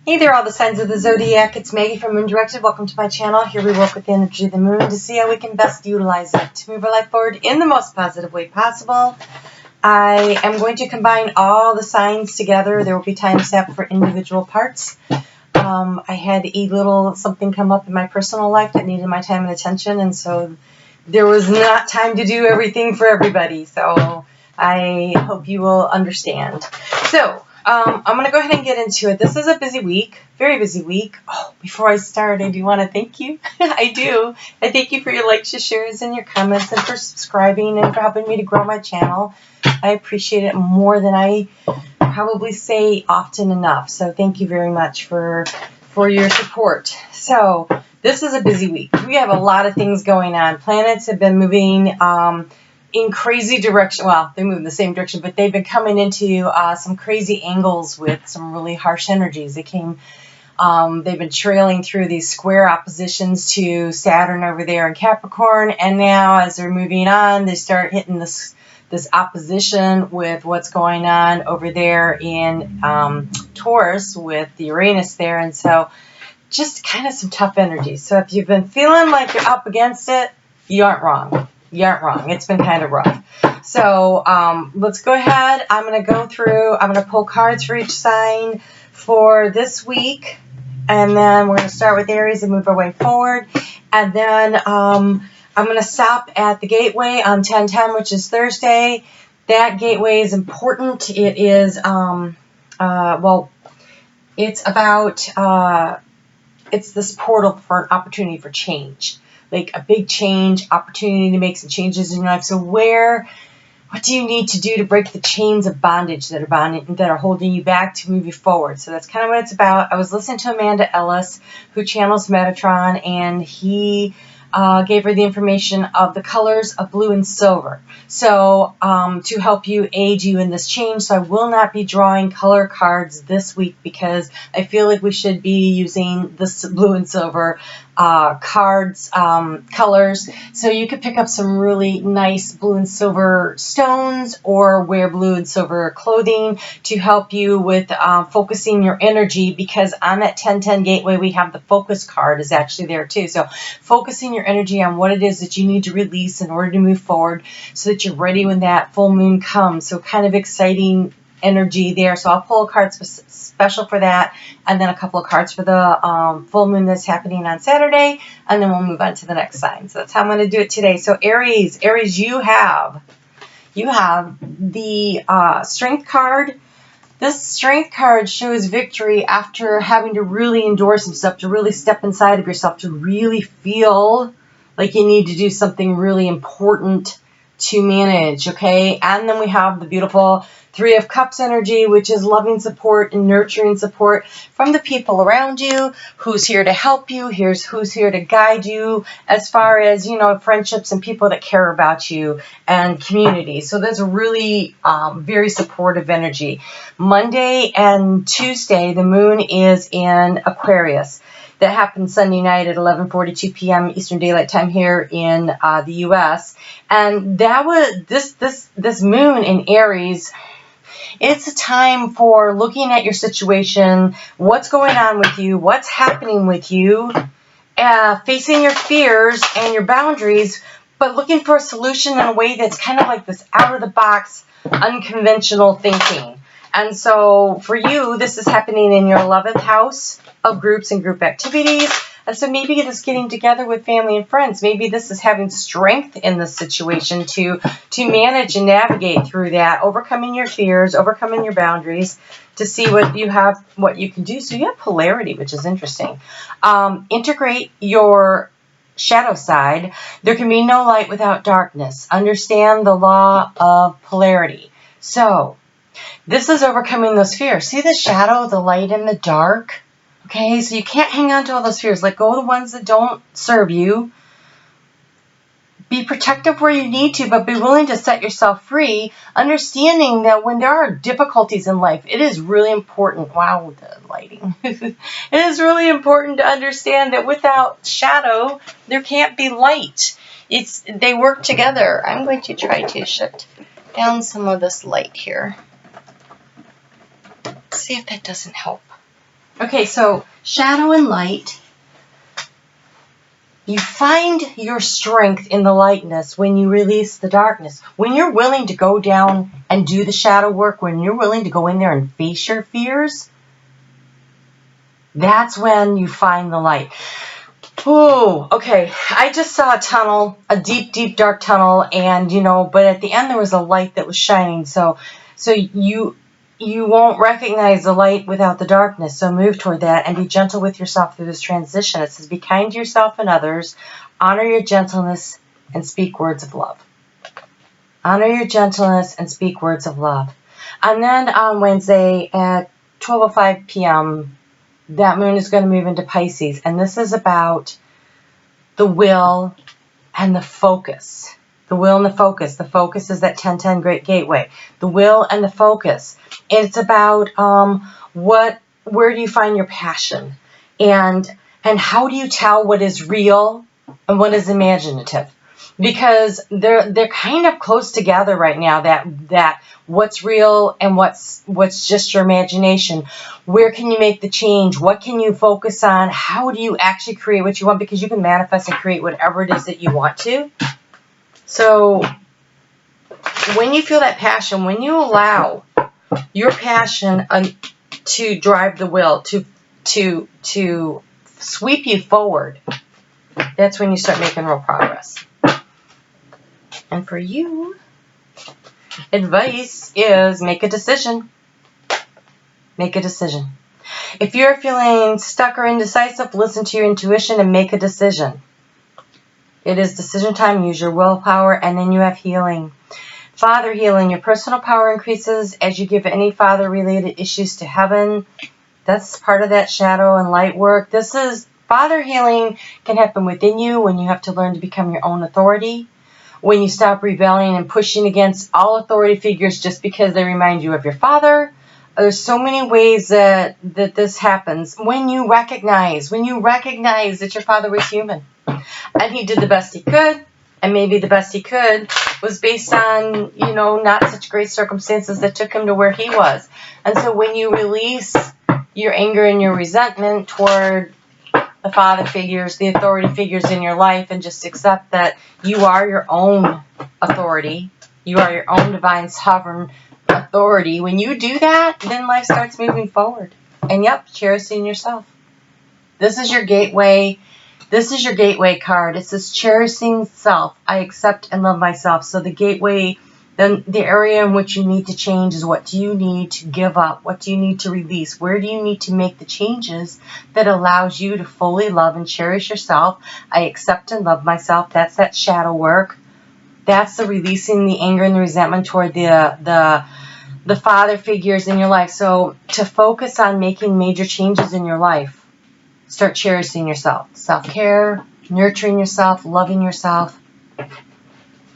Hey there, all the signs of the Zodiac. It's Maggie from Moon Directed. Welcome to my channel. Here we work with the energy of the moon to see how we can best utilize it to move our life forward in the most positive way possible. I am going to combine all the signs together. There will be time set for individual parts. I had a little something come up in my personal life that needed my time and attention, and so there was not time to do everything for everybody. So I hope you will understand. So I'm going to go ahead and get into it. This is a busy week, very busy week. Oh, before I start, I do want to thank you. I do. I thank you for your likes, your shares, and your comments, and for subscribing and for helping me to grow my channel. I appreciate it more than I probably say often enough. So thank you very much for your support. So this is a busy week. We have a lot of things going on. Planets have been moving in crazy direction. Well, they move in the same direction, but they've been coming into some crazy angles with some really harsh energies. They've been trailing through these square oppositions to Saturn over there in Capricorn, and now as they're moving on, they start hitting this opposition with what's going on over there in Taurus with the Uranus there, and so just kind of some tough energies. So if you've been feeling like you're up against it, you aren't wrong. You aren't wrong. It's been kind of rough. So let's go ahead. I'm going to go through. I'm going to pull cards for each sign for this week. And then we're going to start with Aries and move our way forward. And then I'm going to stop at the gateway on 10/10, which is Thursday. That gateway is important. It is, it's about, it's this portal for an opportunity for change. Like a big change, opportunity to make some changes in your life. So what do you need to do to break the chains of bondage that are holding you back to move you forward? So that's kind of what it's about. I was listening to Amanda Ellis, who channels Metatron, and he gave her the information of the colors of blue and silver. So to help you, aid you in this change. So I will not be drawing color cards this week because I feel like we should be using this blue and silver cards, colors. So you could pick up some really nice blue and silver stones or wear blue and silver clothing to help you with focusing your energy, because on that 10/10 gateway we have the focus card is actually there too. So focusing your energy on what it is that you need to release in order to move forward so that you're ready when that full moon comes. So kind of exciting energy there. So I'll pull a card special for that, and then a couple of cards for the full moon that's happening on Saturday, and then we'll move on to the next sign. So that's how I'm going to do it today. So Aries, you have the Strength card. This Strength card shows victory after having to really endure some stuff, to really step inside of yourself, to really feel like you need to do something really important to manage, okay? And then we have the beautiful Three of Cups energy, which is loving support and nurturing support from the people around you, who's here to help you, who's here to guide you as far as, friendships and people that care about you and community. So there's a really very supportive energy. Monday and Tuesday, the moon is in Aquarius. That happened Sunday night at 11:42 p.m. Eastern Daylight Time here in the U.S. And that was this moon in Aries. It's a time for looking at your situation, what's going on with you, what's happening with you, facing your fears and your boundaries, but looking for a solution in a way that's kind of like this out-of-the-box, unconventional thinking. And so for you, this is happening in your 11th house of groups and group activities. And so maybe it is getting together with family and friends. Maybe this is having strength in the situation to manage and navigate through that, overcoming your fears, overcoming your boundaries, to see what you can do. So you have polarity, which is interesting. Integrate your shadow side. There can be no light without darkness. Understand the law of polarity. So this is overcoming those fears. See the shadow, the light, and the dark? Okay, so you can't hang on to all those fears. Let go of the ones that don't serve you. Be protective where you need to, but be willing to set yourself free, understanding that when there are difficulties in life, it is really important. Wow, the lighting. It is really important to understand that without shadow, there can't be light. They work together. I'm going to try to shift down some of this light here. See if that doesn't help. Okay, so shadow and light. You find your strength in the lightness when you release the darkness. When you're willing to go down and do the shadow work, when you're willing to go in there and face your fears, that's when you find the light. Oh, okay. I just saw a tunnel, a deep, deep, dark tunnel, and, but at the end there was a light that was shining. So you won't recognize the light without the darkness. So move toward that and be gentle with yourself through this transition. It says, be kind to yourself and others. Honor your gentleness and speak words of love. Honor your gentleness and speak words of love. And then on Wednesday at 12:05 p.m., that moon is going to move into Pisces. And this is about the will and the focus. The will and the focus. The focus is that 1010 Great Gateway. The will and the focus. And it's about where do you find your passion? And how do you tell what is real and what is imaginative? Because they're kind of close together right now, that what's real and what's just your imagination. Where can you make the change? What can you focus on? How do you actually create what you want? Because you can manifest and create whatever it is that you want to. So when you feel that passion, when you allow your passion to drive the will, to sweep you forward, that's when you start making real progress. And for you, advice is make a decision. Make a decision. If you're feeling stuck or indecisive, listen to your intuition and make a decision. It is decision time. Use your willpower, and then you have healing. Father healing. Your personal power increases as you give any father-related issues to heaven. That's part of that shadow and light work. This is father healing can happen within you when you have to learn to become your own authority. When you stop rebelling and pushing against all authority figures just because they remind you of your father. There's so many ways that this happens. When you recognize that your father was human and he did the best he could, and maybe the best he could was based on, not such great circumstances that took him to where he was. And so when you release your anger and your resentment toward the father figures, the authority figures in your life, and just accept that you are your own authority, you are your own divine sovereign authority. When you do that, then life starts moving forward. And cherishing yourself. This is your gateway. This is your gateway card. It says cherishing self. I accept and love myself. So the gateway, then the area in which you need to change is what do you need to give up? What do you need to release? Where do you need to make the changes that allows you to fully love and cherish yourself? I accept and love myself. That's that shadow work. That's the releasing the anger and the resentment toward the father figures in your life. So to focus on making major changes in your life, start cherishing yourself. Self-care, nurturing yourself, loving yourself.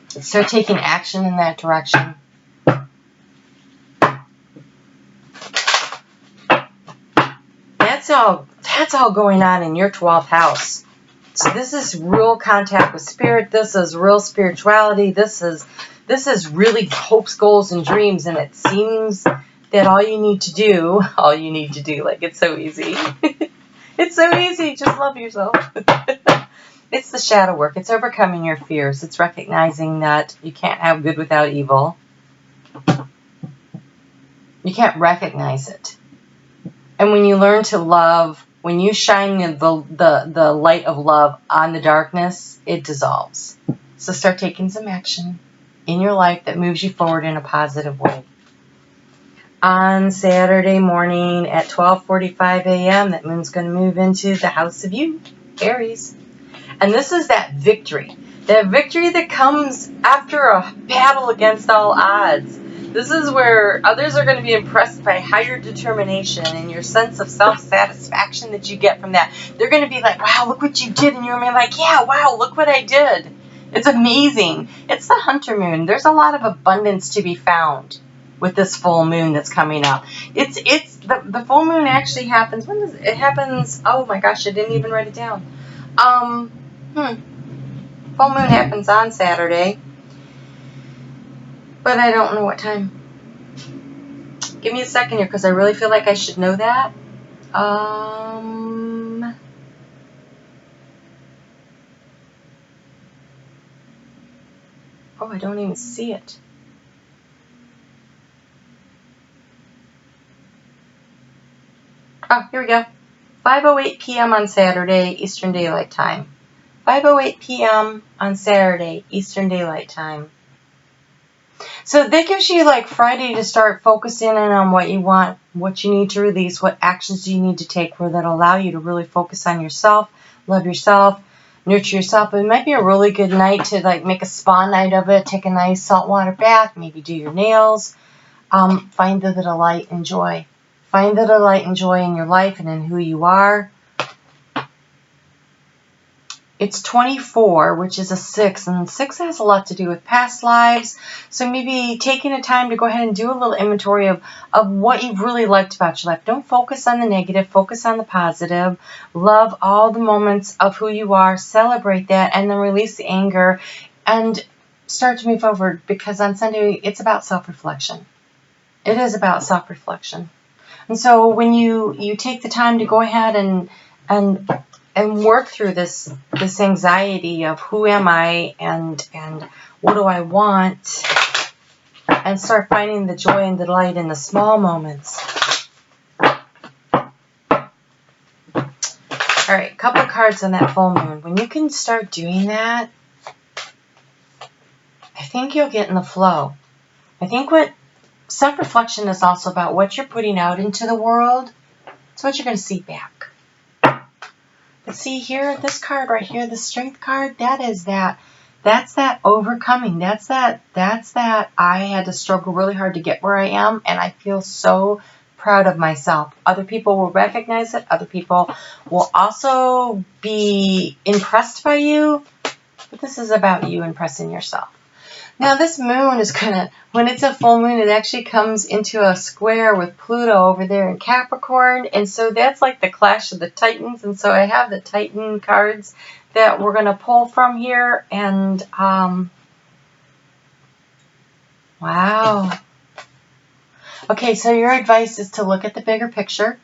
Start taking action in that direction. That's all going on in your 12th house. So this is real contact with spirit. This is real spirituality. This is really hopes, goals, and dreams. And it seems that all you need to do, like it's so easy. It's so easy. Just love yourself. It's the shadow work. It's overcoming your fears. It's recognizing that you can't have good without evil. You can't recognize it. And when you learn to love, when you shine the light of love on the darkness, it dissolves. So start taking some action in your life that moves you forward in a positive way. On Saturday morning at 12:45 a.m., that moon's going to move into the house of you, Aries. And this is that victory that comes after a battle against all odds. This is where others are going to be impressed by higher determination and your sense of self-satisfaction that you get from that. They're going to be like, wow, look what you did. And you're going to be like, yeah, wow, look what I did. It's amazing. It's the hunter moon. There's a lot of abundance to be found with this full moon that's coming up. It's the full moon actually happens. When does it happens? Oh my gosh, I didn't even write it down. Full moon happens on Saturday, but I don't know what time. Give me a second here because I really feel like I should know that. Oh, I don't even see it. Oh, here we go. 5:08 p.m. on Saturday, Eastern Daylight Time. 5:08 p.m. on Saturday, Eastern Daylight Time. So that gives you like Friday to start focusing in on what you want, what you need to release, what actions do you need to take that'll allow you to really focus on yourself, love yourself, nurture yourself. It might be a really good night to like make a spa night of it, take a nice saltwater bath, maybe do your nails. Find the delight and joy. Find the delight and joy in your life and in who you are. It's 24, which is a 6, and 6 has a lot to do with past lives. So maybe taking a time to go ahead and do a little inventory of what you've really liked about your life. Don't focus on the negative, focus on the positive. Love all the moments of who you are, celebrate that, and then release the anger and start to move forward, because on Sunday it's about self-reflection. It is about self-reflection. And so when you take the time to go ahead and work through this anxiety of who am I and what do I want, and start finding the joy and the delight in the small moments. All right, a couple cards on that full moon. When you can start doing that, I think you'll get in the flow. I think what self-reflection is also about what you're putting out into the world. It's what you're going to see back. But see here, this card right here, the Strength card, that's that overcoming. That's that I had to struggle really hard to get where I am, and I feel so proud of myself. Other people will recognize it. Other people will also be impressed by you. But this is about you impressing yourself. Now this moon is when it's a full moon, it actually comes into a square with Pluto over there in Capricorn. And so that's like the clash of the Titans. And so I have the Titan cards that we're going to pull from here. And, wow. Okay, so your advice is to look at the bigger picture.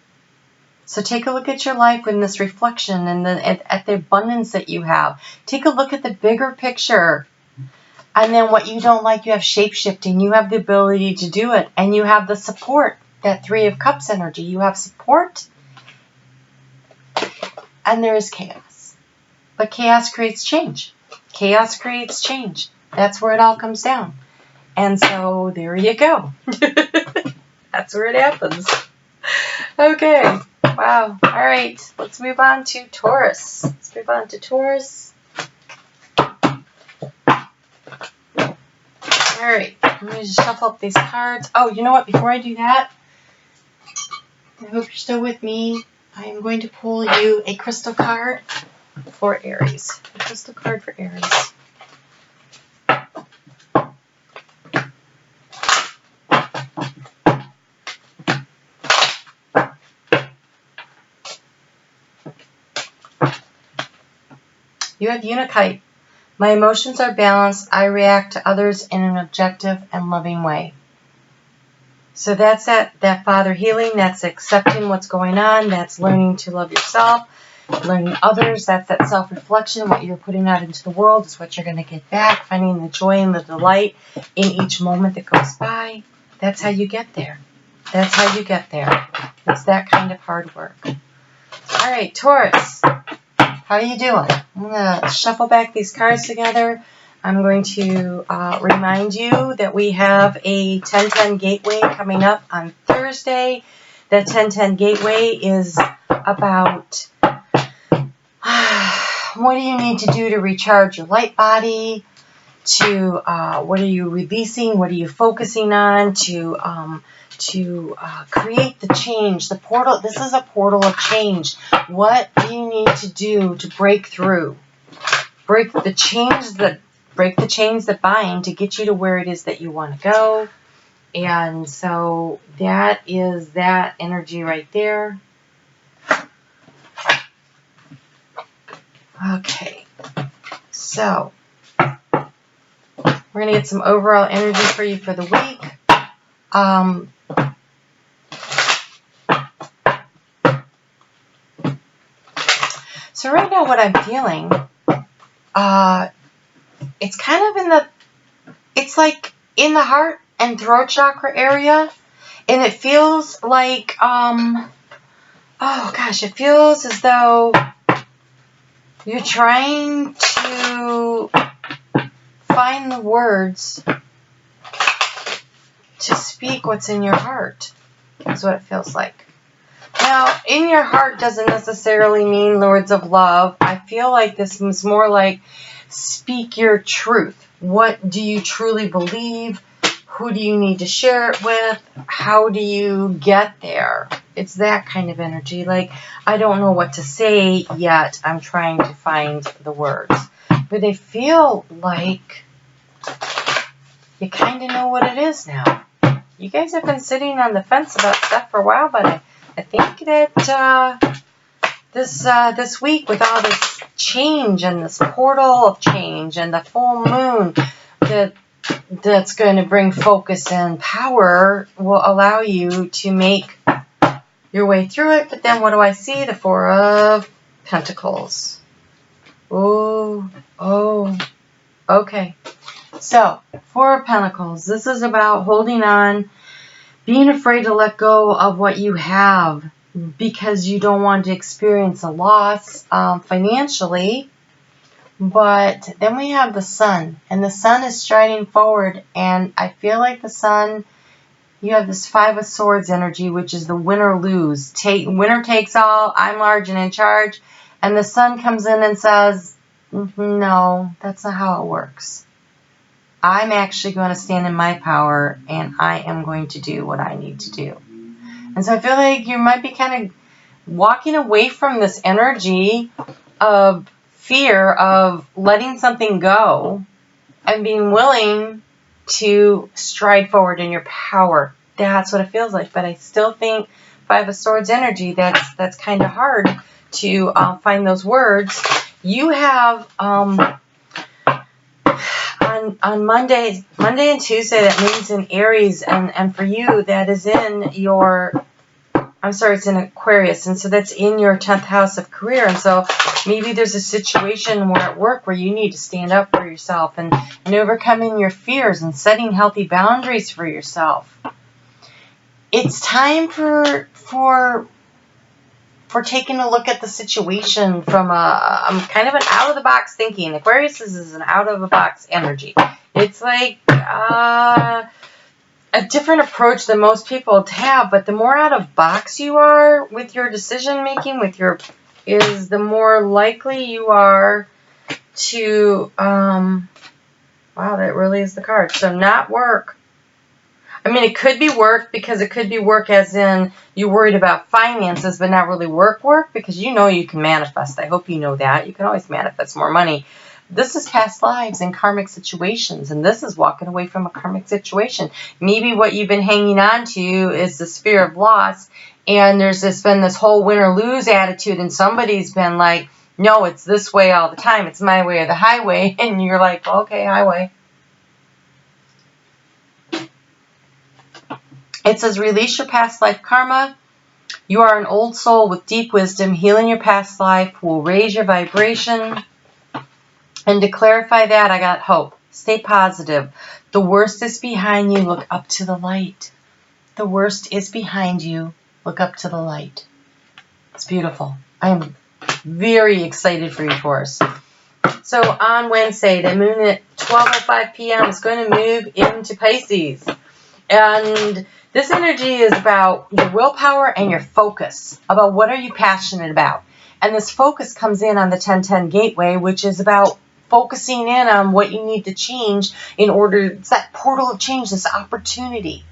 So take a look at your life in this reflection and at the abundance that you have. Take a look at the bigger picture. And then what you don't like, you have shape-shifting. You have the ability to do it. And you have the support, that 3 of Cups energy. You have support. And there is chaos. But chaos creates change. Chaos creates change. That's where it all comes down. And so there you go. That's where it happens. Okay. Wow. All right. Let's move on to Taurus. All right, I'm going to just shuffle up these cards. Oh, you know what? Before I do that, I hope you're still with me. I am going to pull you a crystal card for Aries. A crystal card for Aries. You have Unikite. My emotions are balanced. I react to others in an objective and loving way. So that's that father healing. That's accepting what's going on. That's learning to love yourself, learning others. That's that self-reflection. What you're putting out into the world is what you're going to get back. Finding the joy and the delight in each moment that goes by. That's how you get there. That's how you get there. It's that kind of hard work. All right, Taurus. How are you doing? I'm going to shuffle back these cards together. I'm going to remind you that we have a 1010 Gateway coming up on Thursday. That 1010 Gateway is about what do you need to do to recharge your light body, to what are you releasing, what are you focusing on, to create the change, the portal. This is a portal of change. What do you need to do to break through? Break the chains that bind to get you to where it is that you want to go. And so that is that energy right there. Okay. So we're going to get some overall energy for you for the week. So right now what I'm feeling, it's kind of it's like in the heart and throat chakra area. And it feels like, oh gosh, it feels as though you're trying to find the words to speak what's in your heart. That's what it feels like. Now, in your heart doesn't necessarily mean words of love. I feel like this is more like speak your truth. What do you truly believe? Who do you need to share it with? How do you get there? It's that kind of energy. Like, I don't know what to say yet. I'm trying to find the words. But they feel like you kind of know what it is now. You guys have been sitting on the fence about stuff for a while, but I think that this week with all this change and this portal of change and the full moon that's going to bring focus and power will allow you to make your way through it. But then what do I see? The Four of Pentacles. Oh, okay. So, Four of Pentacles. This is about holding on, being afraid to let go of what you have because you don't want to experience a loss financially. But then we have the Sun, and the Sun is striding forward, and I feel like the Sun, you have this Five of Swords energy, which is the win or lose. Winner takes all, I'm large and in charge, and the Sun comes in and says, no, that's not how it works. I'm actually going to stand in my power, and I am going to do what I need to do. And so I feel like you might be kind of walking away from this energy of fear of letting something go and being willing to stride forward in your power. That's what it feels like. But I still think Five of Swords energy, that's kind of hard to find those words. You have on Monday and Tuesday, that means in Aries, and for you that is in your, it's in Aquarius, and so that's in your 10th house of career. And so maybe there's a situation where at work where you need to stand up for yourself and overcoming your fears and setting healthy boundaries for yourself. It's time for taking a look at the situation from a kind of an out-of-the-box thinking. Aquarius is an out-of-the-box energy. It's like a different approach than most people have, but the more out of box you are with your decision making, the more likely you are to, wow, that really is the card. So not work. I mean, it could be work, because it could be work as in you're worried about finances, but not really work, because you know you can manifest. I hope you know that. You can always manifest more money. This is past lives and karmic situations, and this is walking away from a karmic situation. Maybe what you've been hanging on to is this fear of loss, and there's been this whole win or lose attitude, and somebody's been like, no, it's this way all the time. It's my way or the highway, and you're like, okay, highway. It says, release your past life karma. You are an old soul with deep wisdom. Healing your past life will raise your vibration. And to clarify that, I got hope. Stay positive. The worst is behind you. Look up to the light. The worst is behind you. Look up to the light. It's beautiful. I am very excited for you, Taurus. So on Wednesday, the moon at 12:05 p.m. is going to move into Pisces. And this energy is about your willpower and your focus, about what are you passionate about. And this focus comes in on the 1010 gateway, which is about focusing in on what you need to change in order, it's that portal of change, this opportunity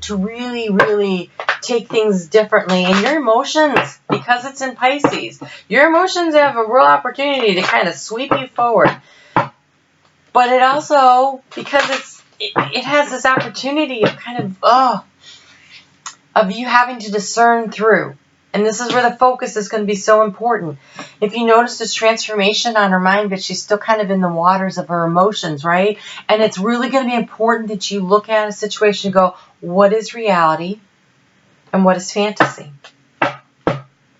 to really, really take things differently. And your emotions, because it's in Pisces, your emotions have a real opportunity to kind of sweep you forward. But it also, because it has this opportunity of kind of you having to discern through. And this is where the focus is going to be so important. If you notice this transformation on her mind, but she's still kind of in the waters of her emotions, right? And it's really going to be important that you look at a situation and go, what is reality and what is fantasy?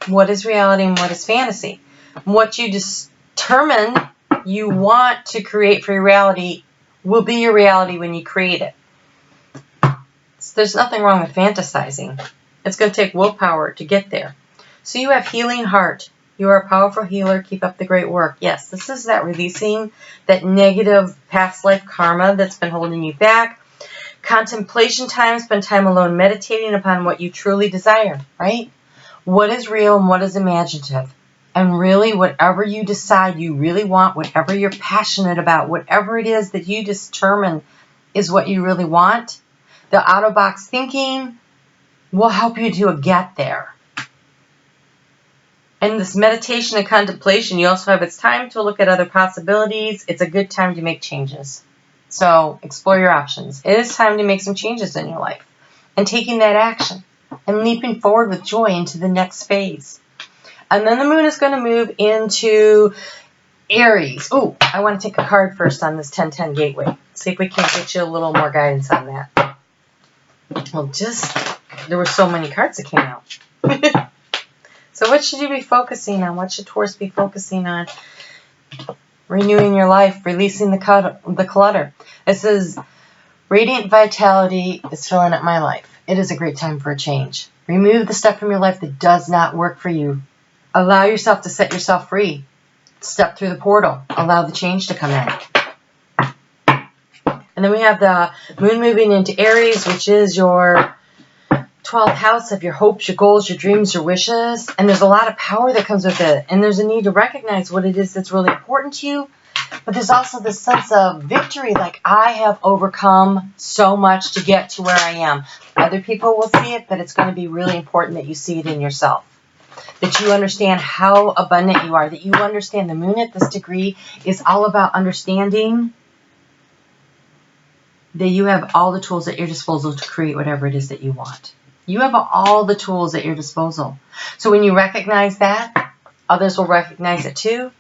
What is reality and what is fantasy? What you determine you want to create for your reality will be your reality when you create it. So there's nothing wrong with fantasizing. It's going to take willpower to get there. So you have healing heart. You are a powerful healer. Keep up the great work. Yes, this is that releasing that negative past life karma that's been holding you back. Contemplation time, spend time alone meditating upon what you truly desire, right? What is real and what is imaginative. And really, whatever you decide you really want, whatever you're passionate about, whatever it is that you determine is what you really want, the out-of-box thinking will help you to get there. And this meditation and contemplation, you also have it's time to look at other possibilities. It's a good time to make changes. So explore your options. It is time to make some changes in your life. And taking that action. And leaping forward with joy into the next phase. And then the moon is going to move into Aries. Oh, I want to take a card first on this 10-10 gateway. See if we can get you a little more guidance on that. Well, there were so many cards that came out. So what should you be focusing on? What should Taurus be focusing on? Renewing your life, releasing the clutter. It says, radiant vitality is filling up my life. It is a great time for a change. Remove the stuff from your life that does not work for you. Allow yourself to set yourself free. Step through the portal. Allow the change to come in. And then we have the moon moving into Aries, which is your 12th house of your hopes, your goals, your dreams, your wishes. And there's a lot of power that comes with it. And there's a need to recognize what it is that's really important to you. But there's also this sense of victory, like I have overcome so much to get to where I am. Other people will see it, but it's going to be really important that you see it in yourself. That you understand how abundant you are. That you understand the moon at this degree is all about understanding that you have all the tools at your disposal to create whatever it is that you want. You have all the tools at your disposal. So when you recognize that, others will recognize it too.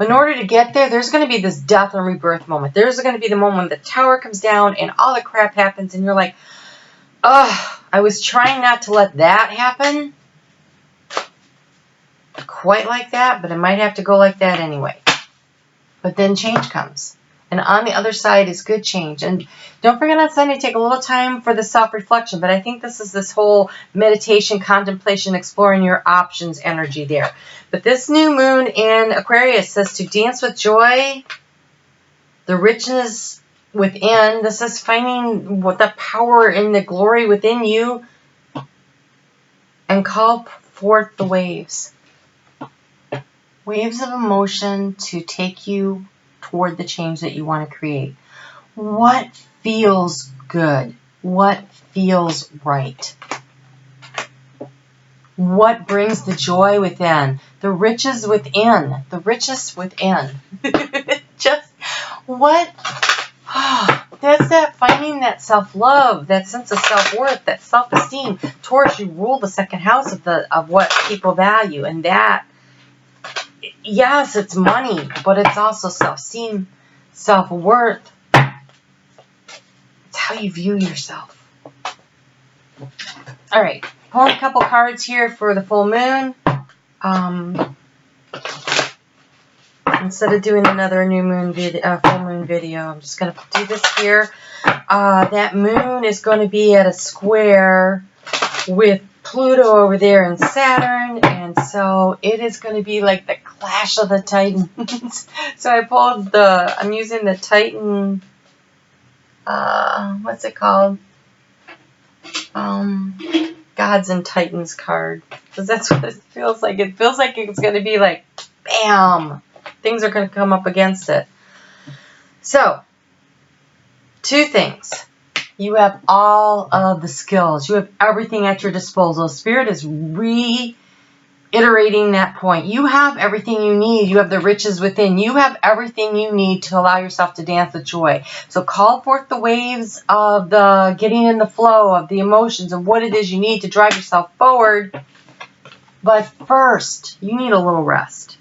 In order to get there, there's going to be this death and rebirth moment. There's going to be the moment when the tower comes down and all the crap happens and you're like, ugh, I was trying not to let that happen. Quite like that, but it might have to go like that anyway. But then change comes. And on the other side is good change. And don't forget on Sunday, take a little time for the self-reflection. But I think this is this whole meditation, contemplation, exploring your options energy there. But this new moon in Aquarius says to dance with joy, the richness within. This is finding what the power and the glory within you. And call forth the waves. Waves of emotion to take you toward the change that you want to create. What feels good? What feels right? What brings the joy within? The riches within. The richest within. Just what? That's that finding that self-love, that sense of self-worth, that self-esteem. Taurus, you rule the second house of what people value, and that. Yes, it's money, but it's also self-esteem, self-worth. It's how you view yourself. All right, pulling a couple cards here for the full moon. Instead of doing another new moon full moon video, I'm just going to do this here. That moon is going to be at a square with Pluto over there and Saturn, and so it is going to be like the clash of the Titans. So I'm using the Titan, what's it called? Gods and Titans card. Because that's what it feels like. It feels like it's going to be like, bam! Things are going to come up against it. So, two things. You have all of the skills. You have everything at your disposal. Spirit is reiterating that point. You have everything you need. You have the riches within. You have everything you need to allow yourself to dance with joy. So call forth the waves of the getting in the flow of the emotions of what it is you need to drive yourself forward. But first, you need a little rest.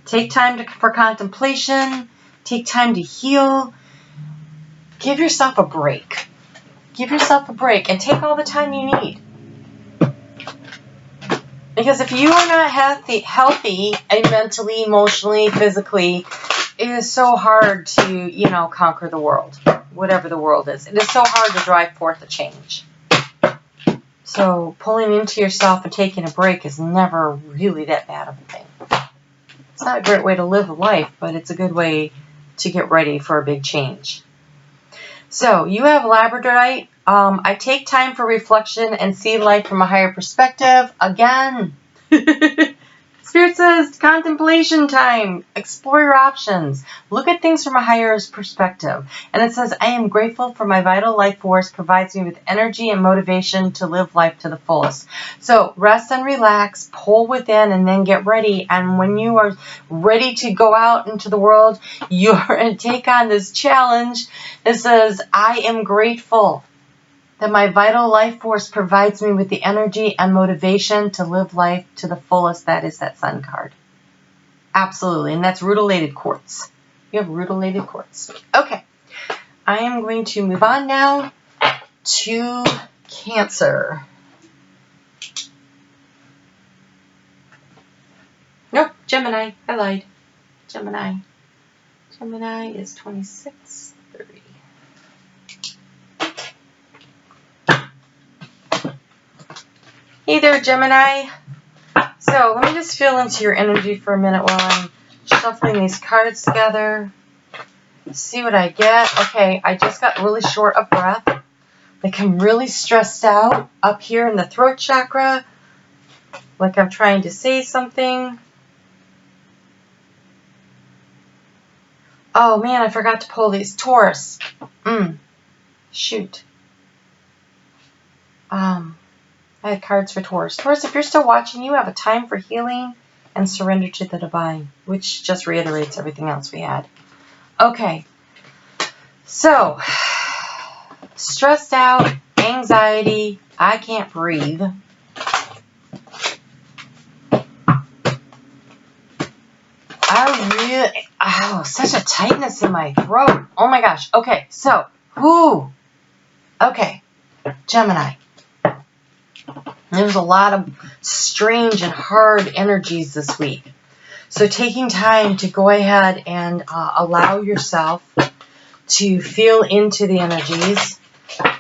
Take time for contemplation. Take time to heal. Give yourself a break. Give yourself a break and take all the time you need. Because if you are not healthy and mentally, emotionally, physically, it is so hard to, conquer the world, whatever the world is. It is so hard to drive forth a change. So pulling into yourself and taking a break is never really that bad of a thing. It's not a great way to live life, but it's a good way to get ready for a big change. So you have Labradorite. I take time for reflection and see life from a higher perspective. Again, Spirit says contemplation time. Explore your options. Look at things from a higher perspective. And it says, I am grateful for my vital life force provides me with energy and motivation to live life to the fullest. So rest and relax, pull within, and then get ready. And when you are ready to go out into the world, you're going to take on this challenge. It says, I am grateful that my vital life force provides me with the energy and motivation to live life to the fullest. That is that Sun card. Absolutely. And that's rutilated quartz. You have rutilated quartz. Okay. I am going to move on now to Cancer. Nope, Gemini. I lied. Gemini. Gemini is 26:30. Hey there, Gemini. So let me just feel into your energy for a minute while I'm shuffling these cards together. See what I get. Okay, I just got really short of breath. Like I'm really stressed out up here in the throat chakra. Like I'm trying to say something. Oh man, I forgot to pull these. Taurus. Shoot. I had cards for Taurus. Taurus, if you're still watching, you have a time for healing and surrender to the divine, which just reiterates everything else we had. Okay. So, stressed out, anxiety, I can't breathe. Such a tightness in my throat. Oh my gosh. Okay, so, okay, Gemini. There's a lot of strange and hard energies this week. So taking time to go ahead and allow yourself to feel into the energies,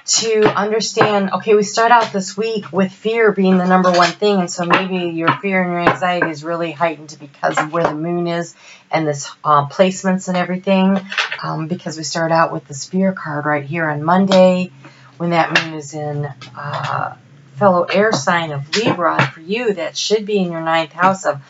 to understand, okay, we start out this week with fear being the number one thing, and so maybe your fear and your anxiety is really heightened because of where the moon is and this placements and everything, because we start out with this fear card right here on Monday when that moon is in fellow air sign of Libra, and for you that should be in your 9th house of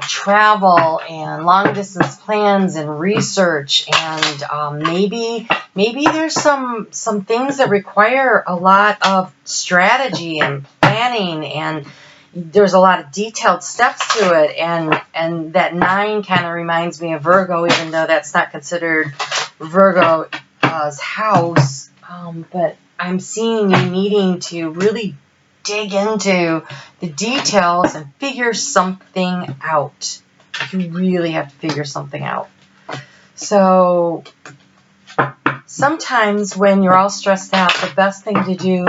travel and long distance plans and research, and maybe there's some things that require a lot of strategy and planning, and there's a lot of detailed steps to it, and that 9 kind of reminds me of Virgo, even though that's not considered Virgo's house, but I'm seeing you needing to really dig into the details and figure something out. You really have to figure something out. So sometimes when you're all stressed out, the best thing to do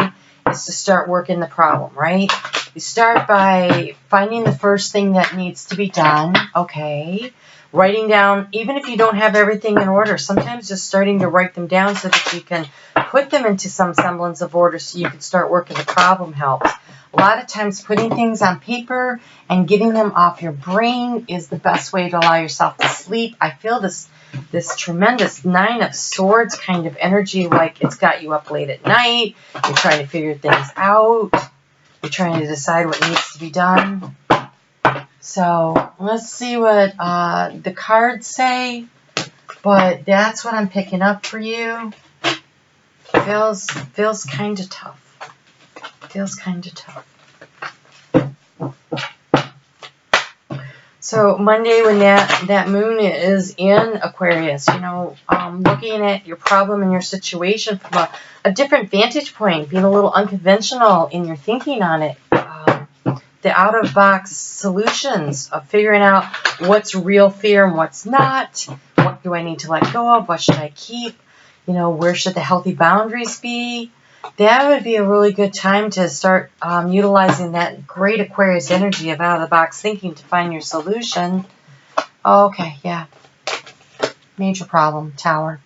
is to start working the problem, right? You start by finding the first thing that needs to be done, okay? Writing down, even if you don't have everything in order, sometimes just starting to write them down so that you can put them into some semblance of order so you can start working the problem helps. A lot of times putting things on paper and getting them off your brain is the best way to allow yourself to sleep. I feel this tremendous 9 of Swords kind of energy, like it's got you up late at night. You're trying to figure things out. You're trying to decide what needs to be done. So let's see what the cards say, but that's what I'm picking up for you. Feels kind of tough. Feels kind of tough. So Monday, when that moon is in Aquarius, looking at your problem and your situation from a different vantage point, being a little unconventional in your thinking on it. The out-of-box solutions of figuring out what's real fear and what's not. What do I need to let go of? What should I keep? Where should the healthy boundaries be? that would be a really good time to start utilizing that great Aquarius energy of out-of-the-box thinking to find your solution. Oh, okay, yeah. Major problem, Tower.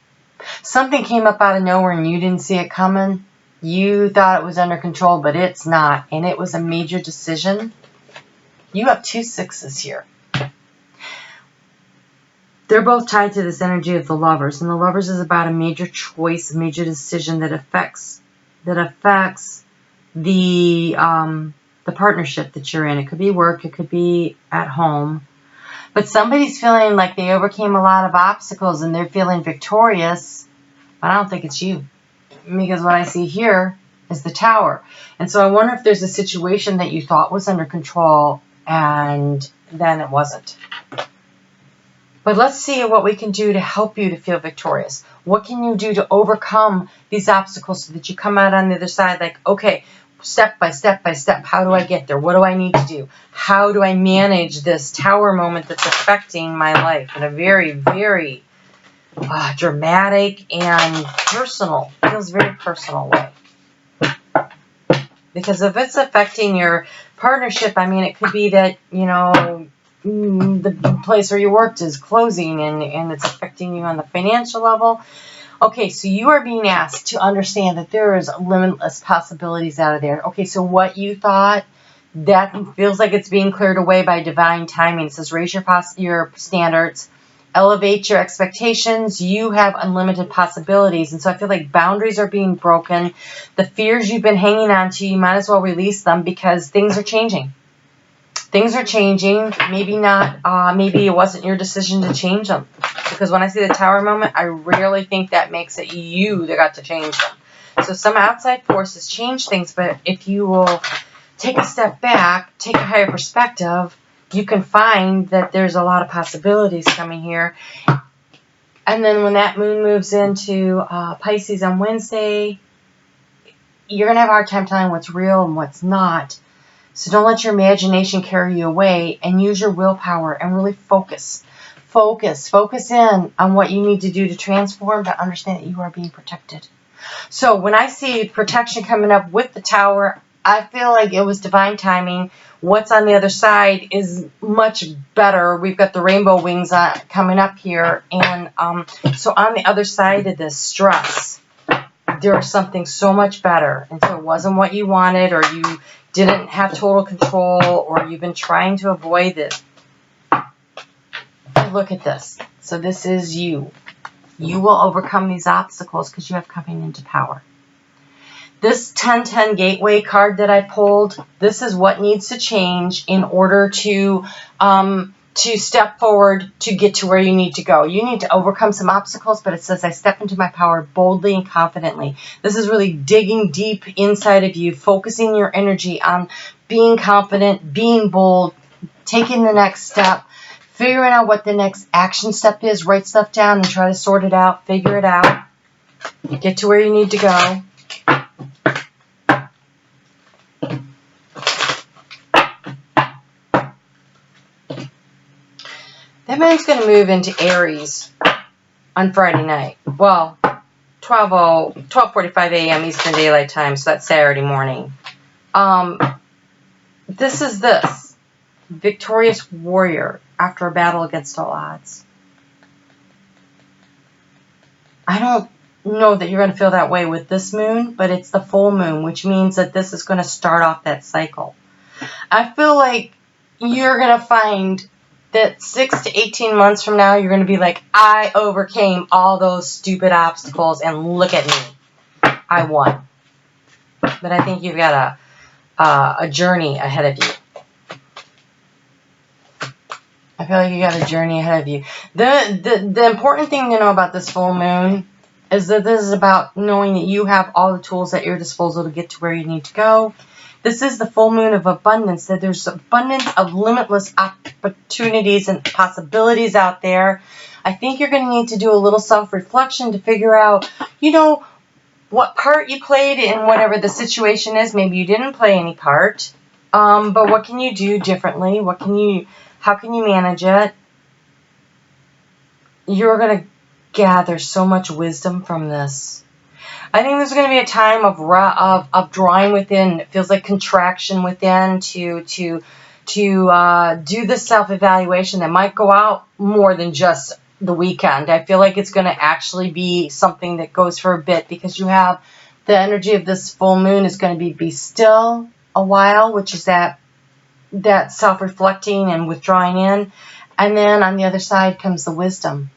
Something came up out of nowhere and you didn't see it coming. You thought it was under control, but it's not. And it was a major decision. You have 2 6s here. They're both tied to this energy of the Lovers. And the Lovers is about a major choice, a major decision that affects the partnership that you're in. It could be work, it could be at home. But somebody's feeling like they overcame a lot of obstacles and they're feeling victorious. But I don't think it's you. Because what I see here is the Tower. And so I wonder if there's a situation that you thought was under control and then it wasn't. But let's see what we can do to help you to feel victorious. What can you do to overcome these obstacles so that you come out on the other side like, okay, step by step by step, how do I get there? What do I need to do? How do I manage this Tower moment that's affecting my life in a very, very dramatic and personal, feels very personal way? Because if it's affecting your partnership, I mean, it could be that, you know, the place where you worked is closing and it's affecting you on the financial level. Okay, so you are being asked to understand that there is limitless possibilities out of there. Okay, so what you thought, that feels like it's being cleared away by divine timing. It says raise your standards, elevate your expectations. You have unlimited possibilities. And so I feel like boundaries are being broken. The fears you've been hanging on to, you might as well release them because things are changing. Things are changing. Maybe not, maybe it wasn't your decision to change them. Because when I see the Tower moment, I really think that makes it you that got to change them. So some outside forces change things, but if you will take a step back, take a higher perspective, you can find that there's a lot of possibilities coming here. And then when that moon moves into Pisces on Wednesday, you're going to have a hard time telling what's real and what's not. So don't let your imagination carry you away and use your willpower and really focus. Focus in on what you need to do to transform, but understand that you are being protected. So when I see protection coming up with the Tower, I feel like it was divine timing. What's on the other side is much better. We've got the rainbow wings coming up here. And so on the other side of this stress, there's something so much better. And so it wasn't what you wanted, or you didn't have total control, or you've been trying to avoid it. Look at this. So this is you. You will overcome these obstacles because you have coming into power. This 10-10 Gateway card that I pulled, this is what needs to change in order to step forward to get to where you need to go. You need to overcome some obstacles, but it says, I step into my power boldly and confidently. This is really digging deep inside of you, focusing your energy on being confident, being bold, taking the next step, figuring out what the next action step is, write stuff down and try to sort it out, figure it out, get to where you need to go. That man's going to move into Aries on Friday night. Well, 12:45 a.m. Eastern Daylight Time, so that's Saturday morning. This is this. Victorious warrior after a battle against all odds. I don't know that you're going to feel that way with this moon, but it's the full moon, which means that this is going to start off that cycle. I feel like you're going to find that 6 to 18 months from now, you're going to be like, I overcame all those stupid obstacles, and look at me. I won. But I think you've got a journey ahead of you. I feel like you got a journey ahead of you. The important thing to know about this full moon is that this is about knowing that you have all the tools at your disposal to get to where you need to go. This is the full moon of abundance, that there's abundance of limitless opportunities and possibilities out there. I think you're going to need to do a little self-reflection to figure out, you know, what part you played in whatever the situation is. Maybe you didn't play any part, but what can you do differently? How can you manage it? You're going to gather so much wisdom from this. I think there's going to be a time of drawing within. It feels like contraction within to do the self-evaluation that might go out more than just the weekend. I feel like it's going to actually be something that goes for a bit, because you have the energy of this full moon is going to be still a while, which is that self-reflecting and withdrawing in. And then on the other side comes the wisdom.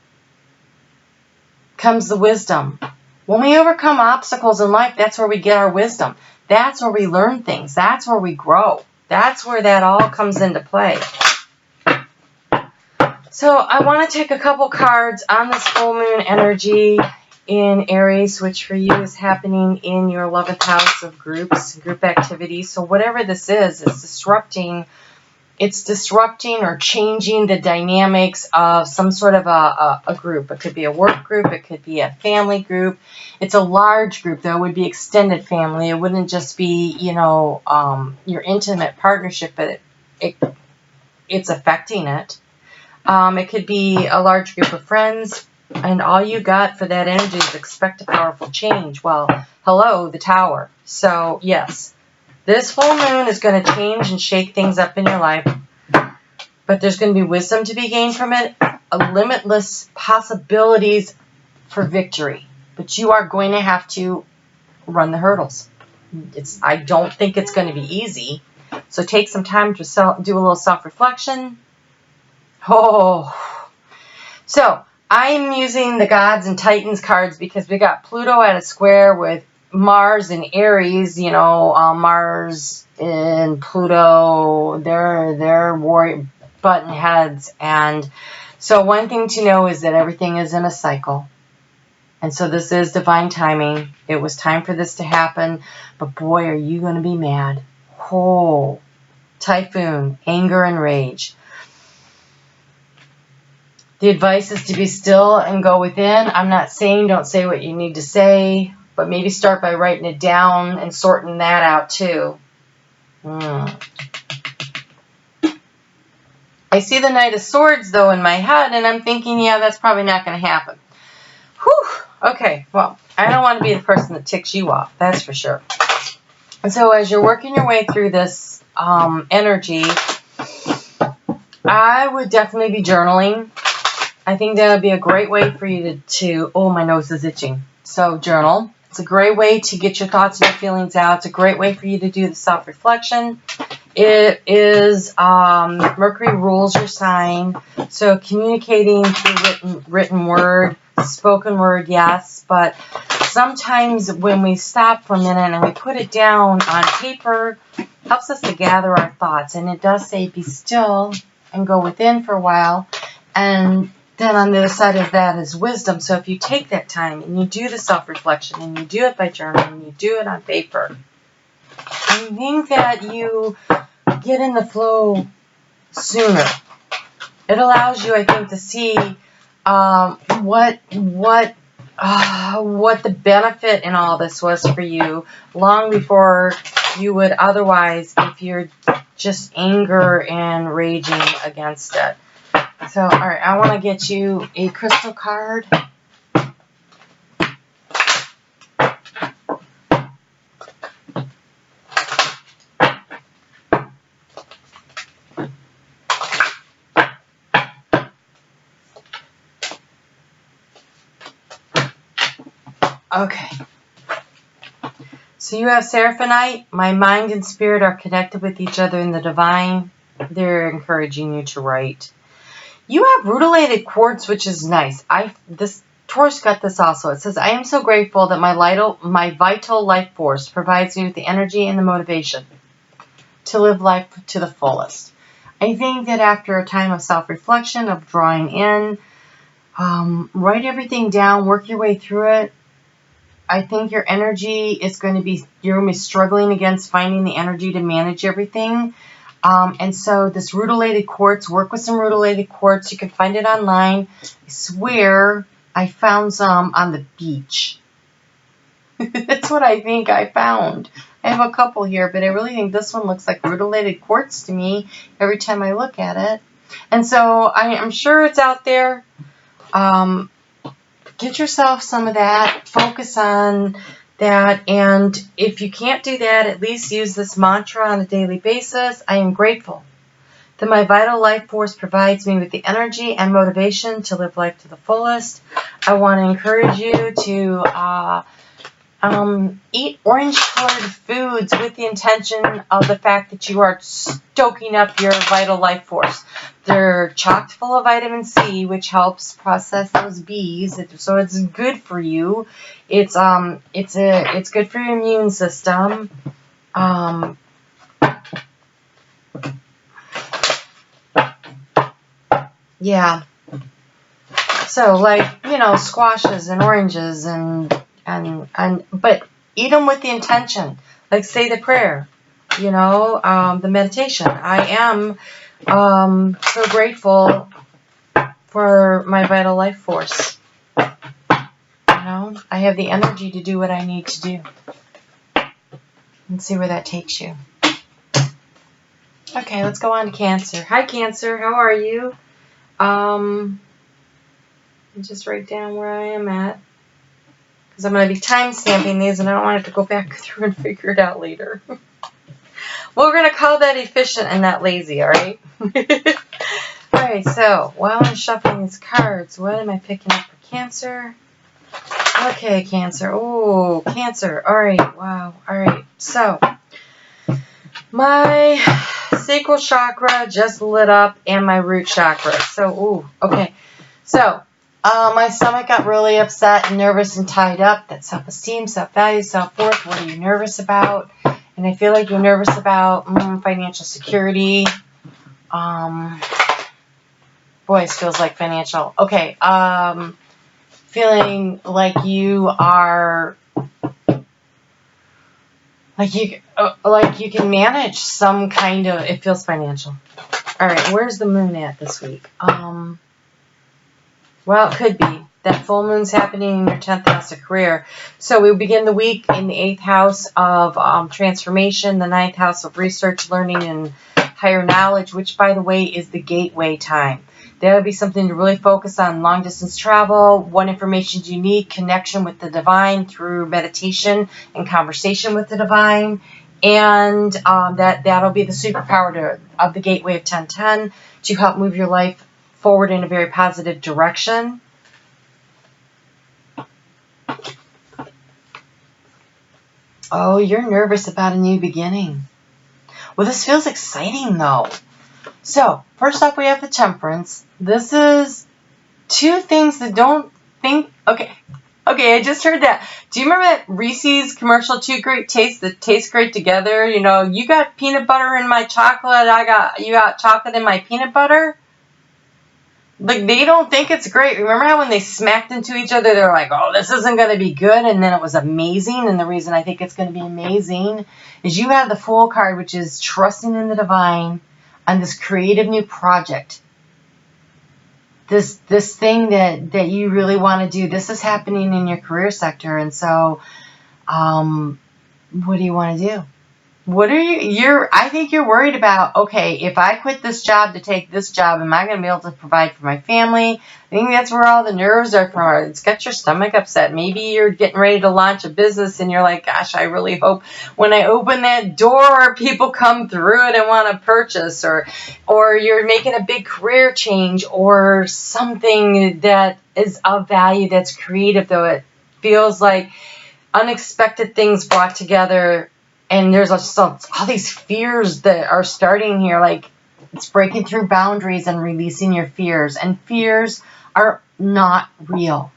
When we overcome obstacles in life, that's where we get our wisdom. That's where we learn things. That's where we grow. That's where that all comes into play. So I want to take a couple cards on this full moon energy in Aries, which for you is happening in your 11th house of group activities. So whatever this is, it's disrupting or changing the dynamics of some sort of a group. It could be a work group. It could be a family group. It's a large group, though. It would be extended family. It wouldn't just be, your intimate partnership, but it's affecting it. It could be a large group of friends, and all you got for that energy is expect a powerful change. Well, hello, the Tower. So, yes. This full moon is going to change and shake things up in your life, but there's going to be wisdom to be gained from it, limitless possibilities for victory, but you are going to have to run the hurdles. I don't think it's going to be easy, so take some time to do a little self-reflection. So I'm using the Gods and Titans cards because we got Pluto at a square with Mars and Aries, Mars and Pluto, they're warrior button heads. And so one thing to know is that everything is in a cycle. And so this is divine timing. It was time for this to happen. But boy, are you going to be mad. Typhoon, anger and rage. The advice is to be still and go within. I'm not saying don't say what you need to say, but maybe start by writing it down and sorting that out too. I see the Knight of Swords, though, in my head, and I'm thinking, yeah, that's probably not going to happen. Okay, well, I don't want to be the person that ticks you off, that's for sure. And so as you're working your way through this energy, I would definitely be journaling. I think that would be a great way for you to my nose is itching. So journal. It's a great way to get your thoughts and your feelings out. It's a great way for you to do the self-reflection. It is, Mercury rules your sign. So communicating through written word, spoken word, yes. But sometimes when we stop for a minute and we put it down on paper, it helps us to gather our thoughts. And it does say be still and go within for a while. And then on the other side of that is wisdom. So if you take that time and you do the self-reflection and you do it by journaling and you do it on paper, I think that you get in the flow sooner. It allows you, I think, to see what the benefit in all this was for you long before you would otherwise if you're just anger and raging against it. So, all right, I want to get you a crystal card. Okay. So you have Seraphonite. My mind and spirit are connected with each other in the divine. They're encouraging you to write. You have rutilated quartz, which is nice. This Taurus got this also. It says, I am so grateful that my vital life force provides me with the energy and the motivation to live life to the fullest. I think that after a time of self-reflection, of drawing in, write everything down, work your way through it. I think your energy is going to be, you're going to be struggling against finding the energy to manage everything. And so this rutilated quartz, work with some rutilated quartz. You can find it online. I swear I found some on the beach. That's what I think I found. I have a couple here, but I really think this one looks like rutilated quartz to me every time I look at it. And so I'm sure it's out there. Get yourself some of that. Focus on that. And if you can't do that, at least use this mantra on a daily basis. I am grateful that my vital life force provides me with the energy and motivation to live life to the fullest. I want to encourage you to eat orange-colored foods with the intention of the fact that you are stoking up your vital life force. They're chock full of vitamin C, which helps process those B's, so it's good for you. It's good for your immune system. Yeah. So, like, squashes and oranges but eat them with the intention. Like, say the prayer, the meditation. I am so grateful for my vital life force. I have the energy to do what I need to do. And see where that takes you. Okay, let's go on to Cancer. Hi, Cancer. How are you? Just write down where I am at. Because I'm going to be time-stamping these, and I don't want to have to go back through and figure it out later. Well, we're going to call that efficient and not lazy, all right? Alright, so while I'm shuffling these cards, what am I picking up for Cancer? Okay, Cancer. Oh, Cancer. Alright, wow. Alright, so my sacral chakra just lit up and my root chakra. So, okay. So, my stomach got really upset and nervous and tied up. That's self-esteem, self-value, self-worth. What are you nervous about? And I feel like you're nervous about financial security. Boy, it feels like financial. Okay. Feeling like you are, like you can manage some kind of, it feels financial. All right, where's the moon at this week? Well, it could be. That full moon's happening in your 10th house of career. So we begin the week in the 8th house of transformation, the 9th house of research, learning, and higher knowledge, which, by the way, is the gateway time. That would be something to really focus on: long-distance travel, what information do you need, connection with the divine through meditation and conversation with the divine. And that'll be the superpower of the gateway of 1010 to help move your life forward in a very positive direction. Oh, you're nervous about a new beginning. Well, this feels exciting, though. So, first off, we have the Temperance. This is two things that don't think... Okay, I just heard that. Do you remember that Reese's commercial, Two Great Tastes, that taste great together? You got peanut butter in my chocolate, you got chocolate in my peanut butter? Like, they don't think it's great. Remember how when they smacked into each other, they're like, oh, this isn't going to be good, and then it was amazing. And the reason I think it's going to be amazing is you have the Fool card, which is trusting in the divine on this creative new project. This thing that you really want to do. This is happening in your career sector. And so, what do you want to do? What are I think you're worried about, okay, if I quit this job to take this job, am I going to be able to provide for my family? I think that's where all the nerves are from. It's got your stomach upset. Maybe you're getting ready to launch a business and you're like, gosh, I really hope when I open that door, people come through it and want to purchase, or you're making a big career change or something that is of value that's creative, though it feels like unexpected things brought together. And there's all these fears that are starting here, like it's breaking through boundaries and releasing your fears. And fears are not real.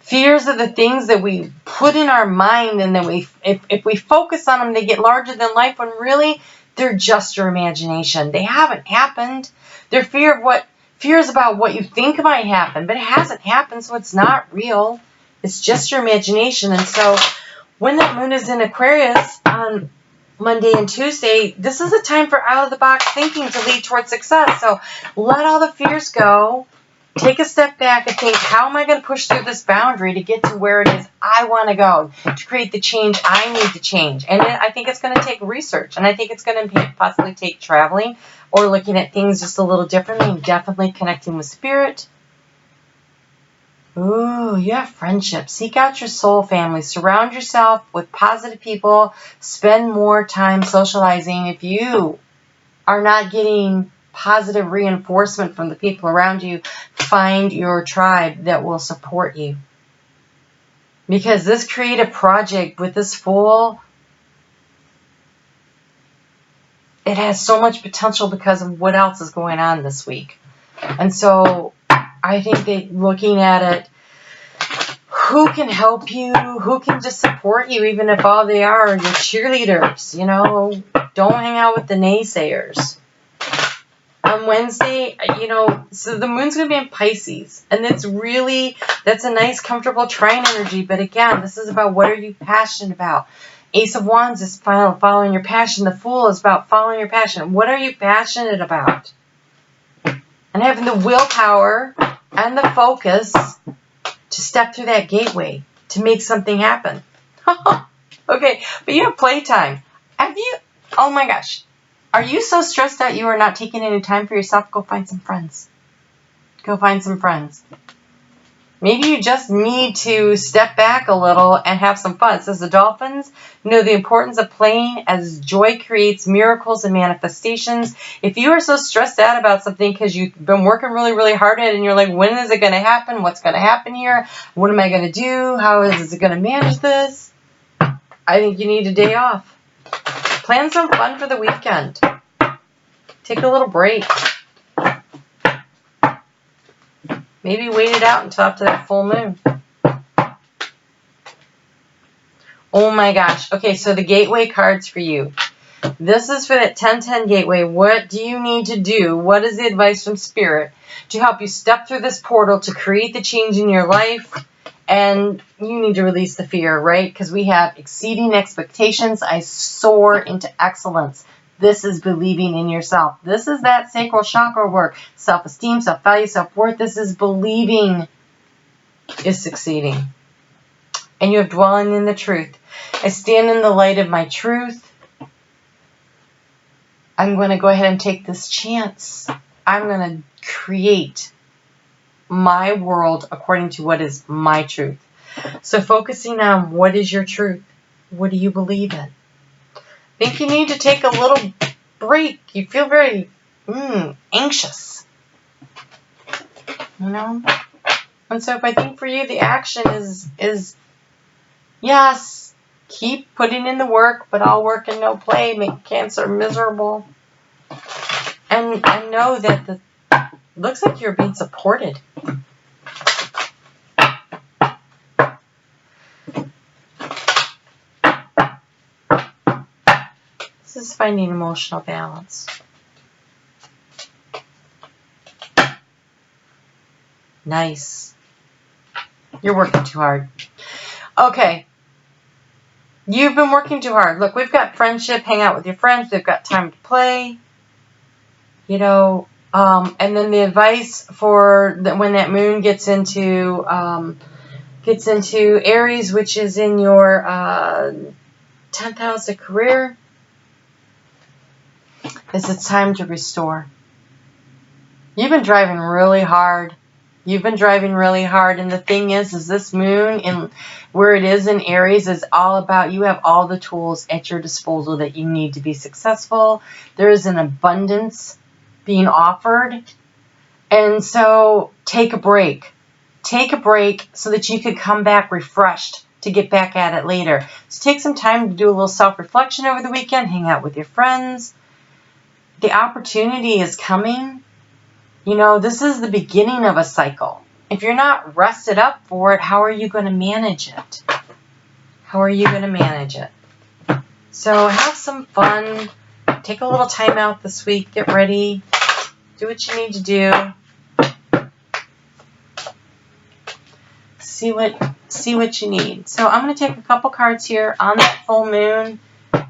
Fears are the things that we put in our mind, and then if we focus on them, they get larger than life, when really they're just your imagination. They haven't happened. They're fears about what you think might happen, but it hasn't happened, so it's not real. It's just your imagination. And so when that moon is in Aquarius on Monday and Tuesday, this is a time for out-of-the-box thinking to lead towards success. So let all the fears go. Take a step back and think, how am I going to push through this boundary to get to where it is I want to go, to create the change I need to change? And I think it's going to take research, and I think it's going to possibly take traveling or looking at things just a little differently, and definitely connecting with spirit. Ooh, you have friendship. Seek out your soul family. Surround yourself with positive people. Spend more time socializing. If you are not getting positive reinforcement from the people around you, find your tribe that will support you. Because this creative project with this Fool, it has so much potential because of what else is going on this week. And so I think that looking at it, who can help you, who can just support you, even if all they are your cheerleaders, you know, don't hang out with the naysayers. On Wednesday, you know, so the moon's going to be in Pisces, and that's a nice, comfortable trine energy, but again, this is about what are you passionate about. Ace of Wands is following your passion. The Fool is about following your passion. What are you passionate about? And having the willpower and the focus to step through that gateway to make something happen. Okay, but you have playtime. Oh my gosh. Are you so stressed out you are not taking any time for yourself? Go find some friends. Go find some friends. Maybe you just need to step back a little and have some fun. It says the dolphins know the importance of playing as joy creates miracles and manifestations. If you are so stressed out about something because you've been working really, really hard at it and you're like, when is it going to happen? What's going to happen here? What am I going to do? How is it going to manage this? I think you need a day off. Plan some fun for the weekend. Take a little break. Maybe wait it out until after that full moon. Oh my gosh. Okay, so the gateway cards for you. This is for that 1010 gateway. What do you need to do? What is the advice from Spirit to help you step through this portal to create the change in your life? And you need to release the fear, right? Because we have exceeding expectations. I soar into excellence. This is believing in yourself. This is that sacral chakra work. Self-esteem, self-value, self-worth. This is believing is succeeding. And you have dwelling in the truth. I stand in the light of my truth. I'm going to go ahead and take this chance. I'm going to create my world according to what is my truth. So focusing on what is your truth. What do you believe in? I think you need to take a little break. You feel very anxious. You know? And so if I think for you the action is yes, keep putting in the work, but all work and no play make Cancer miserable. And I know that looks like you're being supported. This is finding emotional balance. Nice. You're working too hard. Okay. You've been working too hard. Look, we've got friendship, hang out with your friends. They've got time to play. You know, and then the advice for when that moon gets into Aries, which is in your 10th house of career, is it's time to restore. You've been driving really hard. You've been driving really hard, and the thing is this moon in where it is in Aries is all about you have all the tools at your disposal that you need to be successful. There is an abundance being offered, and so take a break. Take a break so that you could come back refreshed to get back at it later. So take some time to do a little self-reflection over the weekend, hang out with your friends. The opportunity is coming. You know, this is the beginning of a cycle. If you're not rested up for it, how are you going to manage it? How are you going to manage it? So have some fun. Take a little time out this week. Get ready. Do what you need to do. See what you need. So I'm going to take a couple cards here on that full moon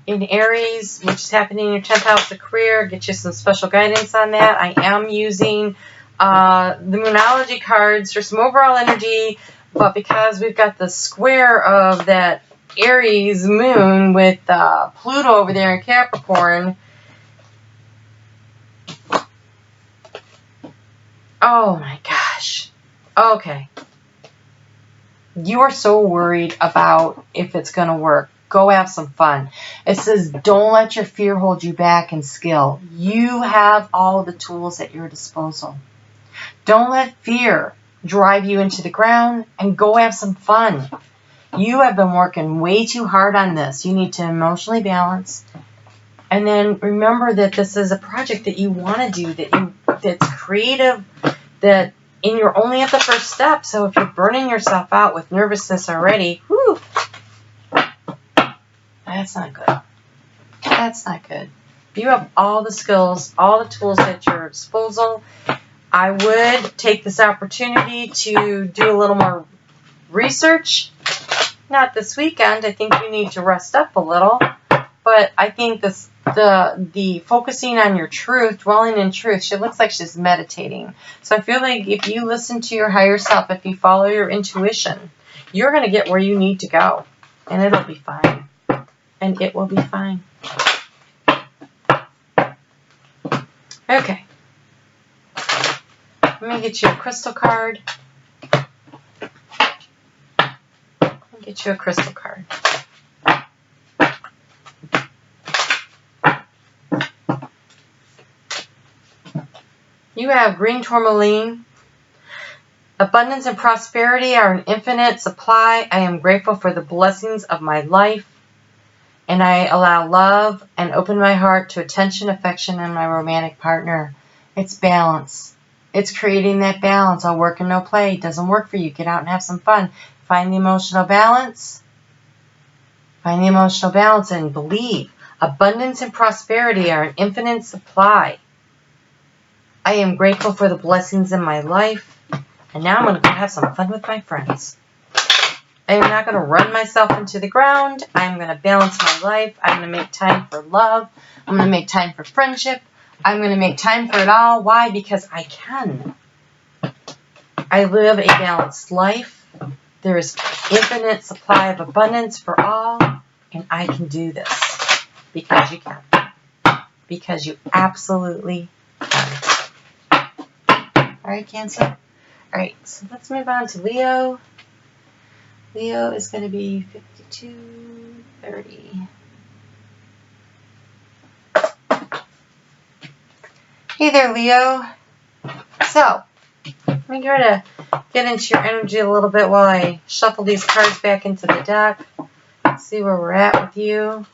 in Aries, which is happening in your 10th house of career. Get you some special guidance on that. I am using the Moonology cards for some overall energy, but because we've got the square of that Aries moon with Pluto over there in Capricorn. Oh my gosh. Okay. You are so worried about if it's going to work. Go have some fun. It says don't let your fear hold you back in skill. You have all the tools at your disposal. Don't let fear drive you into the ground, and go have some fun. You have been working way too hard on this. You need to emotionally balance. And then remember that this is a project that you want to do, that's creative, and you're only at the first step. So if you're burning yourself out with nervousness already, whew, that's not good. That's not good. You have all the skills, all the tools at your disposal. I would take this opportunity to do a little more research. Not this weekend. I think you need to rest up a little. But I think the focusing on your truth, dwelling in truth, she looks like she's meditating. So I feel like if you listen to your higher self, if you follow your intuition, you're going to get where you need to go. And it'll be fine. And it will be fine. Okay. Let me get you a crystal card. Get you a crystal card. You have green tourmaline. Abundance and prosperity are an infinite supply. I am grateful for the blessings of my life. And I allow love and open my heart to attention, affection, and my romantic partner. It's balance. It's creating that balance. All work and no play. It doesn't work for you. Get out and have some fun. Find the emotional balance. Find the emotional balance and believe. Abundance and prosperity are an infinite supply. I am grateful for the blessings in my life. And now I'm going to go have some fun with my friends. I am not going to run myself into the ground. I'm going to balance my life. I'm going to make time for love. I'm going to make time for friendship. I'm going to make time for it all. Why? Because I can. I live a balanced life. There is infinite supply of abundance for all. And I can do this. Because you can. Because you absolutely can. Alright, Cancer? Alright, so let's move on to Leo. Leo is going to be 5230. Hey there, Leo. So, let me try to get into your energy a little bit while I shuffle these cards back into the deck. See where we're at with you.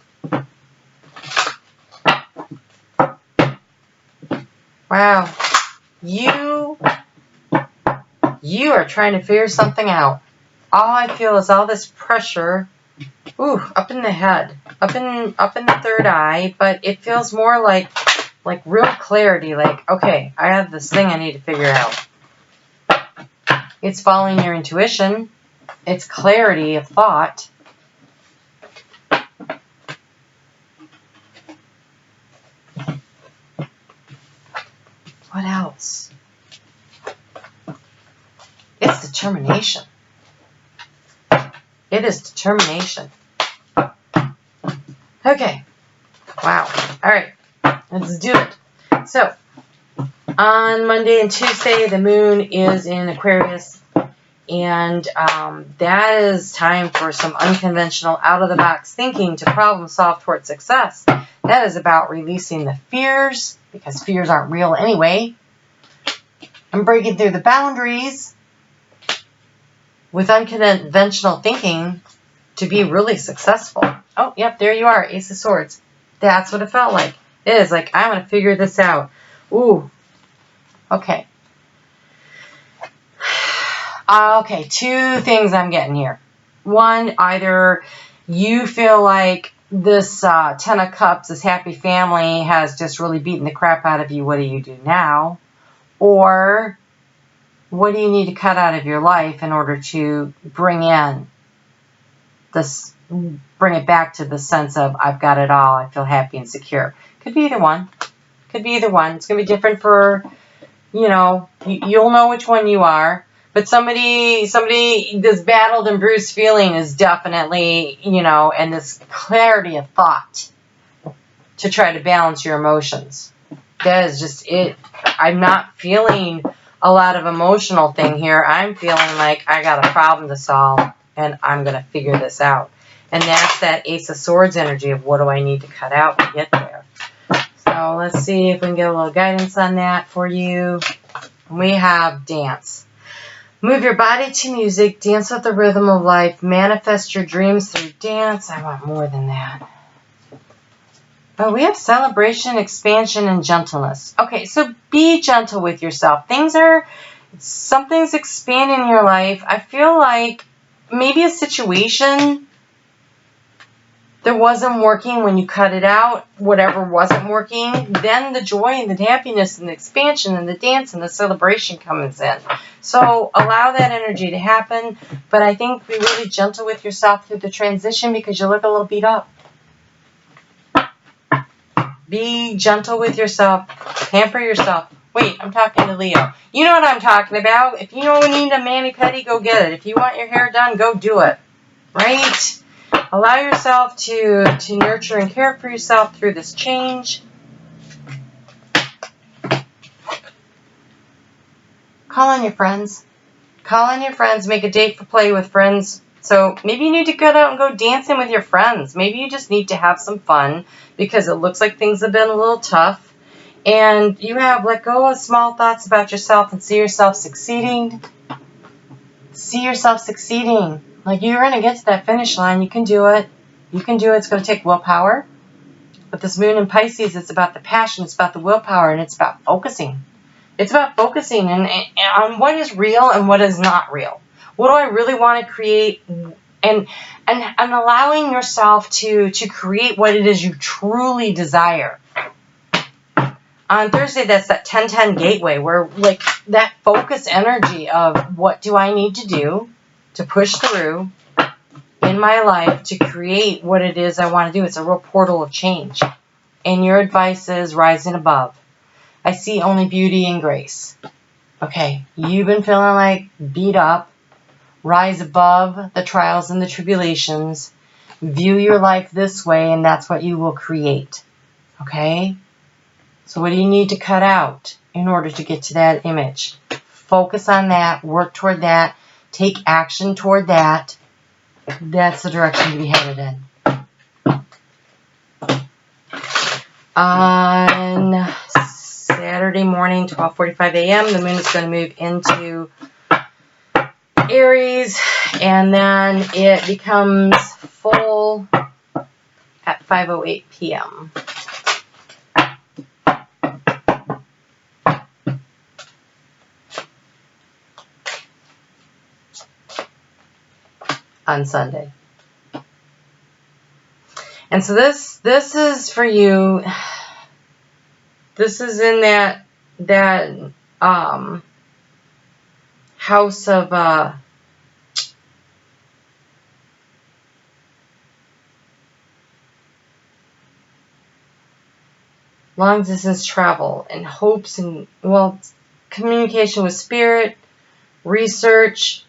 Wow. You are trying to figure something out. All I feel is all this pressure, up in the head, up in the third eye, but it feels more like real clarity, like, okay, I have this thing I need to figure out. It's following your intuition. It's clarity of thought. What else? It's determination. It is determination. Okay. Wow. All right. Let's do it. So, on Monday and Tuesday, the moon is in Aquarius. And that is time for some unconventional, out-of-the-box thinking to problem solve towards success. That is about releasing the fears, because fears aren't real anyway. And breaking through the boundaries with unconventional thinking to be really successful. Oh, yep, there you are, Ace of Swords. That's what it felt like. It is like, I'm going to figure this out. Ooh. Okay. Okay, two things I'm getting here. One, either you feel like this Ten of Cups, this happy family, has just really beaten the crap out of you. What do you do now? Or what do you need to cut out of your life in order to bring in this, bring it back to the sense of, I've got it all, I feel happy and secure. Could be either one. Could be either one. It's going to be different for, you'll know which one you are. But somebody, this battled and bruised feeling is definitely, and this clarity of thought to try to balance your emotions. That is just it. I'm not feeling a lot of emotional thing here. I'm feeling like I got a problem to solve and I'm going to figure this out. And that's that Ace of Swords energy of what do I need to cut out to get there. So let's see if we can get a little guidance on that for you. We have dance. Move your body to music. Dance with the rhythm of life. Manifest your dreams through dance. I want more than that. Oh, we have celebration, expansion, and gentleness. Okay, so be gentle with yourself. Something's expanding in your life. I feel like maybe a situation that wasn't working when you cut it out, whatever wasn't working, then the joy and the happiness and the expansion and the dance and the celebration comes in. So allow that energy to happen, but I think be really gentle with yourself through the transition because you look a little beat up. Be gentle with yourself. Pamper yourself. Wait, I'm talking to Leo. You know what I'm talking about. If you need a mani-pedi, go get it. If you want your hair done, go do it. Right? Allow yourself to nurture and care for yourself through this change. Call on your friends. Call on your friends. Make a date for play with friends. So maybe you need to get out and go dancing with your friends. Maybe you just need to have some fun because it looks like things have been a little tough. And you have let go of small thoughts about yourself and see yourself succeeding. See yourself succeeding. Like you're going to get to that finish line. You can do it. You can do it. It's going to take willpower. But this moon in Pisces, it's about the passion. It's about the willpower. And it's about focusing. It's about focusing on what is real and what is not real. What do I really want to create? And allowing yourself to create what it is you truly desire. On Thursday, that's that 10-10 gateway where like that focus energy of what do I need to do to push through in my life to create what it is I want to do. It's a real portal of change. And your advice is rising above. I see only beauty and grace. Okay, you've been feeling like beat up. Rise above the trials and the tribulations. View your life this way, and that's what you will create. Okay? So what do you need to cut out in order to get to that image? Focus on that. Work toward that. Take action toward that. That's the direction to be headed in. On Saturday morning, 12:45 a.m., the moon is going to move into Aries, and then it becomes full at 5:08 p.m. on Sunday. And so this is for you. This is in that house of long distance travel and hopes and communication with spirit, research.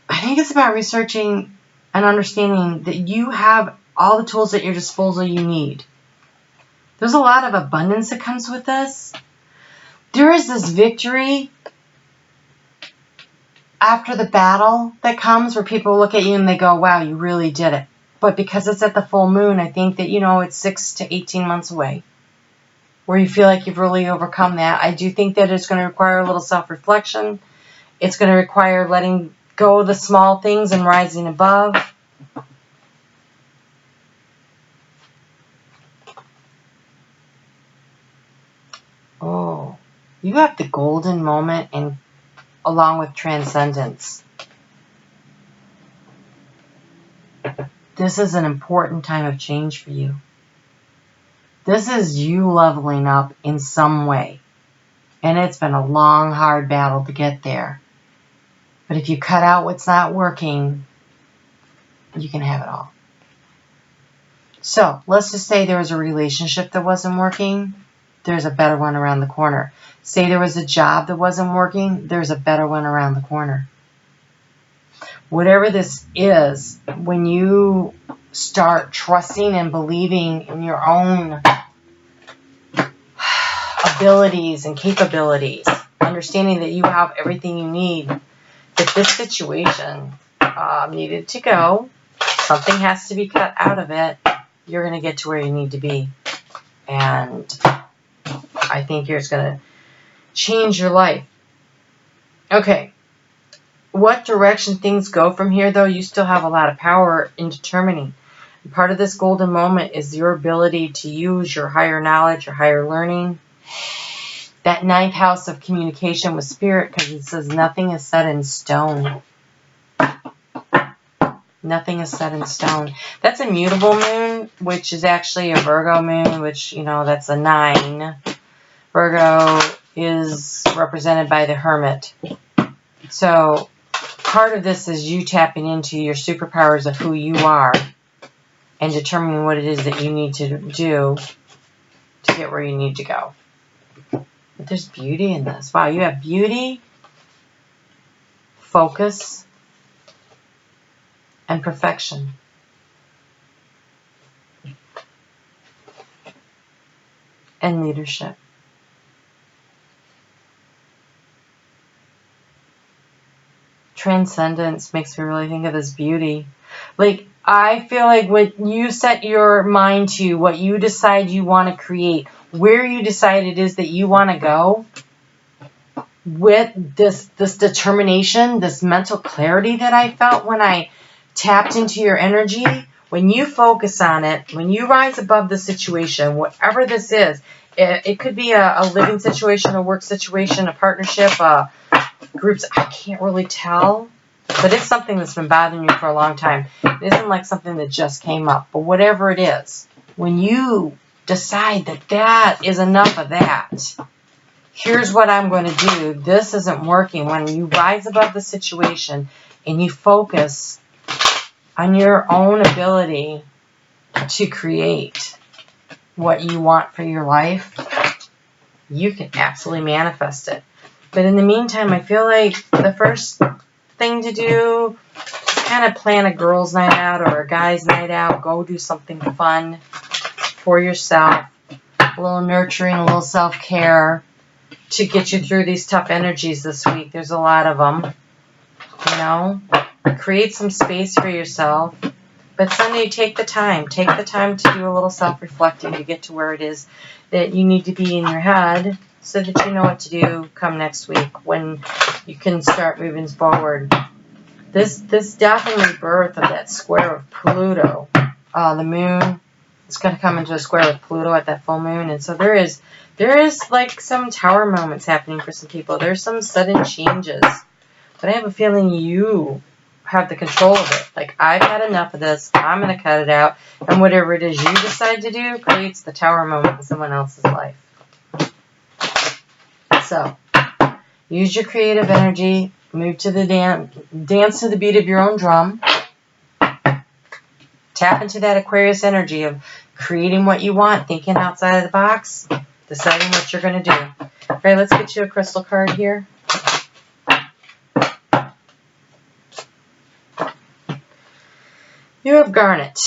I think it's about researching and understanding that you have all the tools at your disposal you need. There's a lot of abundance that comes with this. There is this victory after the battle that comes where people look at you and they go, wow, you really did it. But because it's at the full moon, I think that, it's 6 to 18 months away where you feel like you've really overcome that. I do think that it's going to require a little self-reflection. It's going to require letting go of the small things and rising above. Oh, you have the golden moment and along with transcendence. This is an important time of change for you. This is you leveling up in some way. And it's been a long, hard battle to get there. But if you cut out what's not working, you can have it all. So let's just say there was a relationship that wasn't working. There's a better one around the corner. Say there was a job that wasn't working. There's a better one around the corner. Whatever this is, when you start trusting and believing in your own abilities and capabilities, understanding that you have everything you need. If this situation needed to go, something has to be cut out of it, you're going to get to where you need to be. And I think it's going to change your life. Okay. What direction things go from here, though, you still have a lot of power in determining. And part of this golden moment is your ability to use your higher knowledge, your higher learning. That 9th house of communication with spirit, because it says nothing is set in stone. Nothing is set in stone. That's a mutable moon, which is actually a Virgo moon, which, you know, that's a 9. Virgo is represented by the Hermit. So part of this is you tapping into your superpowers of who you are and determining what it is that you need to do to get where you need to go. But there's beauty in this. Wow, you have beauty, focus, and perfection. And leadership. Transcendence makes me really think of this beauty. Like, I feel like when you set your mind to what you decide you want to create, where you decide it is that you want to go, with this determination, this mental clarity that I felt when I tapped into your energy, when you focus on it, when you rise above the situation, whatever this is, it could be a living situation, a work situation, a partnership, groups, I can't really tell, but it's something that's been bothering you for a long time. It isn't like something that just came up, but whatever it is, when you decide that that is enough of that, here's what I'm going to do, this isn't working, when you rise above the situation and you focus on your own ability to create what you want for your life, you can absolutely manifest it. But in the meantime, I feel like the first thing to do is kind of plan a girls' night out or a guy's night out. Go do something fun for yourself. A little nurturing, a little self-care to get you through these tough energies this week. There's a lot of them. You know, create some space for yourself. But Sunday, take the time. Take the time to do a little self-reflecting to get to where it is that you need to be in your head so that you know what to do come next week when you can start moving forward. This death and rebirth of that square of Pluto, the moon, is going to come into a square with Pluto at that full moon. And so there is like some tower moments happening for some people. There's some sudden changes. But I have a feeling you have the control of it. Like, I've had enough of this. I'm going to cut it out. And whatever it is you decide to do creates the tower moment in someone else's life. So, use your creative energy. Move to the dance to the beat of your own drum. Tap into that Aquarius energy of creating what you want, thinking outside of the box, deciding what you're going to do. All right, let's get you a crystal card here. You have Garnet.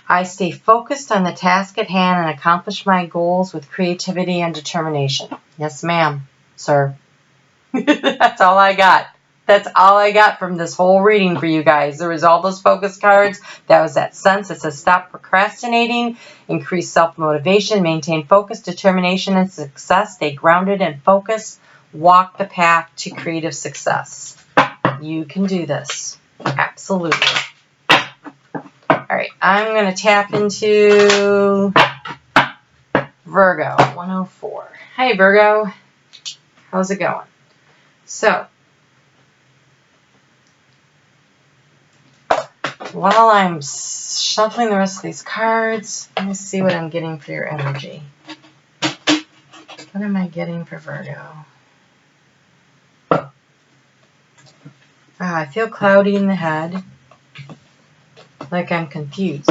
I stay focused on the task at hand and accomplish my goals with creativity and determination. Yes, ma'am, sir. That's all I got. That's all I got from this whole reading for you guys. There was all those focus cards. That was that sense. It says stop procrastinating, increase self-motivation, maintain focus, determination, and success. Stay grounded and focused. Walk the path to creative success. You can do this. Absolutely. All right, I'm going to tap into Virgo, 104. Hey, Virgo. How's it going? So, while I'm shuffling the rest of these cards, let me see what I'm getting for your energy. What am I getting for Virgo? I feel cloudy in the head. Like I'm confused.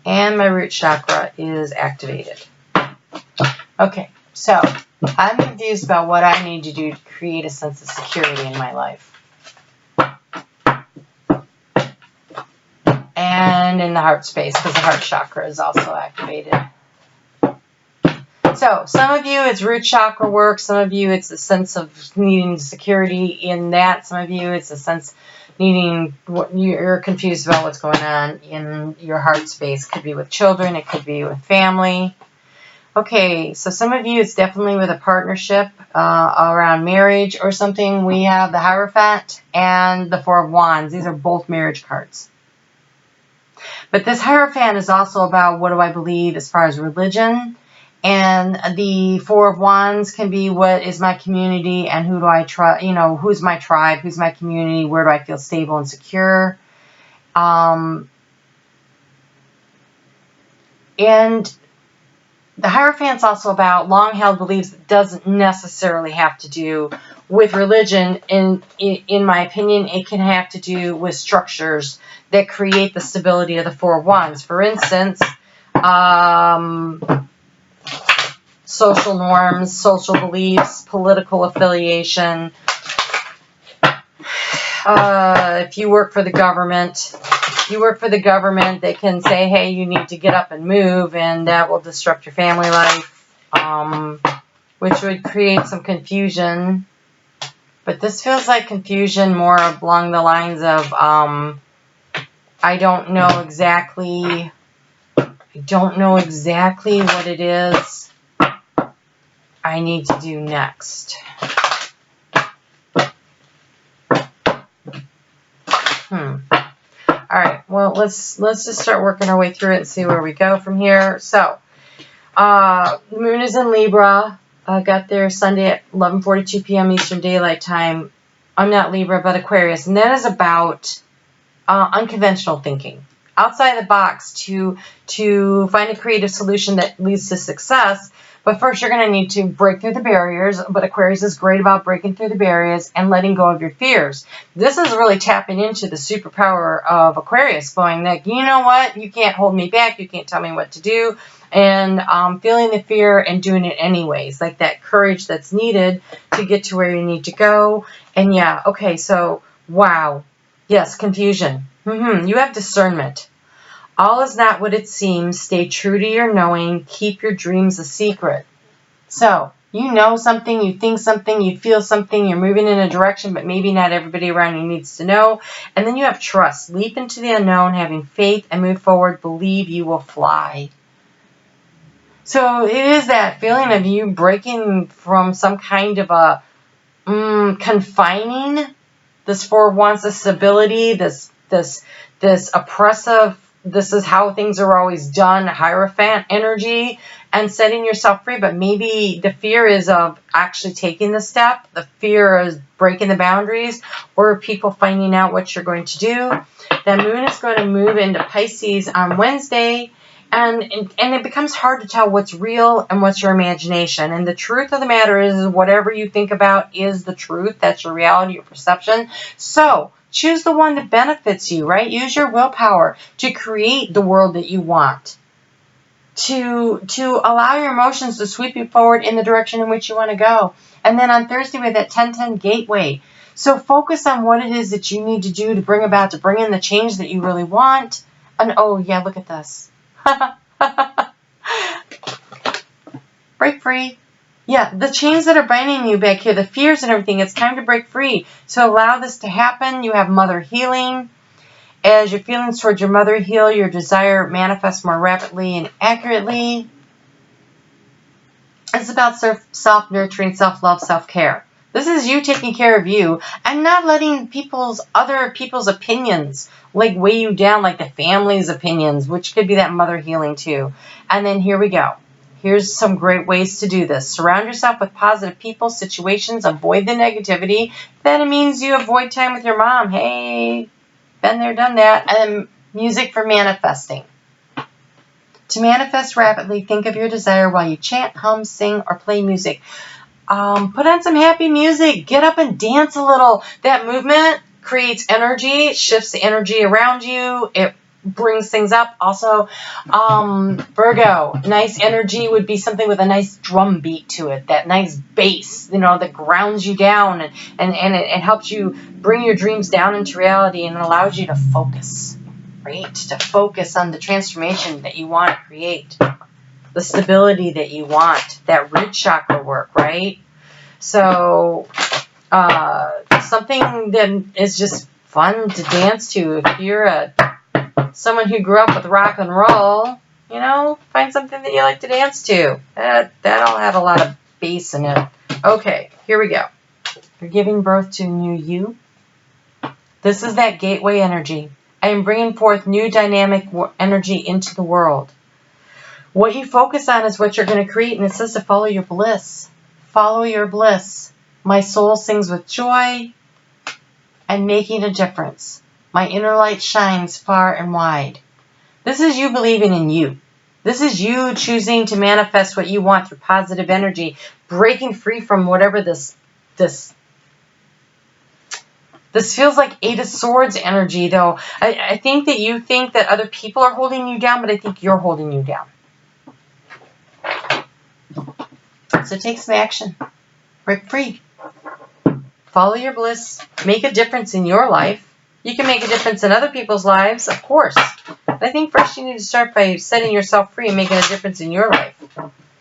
And my root chakra is activated. Okay, so I'm confused about what I need to do to create a sense of security in my life. And in the heart space, because the heart chakra is also activated. So, some of you, it's root chakra work. Some of you, it's a sense of needing security in that. Some of you, it's a sense needing, you're confused about what's going on in your heart space. Could be with children. It could be with family. Okay, so some of you, it's definitely with a partnership around marriage or something. We have the Hierophant and the Four of Wands. These are both marriage cards. But this Hierophant is also about what do I believe as far as religion. And the Four of Wands can be what is my community and who do I trust, you know, who's my tribe, who's my community, where do I feel stable and secure. And the Hierophant's also about long-held beliefs that doesn't necessarily have to do with religion. In my opinion, it can have to do with structures that create the stability of the Four of Wands. For instance, social norms, social beliefs, political affiliation. If you work for the government, they can say, hey, you need to get up and move, and that will disrupt your family life, which would create some confusion. But this feels like confusion more along the lines of, I don't know exactly what it is I need to do next. All right, well, let's just start working our way through it and see where we go from here. So, the moon is in Libra. I got there Sunday at 11:42 p.m. Eastern Daylight Time. I'm not Libra, but Aquarius. And that is about unconventional thinking. Outside the box to find a creative solution that leads to success. But first, you're going to need to break through the barriers. But Aquarius is great about breaking through the barriers and letting go of your fears. This is really tapping into the superpower of Aquarius, going like, you know what? You can't hold me back. You can't tell me what to do. And feeling the fear and doing it anyways. Like that courage that's needed to get to where you need to go. And yeah, okay, so, wow. Yes, confusion. You have discernment. All is not what it seems. Stay true to your knowing. Keep your dreams a secret. So, you know something, you think something, you feel something, you're moving in a direction, but maybe not everybody around you needs to know. And then you have trust. Leap into the unknown, having faith, and move forward. Believe you will fly. So, it is that feeling of you breaking from some kind of a confining. This Four of Wands, this stability, this oppressive, this is how things are always done, Hierophant energy, and setting yourself free. But maybe the fear is of actually taking the step. The fear is breaking the boundaries, or people finding out what you're going to do. The moon is going to move into Pisces on Wednesday, and it becomes hard to tell what's real and what's your imagination. And the truth of the matter is whatever you think about is the truth. That's your reality, your perception. So choose the one that benefits you, right? Use your willpower to create the world that you want. To allow your emotions to sweep you forward in the direction in which you want to go. And then on Thursday we have that 10-10 gateway. So focus on what it is that you need to do to bring in the change that you really want. And oh yeah, look at this. Break free. Yeah, the chains that are binding you back here, the fears and everything, it's time to break free. So allow this to happen. You have mother healing. As your feelings towards your mother heal, your desire manifests more rapidly and accurately. It's about self-nurturing, self-love, self-care. This is you taking care of you and not letting other people's opinions like weigh you down, like the family's opinions, which could be that mother healing too. And then here we go. Here's some great ways to do this. Surround yourself with positive people, situations, avoid the negativity. That means you avoid time with your mom. Hey, been there, done that. And then music for manifesting. To manifest rapidly, think of your desire while you chant, hum, sing, or play music. Put on some happy music. Get up and dance a little. That movement creates energy. It shifts the energy around you. It brings things up. Also, Virgo, nice energy would be something with a nice drum beat to it, that nice bass, you know, that grounds you down and it helps you bring your dreams down into reality and allows you to focus, right? To focus on the transformation that you want to create, the stability that you want, that root chakra work, right? So, something that is just fun to dance to. If you're someone who grew up with rock and roll, you know, find something that you like to dance to. That'll have a lot of bass in it. Okay, here we go. You're giving birth to new you. This is that gateway energy. I am bringing forth new dynamic energy into the world. What you focus on is what you're going to create, and it says to follow your bliss. Follow your bliss. My soul sings with joy and making a difference. My inner light shines far and wide. This is you believing in you. This is you choosing to manifest what you want through positive energy, breaking free from whatever this feels like 8 of Swords energy, though. I think that you think that other people are holding you down, but I think you're holding you down. So take some action. Break free. Follow your bliss. Make a difference in your life. You can make a difference in other people's lives, of course. But I think first you need to start by setting yourself free and making a difference in your life.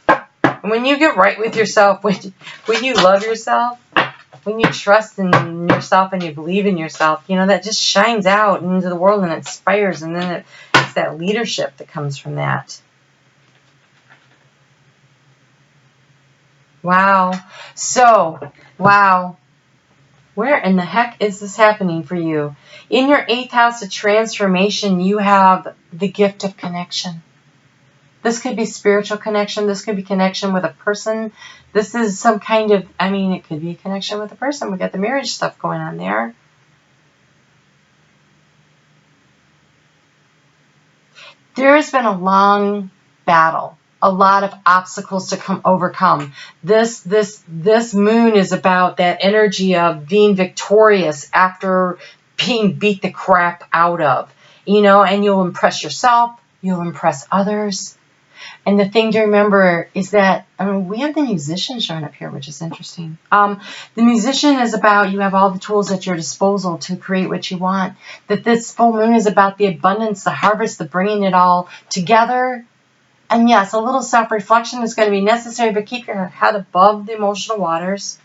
And when you get right with yourself, when you love yourself, when you trust in yourself and you believe in yourself, you know, that just shines out into the world and inspires. And then it's that leadership that comes from that. Wow. So, wow. Where in the heck is this happening for you? In your 8th house of transformation, you have the gift of connection. This could be spiritual connection. This could be connection with a person. This is some kind of, I mean, it could be a connection with a person. We got the marriage stuff going on there. There has been a long battle. A lot of obstacles to overcome. This moon is about that energy of being victorious after being beat the crap out of, you know, and you'll impress yourself, you'll impress others. And the thing to remember is that, I mean, we have the musician showing up here, which is interesting. The musician is about, you have all the tools at your disposal to create what you want. That this full moon is about the abundance, the harvest, the bringing it all together. And yes, a little self-reflection is going to be necessary, but keep your head above the emotional waters.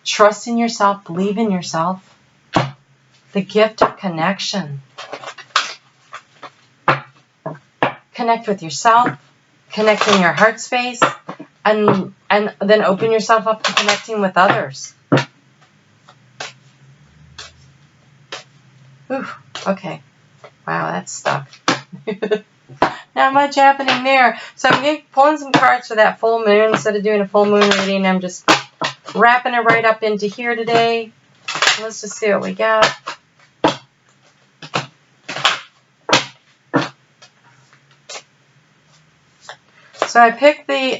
Trust in yourself. Believe in yourself. The gift of connection. Connect with yourself. Connect in your heart space. And then open yourself up to connecting with others. Whew, okay. Wow, that's stuck. Not much happening there. So I'm pulling some cards for that full moon. Instead of doing a full moon reading, I'm just wrapping it right up into here today. Let's just see what we got. So I picked the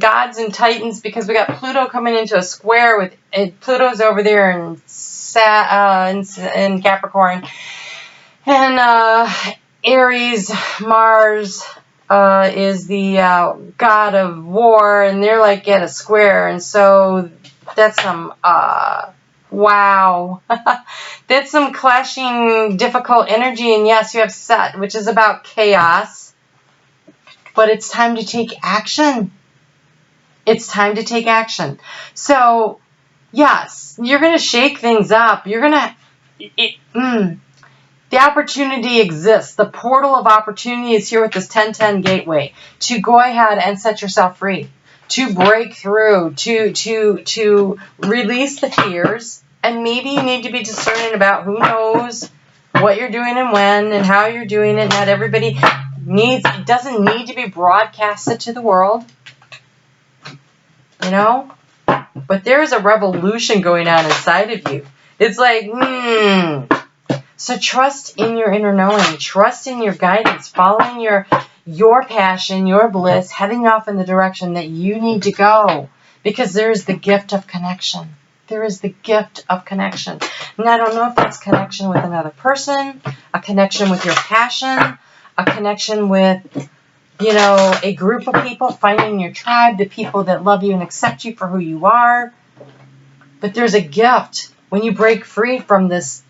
gods and titans because we got Pluto coming into a square with Pluto's over there in Capricorn. And Aries, Mars, is the god of war, and they're like at a square, and so that's some, wow. That's some clashing, difficult energy, and yes, you have Set, which is about chaos, but it's time to take action. It's time to take action. So, yes, you're going to shake things up. You're going to, the opportunity exists. The portal of opportunity is here with this 1010 gateway to go ahead and set yourself free, to break through, to release the fears. And maybe you need to be discerning about who knows what you're doing and when and how you're doing it. Not everybody it doesn't need to be broadcasted to the world, you know, but there's a revolution going on inside of you. It's like, So trust in your inner knowing, trust in your guidance, following your passion, your bliss, heading off in the direction that you need to go, because there's the gift of connection. there is the gift of connection. And I don't know if that's connection with another person, a connection with your passion, a connection with, you know, a group of people, finding your tribe, the people that love you and accept you for who you are. But there's a gift when you break free from this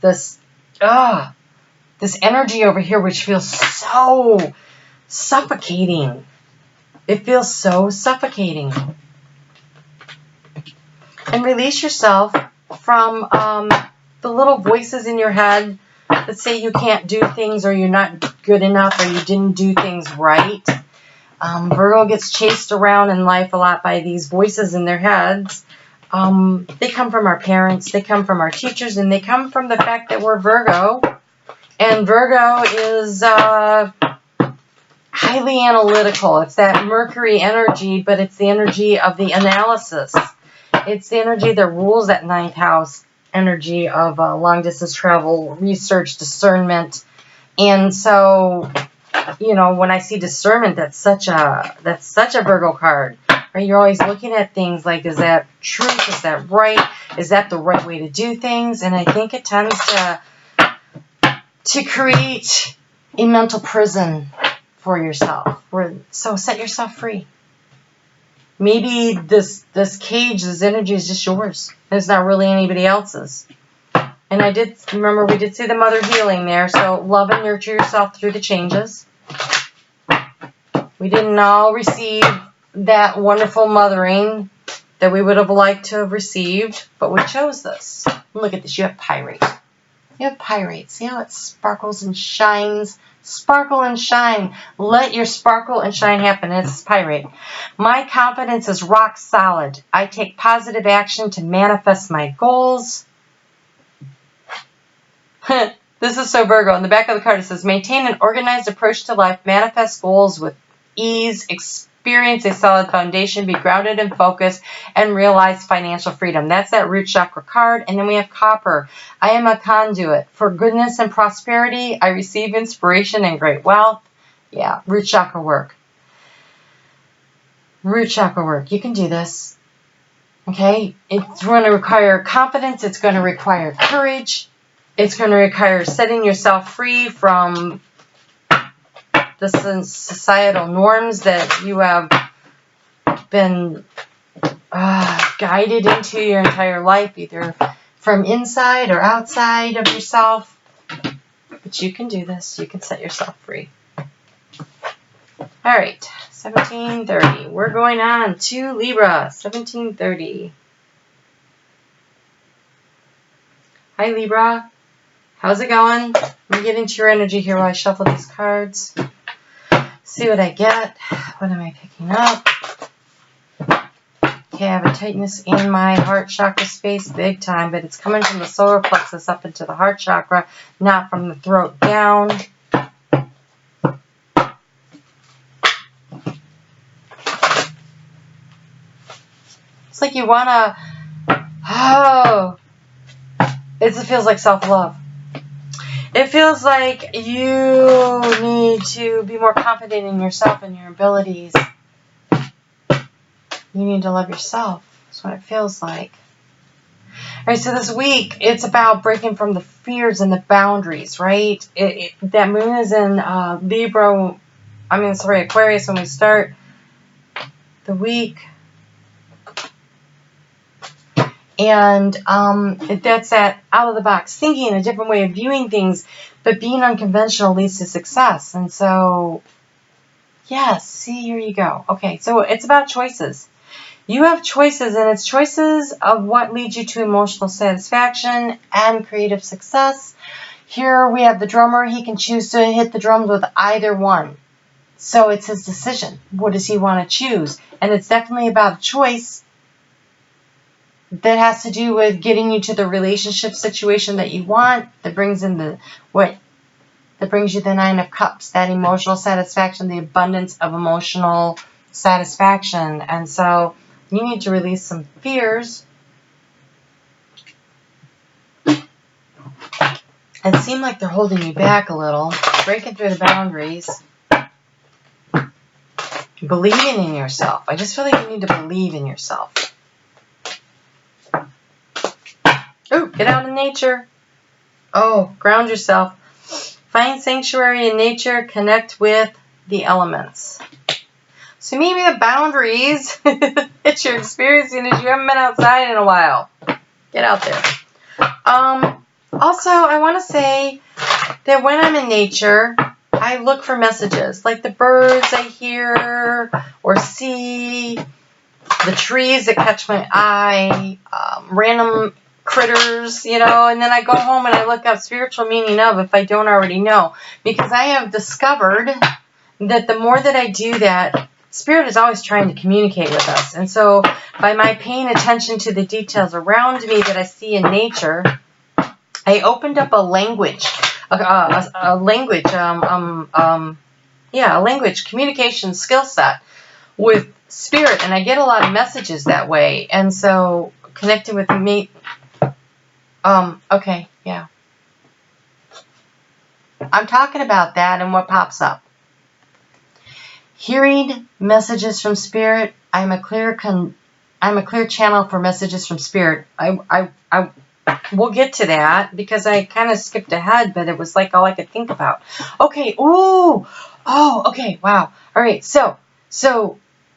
energy over here, which feels so suffocating. It feels so suffocating. And release yourself from the little voices in your head that say you can't do things, or you're not good enough, or you didn't do things right. Virgo gets chased around in life a lot by these voices in their heads. They come from our parents, they come from our teachers, and they come from the fact that we're Virgo. And Virgo is highly analytical. It's that Mercury energy, but it's the energy of the analysis. It's the energy that rules that 9th house energy of long distance travel, research, discernment. And so, you know, when I see discernment, that's such a Virgo card. Right? You're always looking at things like, is that truth? Is that right? Is that the right way to do things? And I think it tends to create a mental prison for yourself. So set yourself free. Maybe this cage, this energy is just yours. It's not really anybody else's. And I did remember we did see the mother healing there. So love and nurture yourself through the changes. We didn't all receive that wonderful mothering that we would have liked to have received, but we chose this. Look at this. You have pyrite. You have pyrite. See how it sparkles and shines? Sparkle and shine. Let your sparkle and shine happen. It's pyrite. My confidence is rock solid. I take positive action to manifest my goals. This is so Virgo. On the back of the card it says, maintain an organized approach to life, manifest goals with ease, experience a solid foundation, be grounded and focused, and realize financial freedom. That's that root chakra card. And then we have copper. I am a conduit for goodness and prosperity. I receive inspiration and great wealth. Yeah, root chakra work. Root chakra work. You can do this. Okay? It's going to require confidence. It's going to require courage. It's going to require setting yourself free from the societal norms that you have been guided into your entire life, either from inside or outside of yourself. But you can do this. You can set yourself free. All right, 1730. We're going on to Libra, 1730. Hi, Libra. How's it going? Let me get into your energy here while I shuffle these cards. See what I get. What am I picking up? Okay, I have a tightness in my heart chakra space, big time, but it's coming from the solar plexus up into the heart chakra, not from the throat down. It's like you want to, it feels like self-love. It feels like you need to be more confident in yourself and your abilities. You need to love yourself. That's what it feels like. All right, so this week, it's about breaking from the fears and the boundaries, right? That moon is in Aquarius when we start the week. And that's that out-of-the-box thinking, a different way of viewing things, but being unconventional leads to success. And so, yes, see, here you go. Okay, so it's about choices. You have choices, and it's choices of what leads you to emotional satisfaction and creative success. Here we have the drummer. He can choose to hit the drums with either one. So it's his decision. What does he want to choose? And it's definitely about choice. That has to do with getting you to the relationship situation that you want. That brings in that brings you the 9 of Cups, that emotional satisfaction, the abundance of emotional satisfaction. And so you need to release some fears. It seemed like they're holding you back a little, breaking through the boundaries, believing in yourself. I just feel like you need to believe in yourself. Ooh, get out in nature. Oh, ground yourself. Find sanctuary in nature. Connect with the elements. So maybe the boundaries that you're experiencing is you haven't been outside in a while. Get out there. Also, I want to say that when I'm in nature, I look for messages, like the birds I hear or see, the trees that catch my eye, random critters, you know, and then I go home and I look up spiritual meaning of if I don't already know. Because I have discovered that the more that I do that, Spirit is always trying to communicate with us. And so by my paying attention to the details around me that I see in nature, I opened up a language, a language communication skill set with Spirit, and I get a lot of messages that way. And so connecting with me, okay, yeah. I'm talking about that and what pops up. Hearing messages from Spirit, I'm a clear channel for messages from Spirit. We'll get to that because I kind of skipped ahead, but it was like all I could think about. Okay, okay, wow. All right, so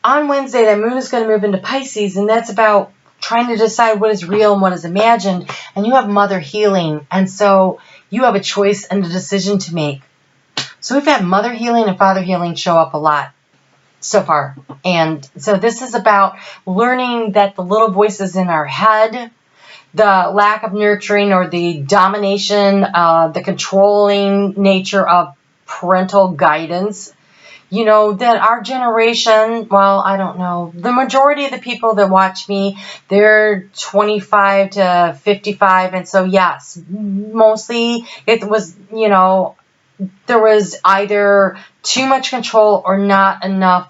on Wednesday, the moon is going to move into Pisces, and that's about trying to decide what is real and what is imagined. And you have mother healing, and so you have a choice and a decision to make. So we've had mother healing and father healing show up a lot so far. And so this is about learning that the little voices in our head, the lack of nurturing or the domination, the controlling nature of parental guidance, you know, that our generation, well, I don't know, the majority of the people that watch me, they're 25 to 55. And so, yes, mostly it was, you know, there was either too much control or not enough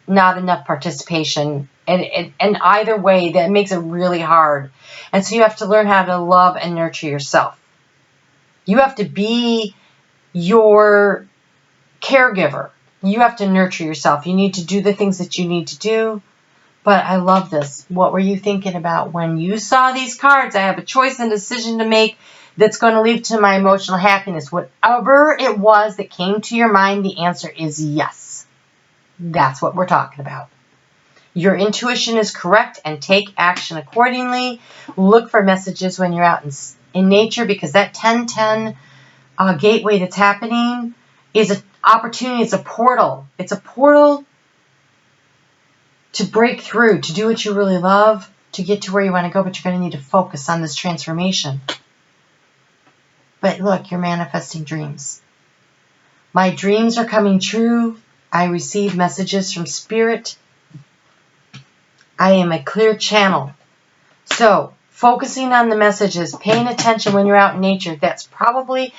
participation. And either way, that makes it really hard. And so you have to learn how to love and nurture yourself. You have to be your caregiver. You have to nurture yourself. You need to do the things that you need to do. But I love this. What were you thinking about when you saw these cards? I have a choice and decision to make that's going to lead to my emotional happiness. Whatever it was that came to your mind, the answer is yes. That's what we're talking about. Your intuition is correct and take action accordingly. Look for messages when you're out in nature, because that 1010 gateway that's happening is an opportunity. It's a portal. It's a portal to break through, to do what you really love, to get to where you want to go, but you're going to need to focus on this transformation. But look, you're manifesting dreams. My dreams are coming true. I receive messages from Spirit. I am a clear channel. So, focusing on the messages, paying attention when you're out in nature, that's probably,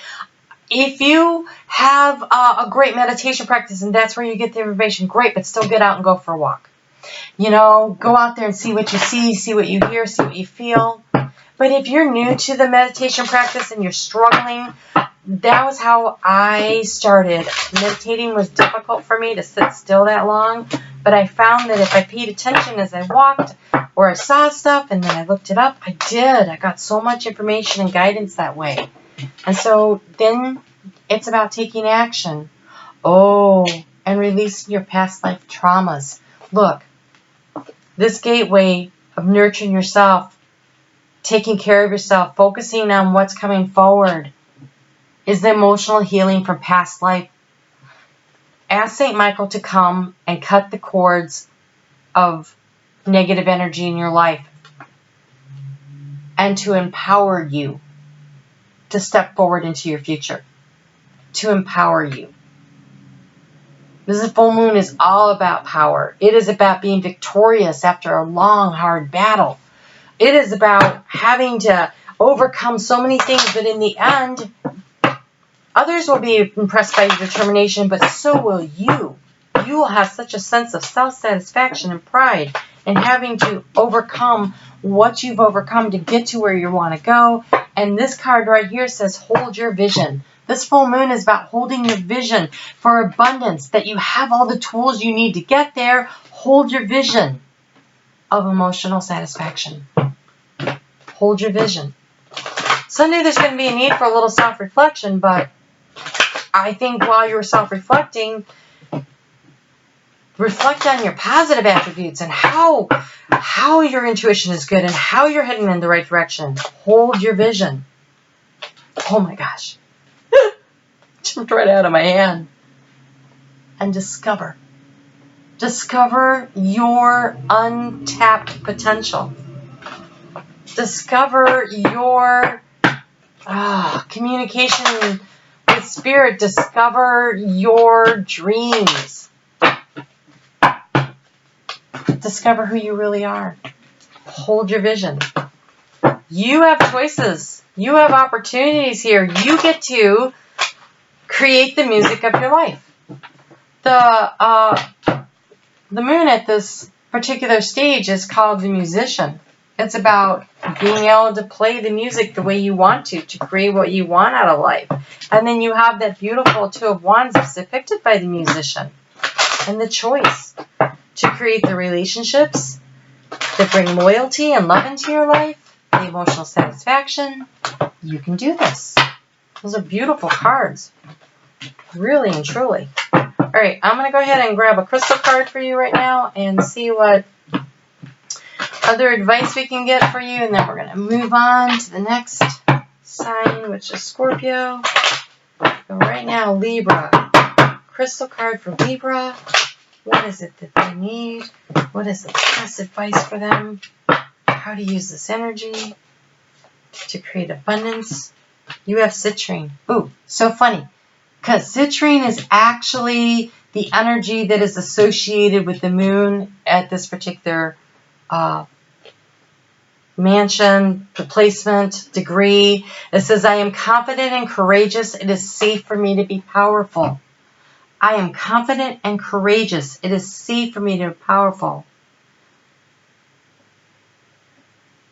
if you have a great meditation practice and that's where you get the information, great, but still get out and go for a walk. You know, go out there and see what you see what you hear, see what you feel. But if you're new to the meditation practice and you're struggling, that was how I started. Meditating was difficult for me to sit still that long, but I found that if I paid attention as I walked or I saw stuff and then I looked it up, I did. I got so much information and guidance that way. And so then it's about taking action. Oh, and releasing your past life traumas. Look, this gateway of nurturing yourself, taking care of yourself, focusing on what's coming forward, is the emotional healing from past life. Ask St. Michael to come and cut the cords of negative energy in your life and to empower you to step forward into your future, to empower you. This full moon is all about power. It is about being victorious after a long, hard battle. It is about having to overcome so many things, but in the end, others will be impressed by your determination, but so will you. You will have such a sense of self-satisfaction and pride in having to overcome what you've overcome to get to where you want to go. And this card right here says, hold your vision. This full moon is about holding your vision for abundance, that you have all the tools you need to get there. Hold your vision of emotional satisfaction. Hold your vision. Sunday there's going to be a need for a little self-reflection, but I think while you're self-reflecting, reflect on your positive attributes and how your intuition is good and how you're heading in the right direction. Hold your vision. Oh my gosh. Jumped right out of my hand. And discover. Discover your untapped potential. Discover your communication with spirit. Discover your dreams. Discover who you really are. Hold your vision. You have choices. You have opportunities here. You get to create the music of your life. The moon at this particular stage is called the musician. It's about being able to play the music the way you want to create what you want out of life. And then you have that beautiful Two of Wands that's depicted by the musician. And the choice to create the relationships that bring loyalty and love into your life, the emotional satisfaction. You can do this. Those are beautiful cards. Really and truly. All right, I'm going to go ahead and grab a crystal card for you right now and see what other advice we can get for you. And then we're going to move on to the next sign, which is Scorpio. So right now, Libra. Crystal card for Libra. What is it that they need? What is the best advice for them? How to use this energy to create abundance. You have citrine. Ooh, so funny. Because citrine is actually the energy that is associated with the moon at this particular mansion, the placement, degree. It says, I am confident and courageous. It is safe for me to be powerful. I am confident and courageous. It is safe for me to be powerful.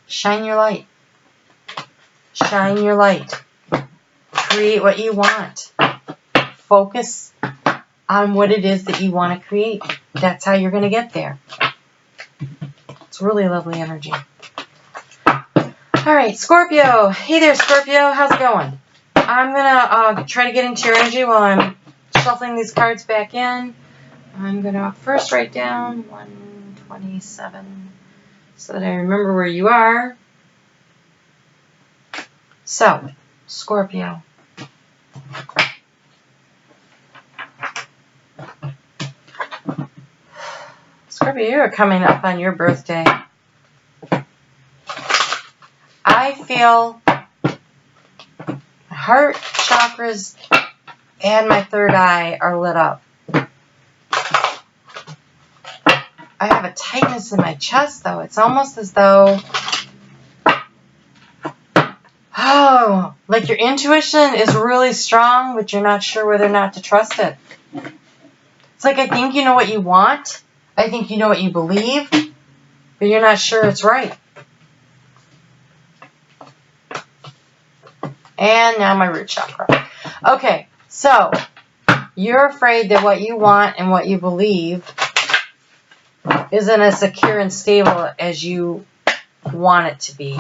Shine your light. Shine your light. Create what you want. Focus on what it is that you want to create. That's how you're going to get there. It's really lovely energy. All right, Scorpio. Hey there, Scorpio. How's it going? I'm going to try to get into your energy while I'm shuffling these cards back in. I'm going to first write down 127 so that I remember where you are. So, Scorpio. Scorpio, you are coming up on your birthday. I feel my heart chakras and my third eye are lit up. I have a tightness in my chest, though. It's almost as though, like your intuition is really strong, but you're not sure whether or not to trust it. It's like I think you know what you want. I think you know what you believe, but you're not sure it's right. And now my root chakra. Okay, so you're afraid that what you want and what you believe isn't as secure and stable as you want it to be.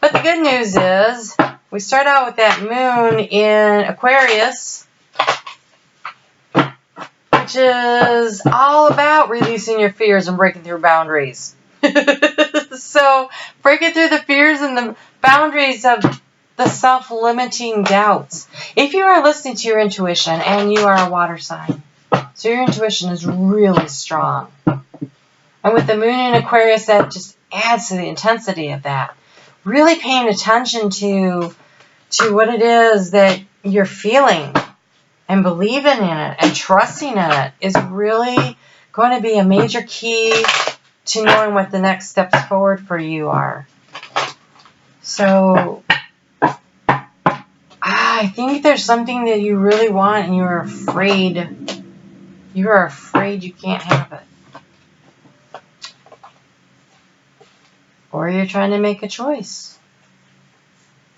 But the good news is, we start out with that moon in Aquarius, which is all about releasing your fears and breaking through boundaries. So, breaking through the fears and the boundaries of the self-limiting doubts. If you are listening to your intuition, and you are a water sign, so your intuition is really strong. And with the moon in Aquarius, that just adds to the intensity of that. Really paying attention to what it is that you're feeling and believing in it and trusting in it is really going to be a major key to knowing what the next steps forward for you are. So, I think there's something that you really want and you're afraid. You are afraid you can't have it. Or you're trying to make a choice.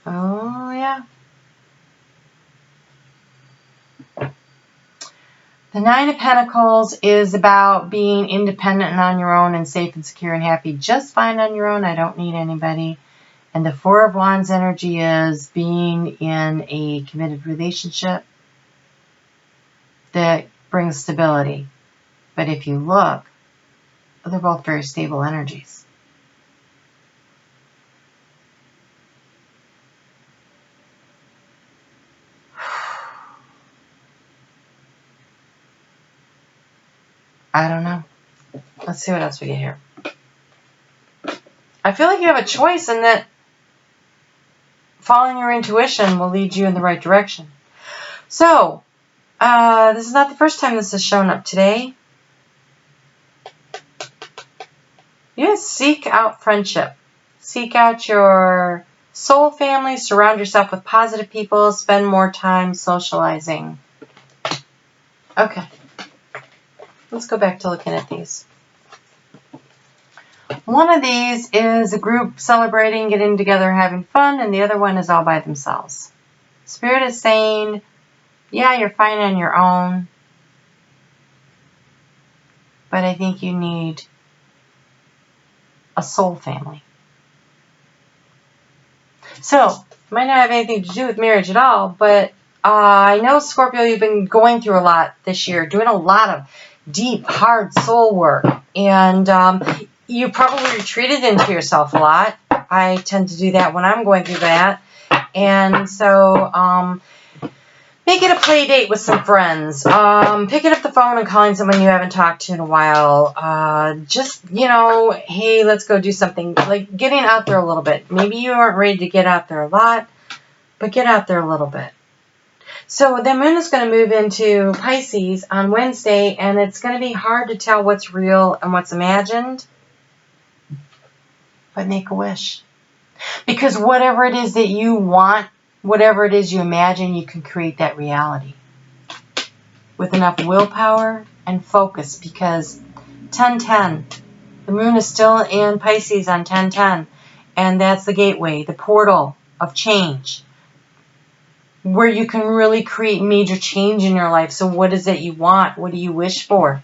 Oh, yeah. The Nine of Pentacles is about being independent and on your own and safe and secure and happy just fine on your own. I don't need anybody. And the Four of Wands energy is being in a committed relationship that brings stability. But if you look, they're both very stable energies. I don't know. Let's see what else we get here. I feel like you have a choice in that following your intuition will lead you in the right direction. So, this is not the first time this has shown up today. Yes, seek out friendship. Seek out your soul family. Surround yourself with positive people. Spend more time socializing. Okay. Let's go back to looking at these. One of these is a group celebrating, getting together, having fun, and the other one is all by themselves. Spirit is saying, yeah, you're fine on your own, but I think you need a soul family. So, it might not have anything to do with marriage at all, but I know, Scorpio, you've been going through a lot this year, doing a lot of deep, hard soul work, and you probably retreated into yourself a lot. I tend to do that when I'm going through that. And so make it a play date with some friends. Picking up the phone and calling someone you haven't talked to in a while. Just, hey, let's go do something. Like getting out there a little bit. Maybe you aren't ready to get out there a lot, but get out there a little bit. So the moon is going to move into Pisces on Wednesday, and it's going to be hard to tell what's real and what's imagined. But make a wish. Because whatever it is that you want, whatever it is you imagine, you can create that reality. With enough willpower and focus. Because 10-10, the moon is still in Pisces on 10-10. And that's the gateway, the portal of change. Where you can really create major change in your life. So what is it you want? What do you wish for?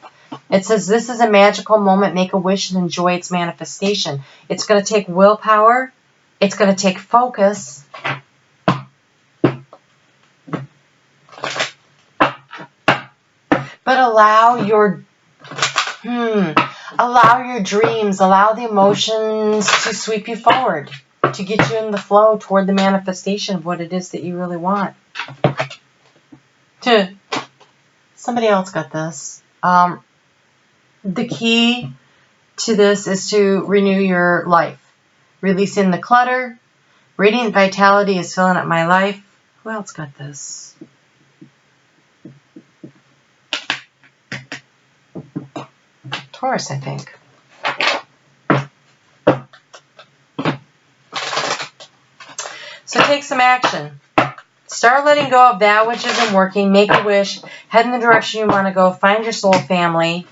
It says this is a magical moment. Make a wish and enjoy its manifestation. It's going to take willpower. It's going to take focus. But allow your dreams, allow the emotions to sweep you forward, to get you in the flow toward the manifestation of what it is that you really want. Somebody else got this. The key to this is to renew your life. Releasing the clutter. Radiant vitality is filling up my life. Who else got this? Taurus, I think. So take some action. Start letting go of that which isn't working. Make a wish. Head in the direction you want to go. Find your soul family.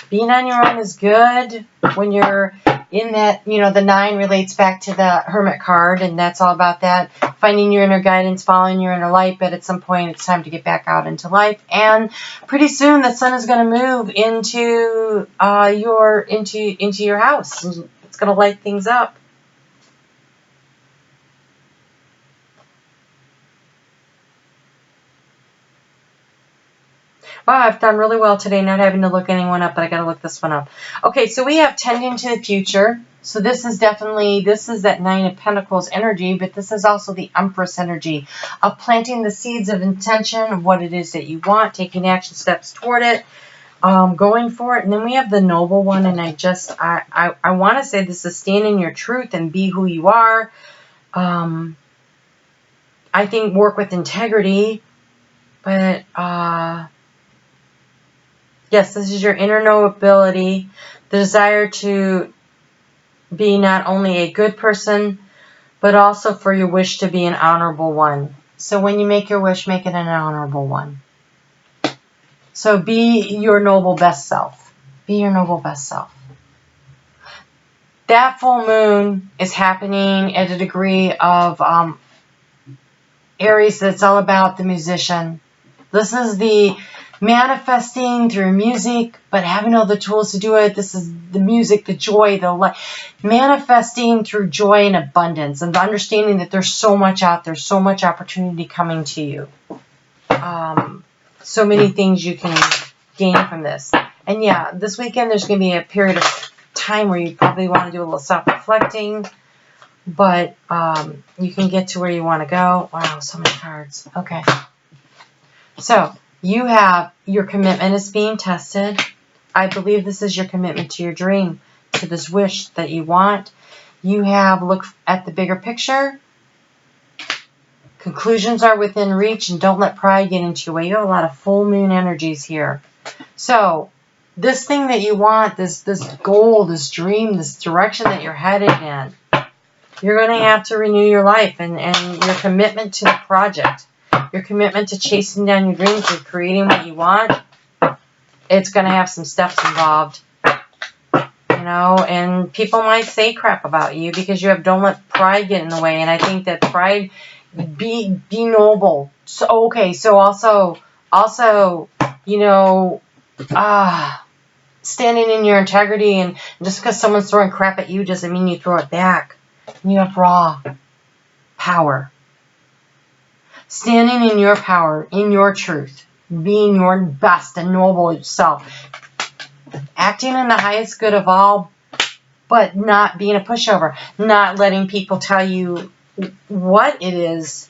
Being on your own is good when you're in that, the 9 relates back to the Hermit card, and that's all about that. Finding your inner guidance, following your inner light, but at some point it's time to get back out into life. And pretty soon the sun is going to move into your house. It's going to light things up. Wow, I've done really well today not having to look anyone up, but I got to look this one up. Okay, so we have tending to the future. So this is that 9 of Pentacles energy, but this is also the Empress energy of planting the seeds of intention of what it is that you want, taking action steps toward it, going for it. And then we have the Noble one, and I want to say this is stand in your truth and be who you are. I think work with integrity, but yes, this is your inner nobility, the desire to be not only a good person, but also for your wish to be an honorable one. So when you make your wish, make it an honorable one. So be your noble best self. Be your noble best self. That full moon is happening at a degree of Aries that's all about the musician. This is the manifesting through music, but having all the tools to do it. This is the music, the joy, the light. Manifesting through joy and abundance, and understanding that there's so much out there, so much opportunity coming to you. So many things you can gain from this. And yeah, this weekend there's going to be a period of time where you probably want to do a little self-reflecting, but you can get to where you want to go. Wow, so many cards. Okay. So you have your commitment is being tested. I believe this is your commitment to your dream, to this wish that you want. You have looked at the bigger picture. Conclusions are within reach, and don't let pride get into your way. You have a lot of full moon energies here. So this thing that you want, this goal, this dream, this direction that you're headed in, you're going to have to renew your life and your commitment to the project, your commitment to chasing down your dreams and creating what you want. It's going to have some steps involved, you know, and people might say crap about you because you have don't let pride get in the way. And I think that pride, be noble. So, okay, so also, you know, standing in your integrity, and just because someone's throwing crap at you doesn't mean you throw it back. You have raw power. Standing in your power, in your truth, being your best and noble self, acting in the highest good of all, but not being a pushover, not letting people tell you what it is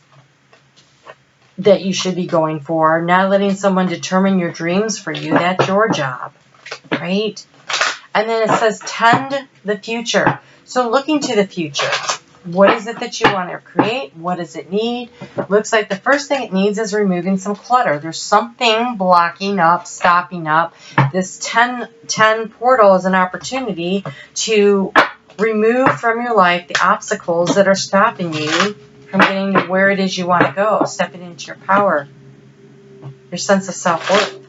that you should be going for, not letting someone determine your dreams for you. That's your job, right? And then it says tend the future. So looking to the future. What is it that you want to create? What does it need? Looks like the first thing it needs is removing some clutter. There's something blocking up, stopping up. This 10 portal is an opportunity to remove from your life the obstacles that are stopping you from getting to where it is you want to go, stepping into your power, your sense of self-worth.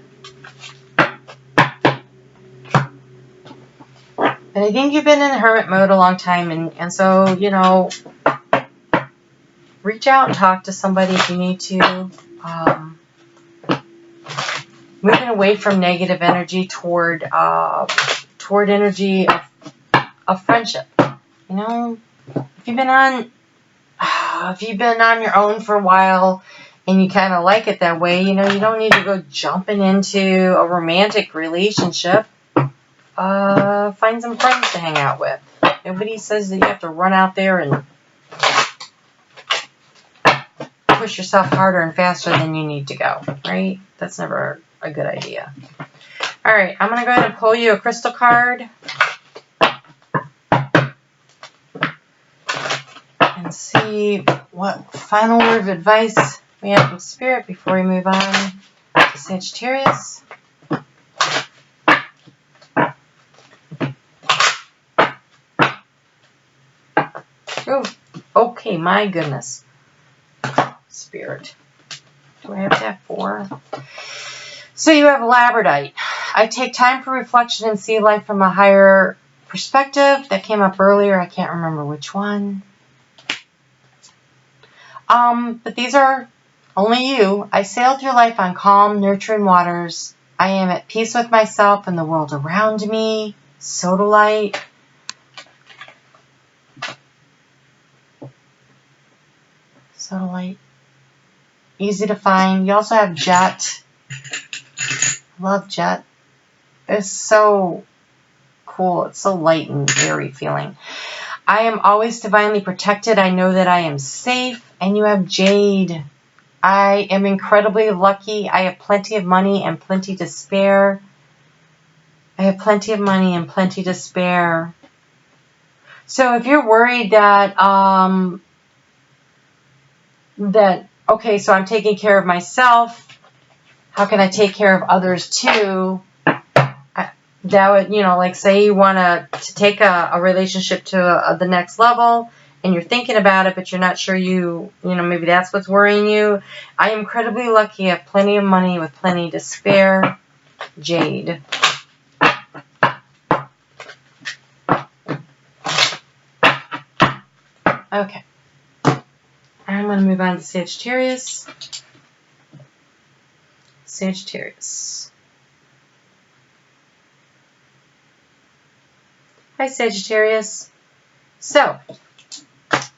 And I think you've been in hermit mode a long time, and so, you know, reach out and talk to somebody if you need to. Moving away from negative energy toward energy of friendship. You know, if you've been on your own for a while and you kind of like it that way, you know, you don't need to go jumping into a romantic relationship. Find some friends to hang out with. Nobody says that you have to run out there and push yourself harder and faster than you need to go, right? That's never a good idea. All right, I'm going to go ahead and pull you a crystal card and see what final word of advice we have from Spirit before we move on to Sagittarius. Oh, okay, my goodness. Spirit. Do I have to have 4? So you have Labradorite. I take time for reflection and see life from a higher perspective. That came up earlier. I can't remember which one. But these are only you. I sail through life on calm, nurturing waters. I am at peace with myself and the world around me. Sodalite. Sodalite. Easy to find. You also have Jet. Love Jet. It's so cool. It's so light and airy feeling. I am always divinely protected. I know that I am safe. And you have Jade. I am incredibly lucky. I have plenty of money and plenty to spare. I have plenty of money and plenty to spare. So if you're worried that okay, so I'm taking care of myself, how can I take care of others too? That would, you know, like say you want to take a relationship to the next level and you're thinking about it, but you're not sure you know, maybe that's what's worrying you. I am incredibly lucky. I have plenty of money with plenty to spare. Jade. Okay. I'm going to move on to Sagittarius. Sagittarius. Hi, Sagittarius. So,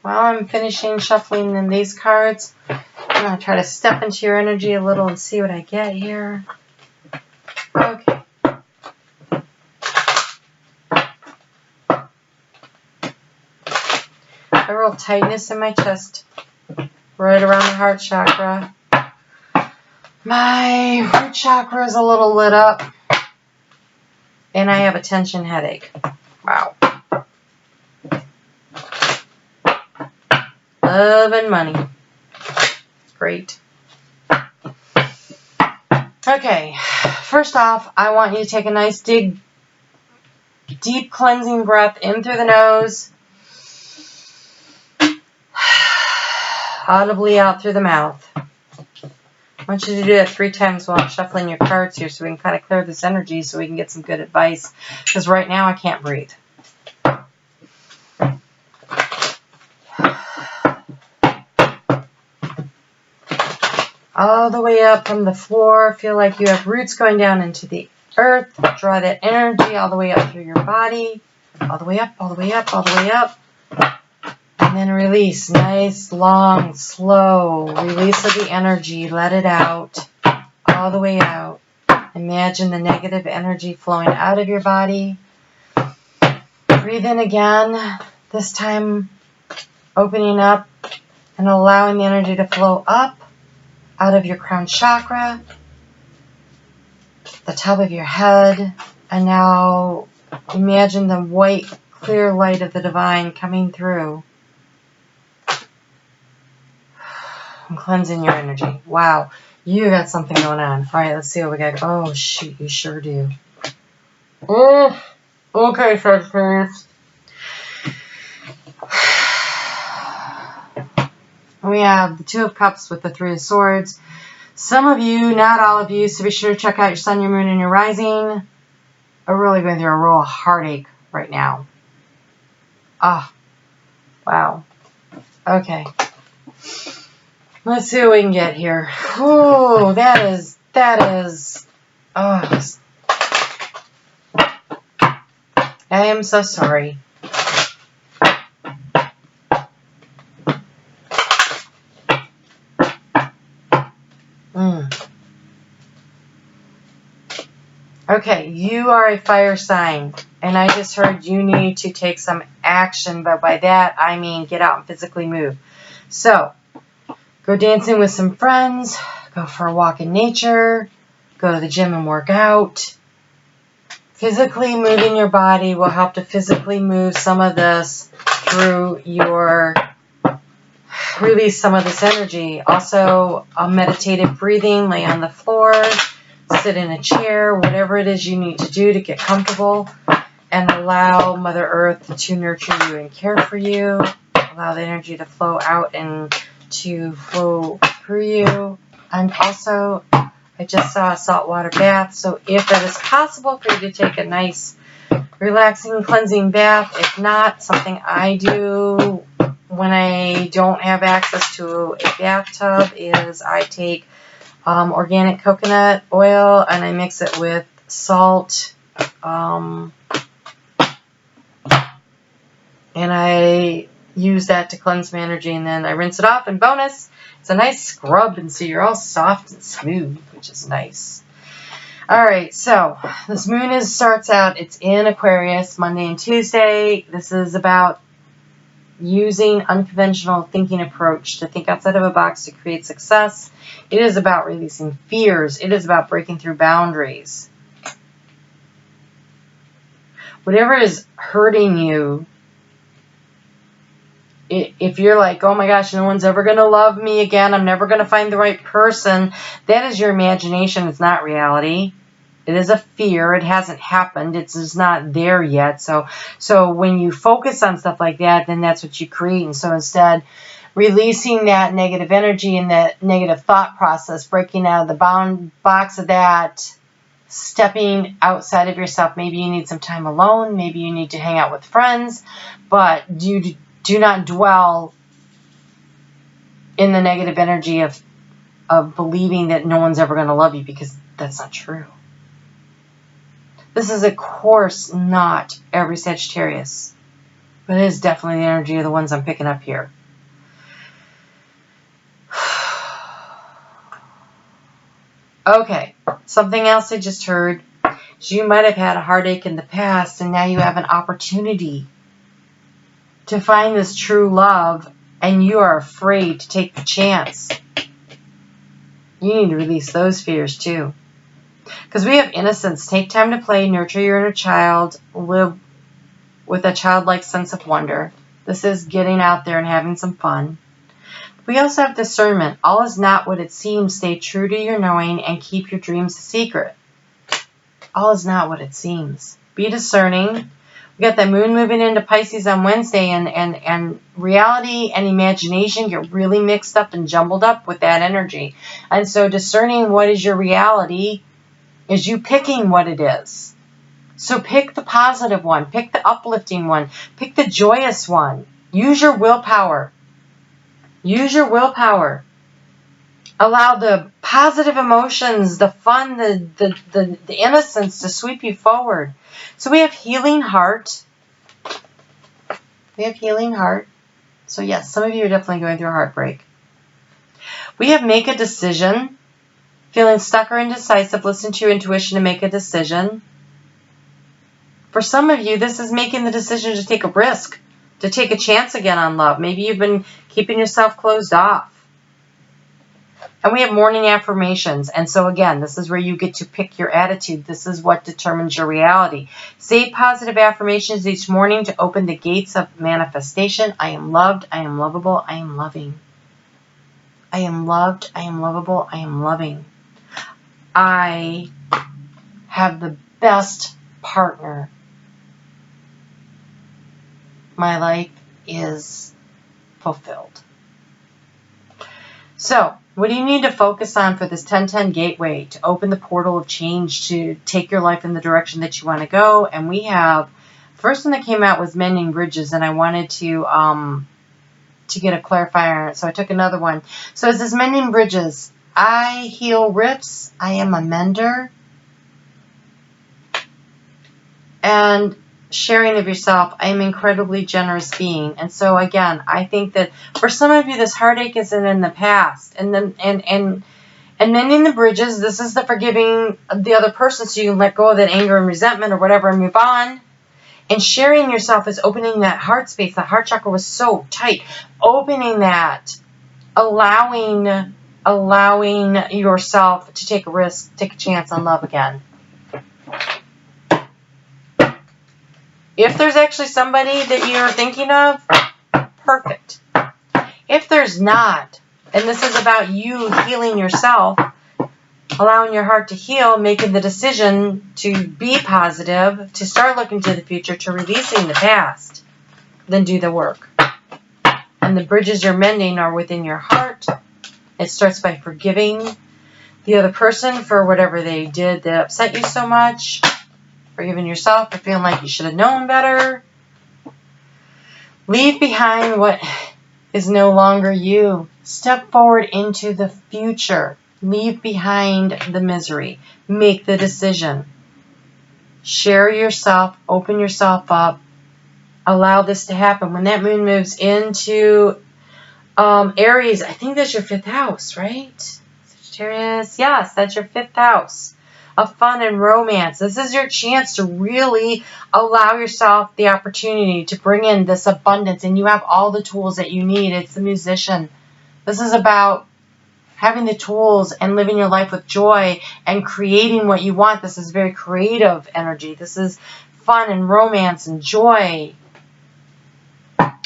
while I'm finishing shuffling in these cards, I'm going to try to step into your energy a little and see what I get here. Okay. A real tightness in my chest, right around the heart chakra. My root chakra is a little lit up, and I have a tension headache. Wow. Love and money. Great. Okay, first off, I want you to take a nice deep cleansing breath in through the nose, audibly out through the mouth. I want you to do that 3 times while I'm shuffling your cards here so we can kind of clear this energy so we can get some good advice, because right now I can't breathe. All the way up from the floor, feel like you have roots going down into the earth. Draw that energy all the way up through your body, all the way up, all the way up, all the way up. And then release. Nice, long, slow release of the energy. Let it out, all the way out. Imagine the negative energy flowing out of your body. Breathe in again, this time opening up and allowing the energy to flow up out of your crown chakra, the top of your head, and now imagine the white, clear light of the divine coming through and cleansing your energy. Wow, you got something going on. All right, let's see what we got. Oh, shoot, you sure do. Okay, Sagittarius. We have the 2 of Cups with the 3 of Swords. Some of you, not all of you, so be sure to check out your sun, your moon, and your rising, are really going through a real heartache right now. Ah, wow. Okay. Let's see what we can get here. Oh, that is, oh. I am so sorry. Okay, you are a fire sign, and I just heard you need to take some action, but by that I mean get out and physically move. So, go dancing with some friends, go for a walk in nature, go to the gym and work out. Physically moving your body will help to physically move some of this through your, release some of this energy. Also, meditative breathing, lay on the floor, sit in a chair, whatever it is you need to do to get comfortable, and allow Mother Earth to nurture you and care for you. Allow the energy to flow out and to flow through you. And also, I just saw a saltwater bath, so if it is possible for you to take a nice, relaxing, cleansing bath, if not, something I do when I don't have access to a bathtub is I take organic coconut oil and I mix it with salt, and I use that to cleanse my energy, and then I rinse it off, and bonus, it's a nice scrub, and so you're all soft and smooth, which is nice. Alright, so this moon starts out, it's in Aquarius, Monday and Tuesday. This is about using unconventional thinking approach to think outside of a box to create success. It is about releasing fears. It is about breaking through boundaries. Whatever is hurting you, if you're like, oh my gosh, no one's ever going to love me again, I'm never going to find the right person, that is your imagination. It's not reality. It is a fear. It hasn't happened. It's just not there yet. So when you focus on stuff like that, then that's what you create. And so instead, releasing that negative energy and that negative thought process, breaking out of the box of that, stepping outside of yourself. Maybe you need some time alone. Maybe you need to hang out with friends. But do not dwell in the negative energy of believing that no one's ever going to love you, because that's not true. This is, of course, not every Sagittarius, but it is definitely the energy of the ones I'm picking up here. Okay, something else I just heard is you might have had a heartache in the past, and now you have an opportunity to find this true love, and you are afraid to take the chance. You need to release those fears too. Because we have innocence. Take time to play, nurture your inner child, live with a childlike sense of wonder. This is getting out there and having some fun. We also have discernment. All is not what it seems. Stay true to your knowing and keep your dreams a secret. All is not what it seems. Be discerning. We got that moon moving into Pisces on Wednesday, and reality and imagination get really mixed up and jumbled up with that energy. And so discerning what is your reality is you picking what it is. So pick the positive one. Pick the uplifting one. Pick the joyous one. Use your willpower. Use your willpower. Allow the positive emotions, the fun, the innocence to sweep you forward. So we have healing heart. We have healing heart. So yes, some of you are definitely going through a heartbreak. We have make a decision. Feeling stuck or indecisive, listen to your intuition and make a decision. For some of you, this is making the decision to take a risk, to take a chance again on love. Maybe you've been keeping yourself closed off. And we have morning affirmations. And so again, this is where you get to pick your attitude. This is what determines your reality. Say positive affirmations each morning to open the gates of manifestation. I am loved. I am lovable. I am loving. I am loved. I am lovable. I am loving. I have the best partner. My life is fulfilled. So, what do you need to focus on for this 1010 gateway to open the portal of change to take your life in the direction that you want to go? And we have, first one that came out was mending bridges, and I wanted to get a clarifier on it, so I took another one. So it says mending bridges. I heal rifts. I am a mender. And sharing of yourself. I am an incredibly generous being. And so again, I think that for some of you, this heartache isn't in the past. And then and mending the bridges, this is the forgiving the other person so you can let go of that anger and resentment or whatever and move on. And sharing yourself is opening that heart space. The heart chakra was so tight. Opening that, allowing yourself to take a risk, take a chance on love again. If there's actually somebody that you're thinking of, perfect. If there's not, and this is about you healing yourself, allowing your heart to heal, making the decision to be positive, to start looking to the future, to releasing the past, then do the work. And the bridges you're mending are within your heart. It starts by forgiving the other person for whatever they did that upset you so much. Forgiving yourself for feeling like you should have known better. Leave behind what is no longer you. Step forward into the future. Leave behind the misery. Make the decision. Share yourself. Open yourself up. Allow this to happen. When that moon moves into Aries, I think that's your 5th house, right? Sagittarius, yes, that's your 5th house of fun and romance. This is your chance to really allow yourself the opportunity to bring in this abundance, and you have all the tools that you need. It's the musician. This is about having the tools and living your life with joy and creating what you want. This is very creative energy. This is fun and romance and joy.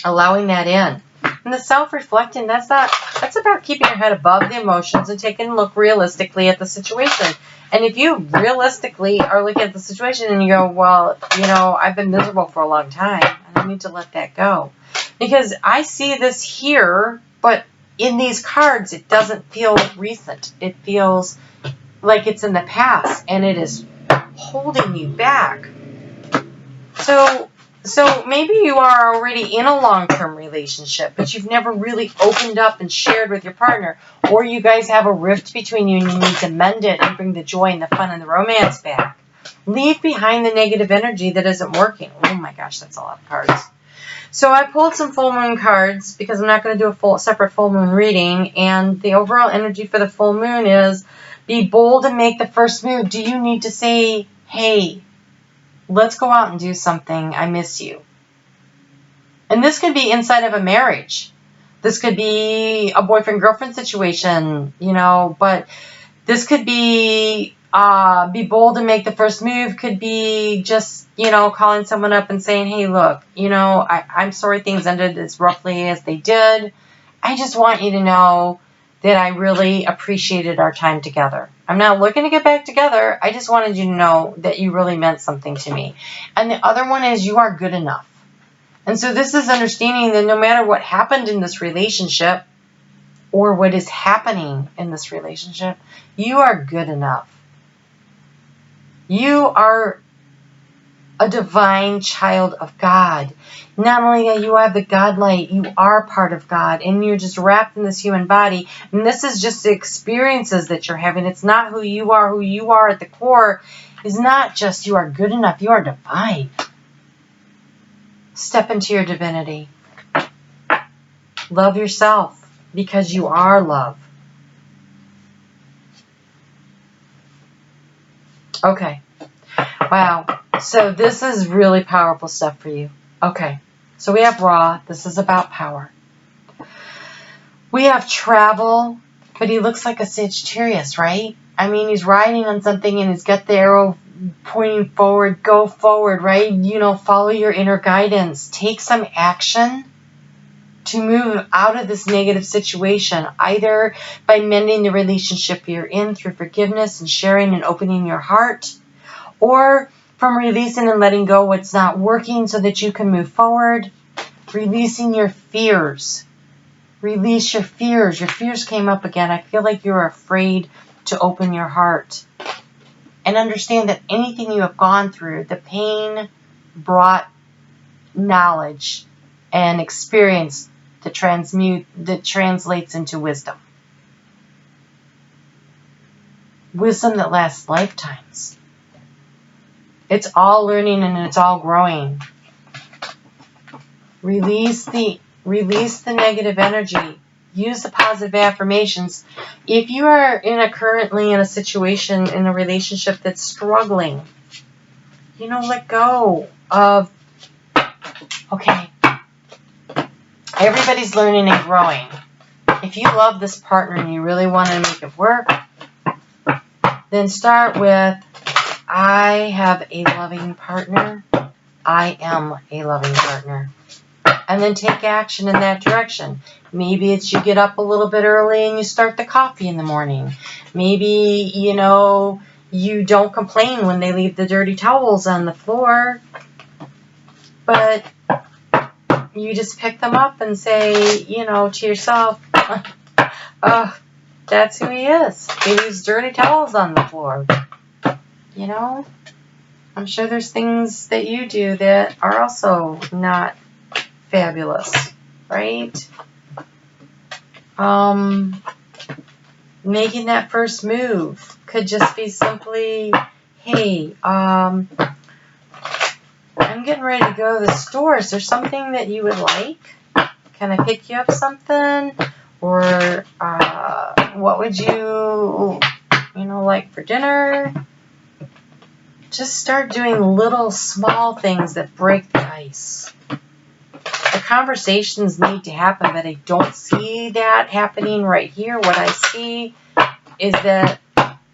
Allowing that in. And the self-reflecting, that's about keeping your head above the emotions and taking a look realistically at the situation. And if you realistically are looking at the situation and you go, well, you know, I've been miserable for a long time, and I need to let that go. Because I see this here, but in these cards, it doesn't feel recent. It feels like it's in the past, and it is holding you back. So So maybe you are already in a long-term relationship, but you've never really opened up and shared with your partner. Or you guys have a rift between you and you need to mend it and bring the joy and the fun and the romance back. Leave behind the negative energy that isn't working. Oh my gosh, that's a lot of cards. So I pulled some full moon cards because I'm not going to do a separate full moon reading. And the overall energy for the full moon is be bold and make the first move. Do you need to say, hey, let's go out and do something. I miss you. And this could be inside of a marriage. This could be a boyfriend-girlfriend situation, you know, but this could be bold and make the first move. Could be just, you know, calling someone up and saying, hey, look, you know, I'm sorry things ended as roughly as they did. I just want you to know that I really appreciated our time together. I'm not looking to get back together. I just wanted you to know that you really meant something to me. And the other one is you are good enough. And so this is understanding that no matter what happened in this relationship or what is happening in this relationship, you are good enough. You are a divine child of God. Not only that you have the God light, you are part of God, and you're just wrapped in this human body. And this is just the experiences that you're having. It's not who you are. Who you are at the core is not just you are good enough. You are divine. Step into your divinity. Love yourself because you are love. Okay. Wow. So this is really powerful stuff for you. Okay. So we have Ra. This is about power. We have travel, but he looks like a Sagittarius, right? I mean, he's riding on something and he's got the arrow pointing forward. Go forward, right? You know, follow your inner guidance. Take some action to move out of this negative situation, either by mending the relationship you're in through forgiveness and sharing and opening your heart, or from releasing and letting go what's not working so that you can move forward. Releasing your fears. Release your fears. Your fears came up again. I feel like you're afraid to open your heart. And understand that anything you have gone through, the pain brought knowledge and experience that translates into wisdom. Wisdom that lasts lifetimes. It's all learning and it's all growing. Release the negative energy. Use the positive affirmations. If you are currently in a situation, in a relationship that's struggling, you know, let go of, okay, everybody's learning and growing. If you love this partner and you really want to make it work, then start with, I have a loving partner. I am a loving partner. And then take action in that direction. Maybe it's you get up a little bit early and you start the coffee in the morning. Maybe, you know, you don't complain when they leave the dirty towels on the floor. But you just pick them up and say, you know, to yourself, oh, that's who he is. He leaves dirty towels on the floor. You know, I'm sure there's things that you do that are also not fabulous, right? Making that first move could just be simply, hey, I'm getting ready to go to the store. Is there something that you would like? Can I pick you up something? Or what would you like for dinner? Just start doing little small things that break the ice. The conversations need to happen, but I don't see that happening right here. What I see is that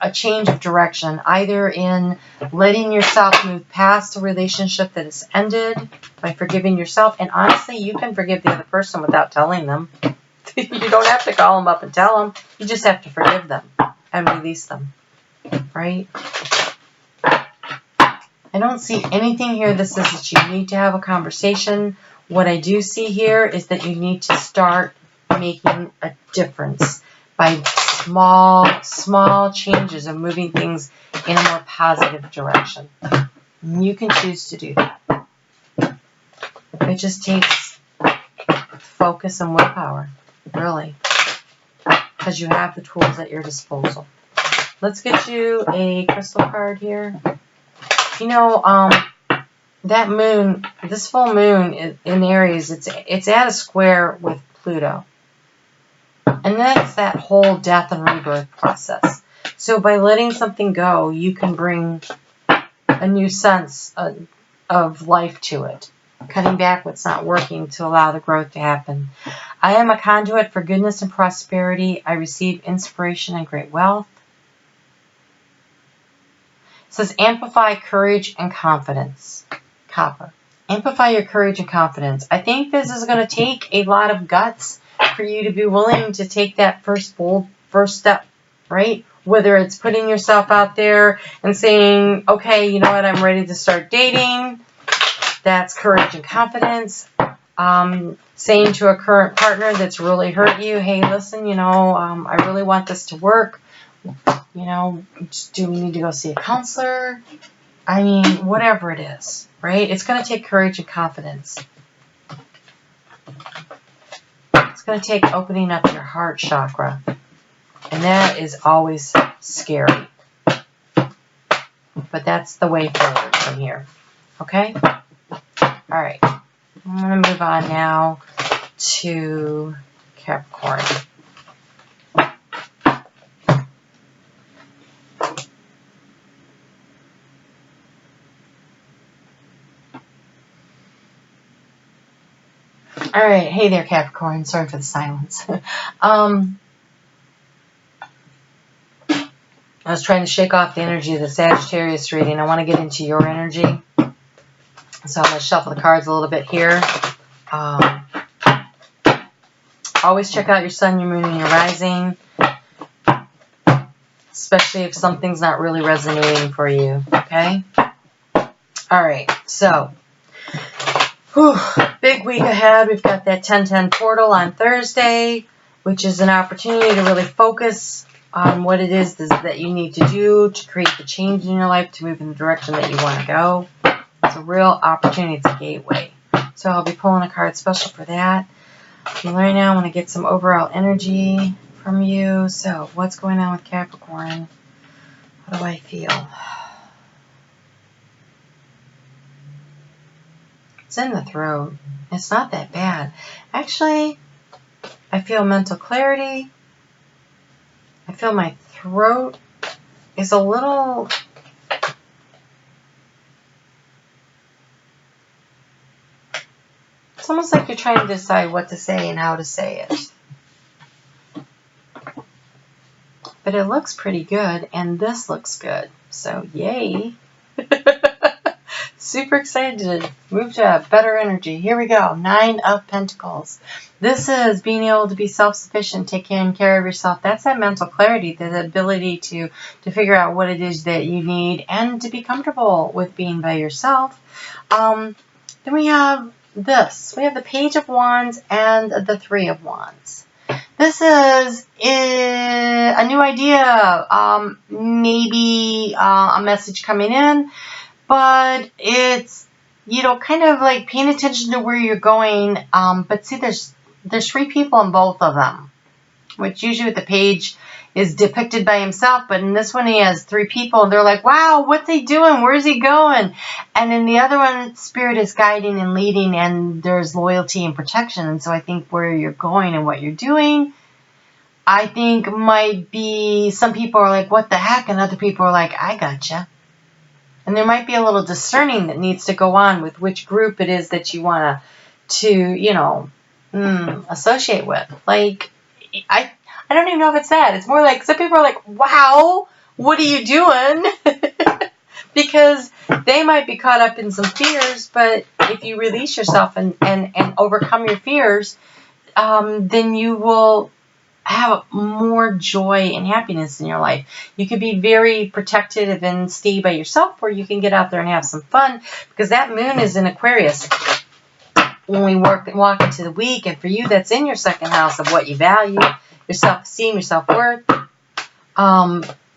a change of direction, either in letting yourself move past a relationship that has ended by forgiving yourself. And honestly, you can forgive the other person without telling them. You don't have to call them up and tell them. You just have to forgive them and release them, right? I don't see anything here that says that you need to have a conversation. What I do see here is that you need to start making a difference by small changes of moving things in a more positive direction. You can choose to do that. It just takes focus and willpower, really, because you have the tools at your disposal. Let's get you a crystal card here. You know, that moon, this full moon in Aries, it's at a square with Pluto. And that's that whole death and rebirth process. So by letting something go, you can bring a new sense of life to it. Cutting back what's not working to allow the growth to happen. I am a conduit for goodness and prosperity. I receive inspiration and great wealth. It says amplify courage and confidence. Copper. Amplify your courage and confidence. I think this is going to take a lot of guts for you to be willing to take that first step, right? Whether it's putting yourself out there and saying, okay, you know what, I'm ready to start dating. That's courage and confidence. Saying to a current partner that's really hurt you, hey, listen, you know, I really want this to work. You know, do we need to go see a counselor? I mean, whatever it is, right? It's going to take courage and confidence. It's going to take opening up your heart chakra. And that is always scary. But that's the way forward from here. Okay? All right. I'm going to move on now to Capricorn. All right. Hey there, Capricorn. Sorry for the silence. I was trying to shake off the energy of the Sagittarius reading. I want to get into your energy. So I'm going to shuffle the cards a little bit here. Always check out your sun, your moon, and your rising. Especially if something's not really resonating for you. Okay? All right. So, big week ahead. We've got that 10-10 portal on Thursday, which is an opportunity to really focus on what it is that you need to do to create the change in your life, to move in the direction that you want to go. It's a real opportunity. It's a gateway. So I'll be pulling a card special for that. And right now I want to get some overall energy from you. So what's going on with Capricorn? How do I feel? It's in the throat. It's not that bad. Actually, I feel mental clarity. I feel my throat is a little... It's almost like you're trying to decide what to say and how to say it. But it looks pretty good, and this looks good. So, yay. Super excited to move to better energy. Here we go. 9 of Pentacles. This is being able to be self-sufficient, taking care of yourself. That's that mental clarity, the ability to figure out what it is that you need and to be comfortable with being by yourself. Then we have this. We have the Page of Wands and the 3 of Wands. This is a new idea, maybe a message coming in, but it's, you know, kind of like paying attention to where you're going. But see, there's 3 people in both of them, which usually with the page is depicted by himself, but in this one he has 3 people, and they're like, wow, what's he doing? Where's he going? And in the other one, Spirit is guiding and leading, and there's loyalty and protection. And so I think where you're going and what you're doing, I think might be, some people are like, what the heck? And other people are like, I gotcha. And there might be a little discerning that needs to go on with which group it is that you want to, you know, associate with. Like, I don't even know if it's that. It's more like some people are like, wow, what are you doing? Because they might be caught up in some fears, but if you release yourself and overcome your fears, then you will have more joy and happiness in your life. You could be very protective and stay by yourself, or you can get out there and have some fun, because that moon is in Aquarius when we walk into the week. And for you, that's in your second house of what you value, your self-esteem, your self-worth.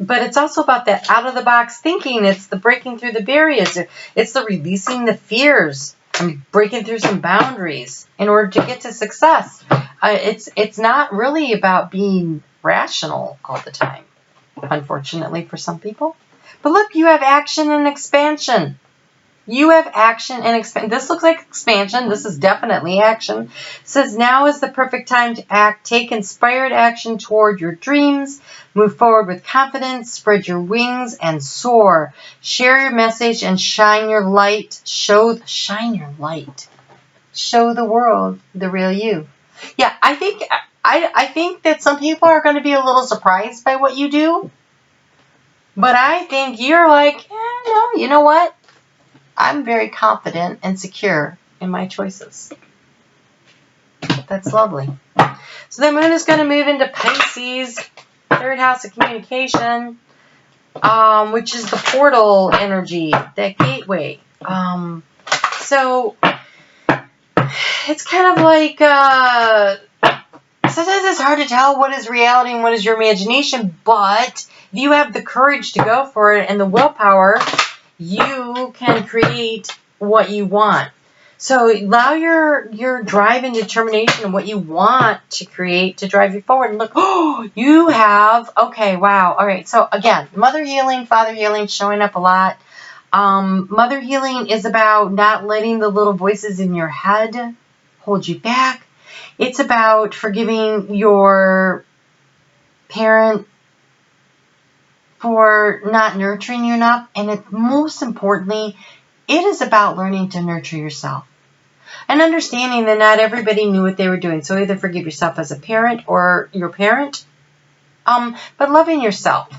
But it's also about that out-of-the-box thinking. It's the breaking through the barriers. It's the releasing the fears. and breaking through some boundaries in order to get to success. It's not really about being rational all the time, unfortunately for some people. But look, you have action and expansion. You have action and expansion. This looks like expansion. This is definitely action. It says now is the perfect time to act. Take inspired action toward your dreams. Move forward with confidence. Spread your wings and soar. Share your message and shine your light. Shine your light. Show the world the real you. Yeah, I think that some people are going to be a little surprised by what you do. But I think you're like, no, you know what? I'm very confident and secure in my choices. That's lovely. So the moon is going to move into Pisces, third house of communication, which is the portal energy, that gateway. So it's kind of like, sometimes it's hard to tell what is reality and what is your imagination, but if you have the courage to go for it and the willpower, you can create what you want. So allow your drive and determination of what you want to create to drive you forward. And look, oh, you have, okay, wow. All right, so again, mother healing, father healing, showing up a lot. Mother healing is about not letting the little voices in your head hold you back. It's about forgiving your parent for not nurturing you enough. And most importantly, it is about learning to nurture yourself. And understanding that not everybody knew what they were doing. So either forgive yourself as a parent or your parent. But loving yourself.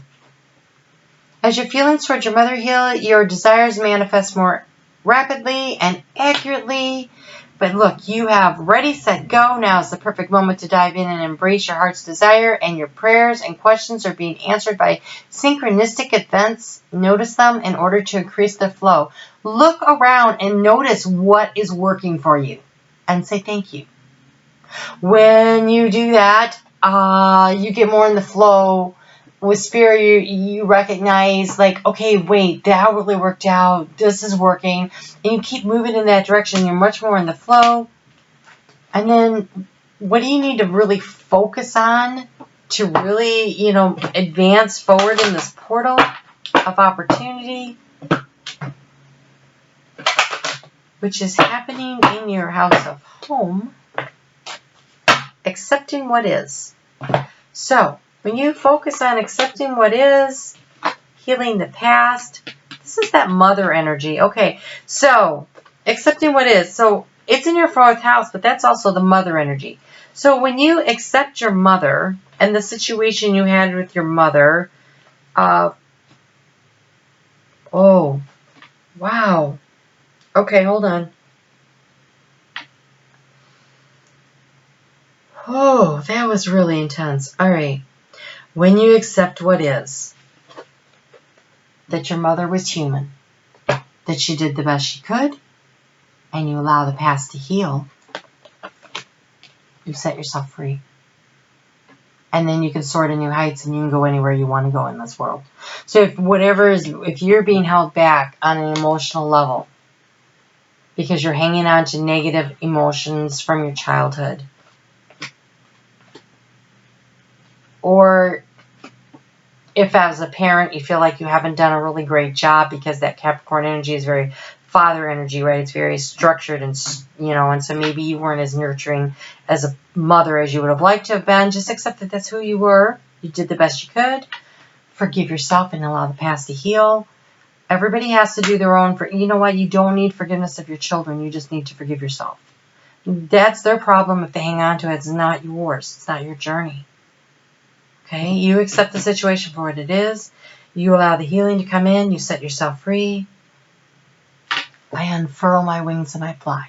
As your feelings towards your mother heal, your desires manifest more rapidly and accurately. But look, you have ready, set, go. Now is the perfect moment to dive in and embrace your heart's desire, and your prayers and questions are being answered by synchronistic events. Notice them in order to increase the flow. Look around and notice what is working for you and say thank you. When you do that, you get more in the flow. With spirit, you recognize, like, okay, wait, that really worked out. This is working. And you keep moving in that direction. You're much more in the flow. And then what do you need to really focus on to really, advance forward in this portal of opportunity, which is happening in your house of home, accepting what is. So, when you focus on accepting what is, healing the past, this is that mother energy. Okay, so accepting what is. So it's in your fourth house, but that's also the mother energy. So when you accept your mother and the situation you had with your mother, oh, wow. Okay, hold on. Oh, that was really intense. All right. When you accept what is, that your mother was human, that she did the best she could, and you allow the past to heal, you set yourself free. And then you can soar to new heights and you can go anywhere you want to go in this world. So if you're being held back on an emotional level because you're hanging on to negative emotions from your childhood, or if as a parent you feel like you haven't done a really great job because that Capricorn energy is very father energy, right? It's very structured and so maybe you weren't as nurturing as a mother as you would have liked to have been. Just accept that that's who you were. You did the best you could. Forgive yourself and allow the past to heal. Everybody has to do their own. You know what? You don't need forgiveness of your children. You just need to forgive yourself. That's their problem if they hang on to it. It's not yours. It's not your journey. Okay, you accept the situation for what it is. You allow the healing to come in. You set yourself free. I unfurl my wings and I fly.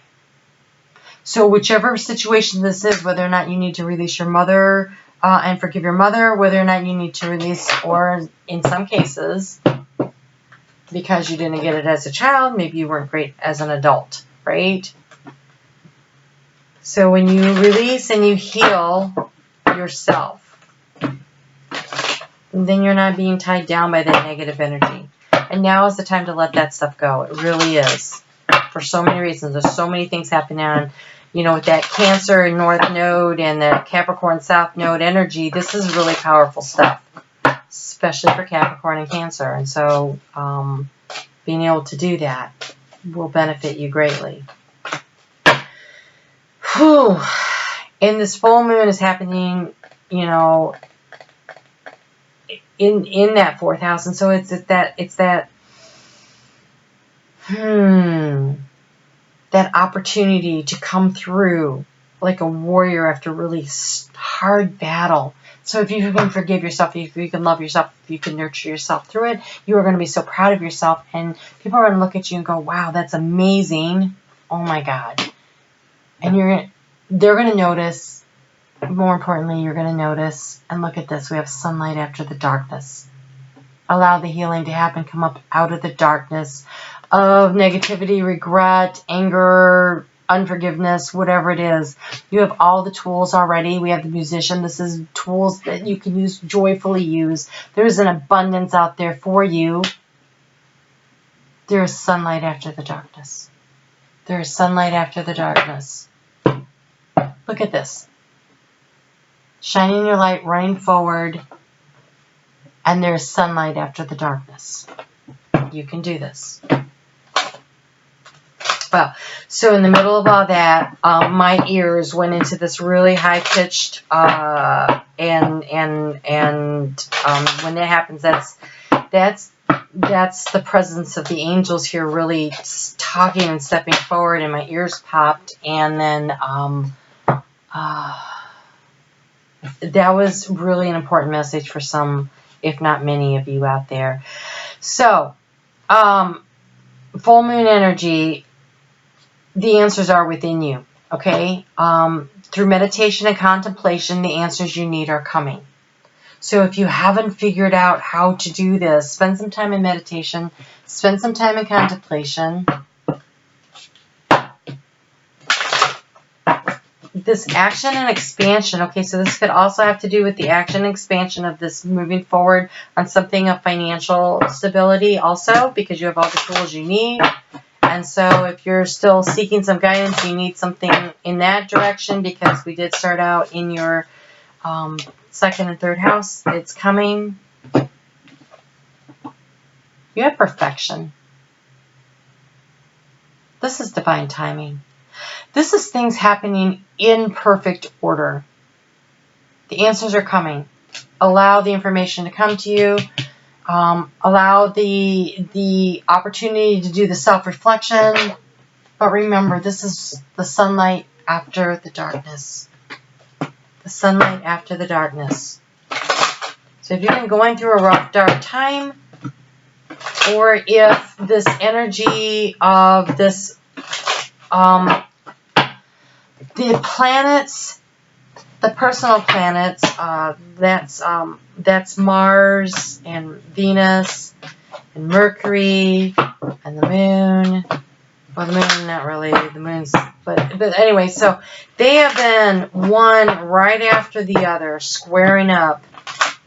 So whichever situation this is, whether or not you need to release your mother and forgive your mother, whether or not you need to release, or in some cases, because you didn't get it as a child, maybe you weren't great as an adult, right? So when you release and you heal yourself, then you're not being tied down by that negative energy. And now is the time to let that stuff go. It really is. for so many reasons. There's so many things happening on, you know, with that Cancer North Node and that Capricorn South Node energy. This is really powerful stuff, especially for Capricorn and Cancer. And so being able to do that will benefit you greatly. Whew. And this full moon is happening, you know, in that 4th house. And so it's that opportunity to come through like a warrior after a really hard battle. So if you can forgive yourself, if you can love yourself, if you can nurture yourself through it, you are going to be so proud of yourself. And people are going to look at you and go, wow, that's amazing. Oh my God. And they're going to notice. More importantly, you're going to notice, and look at this, we have sunlight after the darkness. Allow the healing to happen. Come up out of the darkness of negativity, regret, anger, unforgiveness, whatever it is. You have all the tools already. We have the musician. This is tools that you can joyfully use. There's an abundance out there for you. There is sunlight after the darkness. There is sunlight after the darkness. Look at this. Shining your light, running forward, and there's sunlight after the darkness. You can do this. Well, so in the middle of all that, my ears went into this really high-pitched, and when that happens, that's the presence of the angels here really talking and stepping forward, and my ears popped, and then that was really an important message for some, if not many of you out there. So, full moon energy, the answers are within you, okay? Through meditation and contemplation, the answers you need are coming. So if you haven't figured out how to do this, spend some time in meditation, spend some time in contemplation. This action and expansion, okay, so this could also have to do with the action and expansion of this moving forward on something of financial stability also, because you have all the tools you need. And so if you're still seeking some guidance, you need something in that direction, because we did start out in your 2nd and 3rd house. It's coming. You have perfection. This is divine timing. This is things happening in perfect order. The answers are coming. Allow the information to come to you. Allow the opportunity to do the self-reflection. But remember, this is the sunlight after the darkness. The sunlight after the darkness. So if you've been going through a rough, dark time, or if this energy of this the planets, the personal planets, that's Mars and Venus and Mercury and the moon. Well, the moon, not really. The moon's, but anyway, so they have been one right after the other squaring up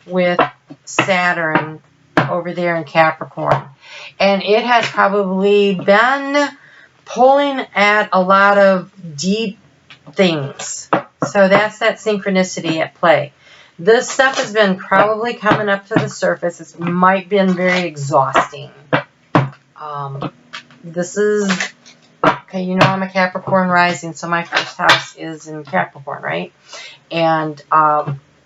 with Saturn over there in Capricorn. And it has probably been pulling at a lot of deep things. So that's that synchronicity at play. This stuff has been probably coming up to the surface. It might been very exhausting. This is, okay, you know I'm a Capricorn rising, so my 1st house is in Capricorn, right? And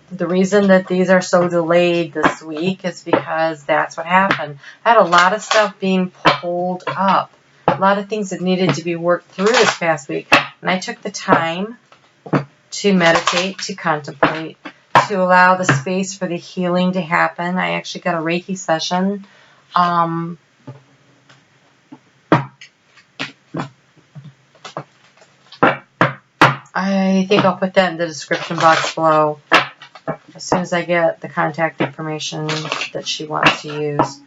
the reason that these are so delayed this week is because that's what happened. I had a lot of stuff being pulled up. A lot of things that needed to be worked through this past week. And I took the time to meditate, to contemplate, to allow the space for the healing to happen. I actually got a Reiki session. I think I'll put that in the description box below as soon as I get the contact information that she wants to use.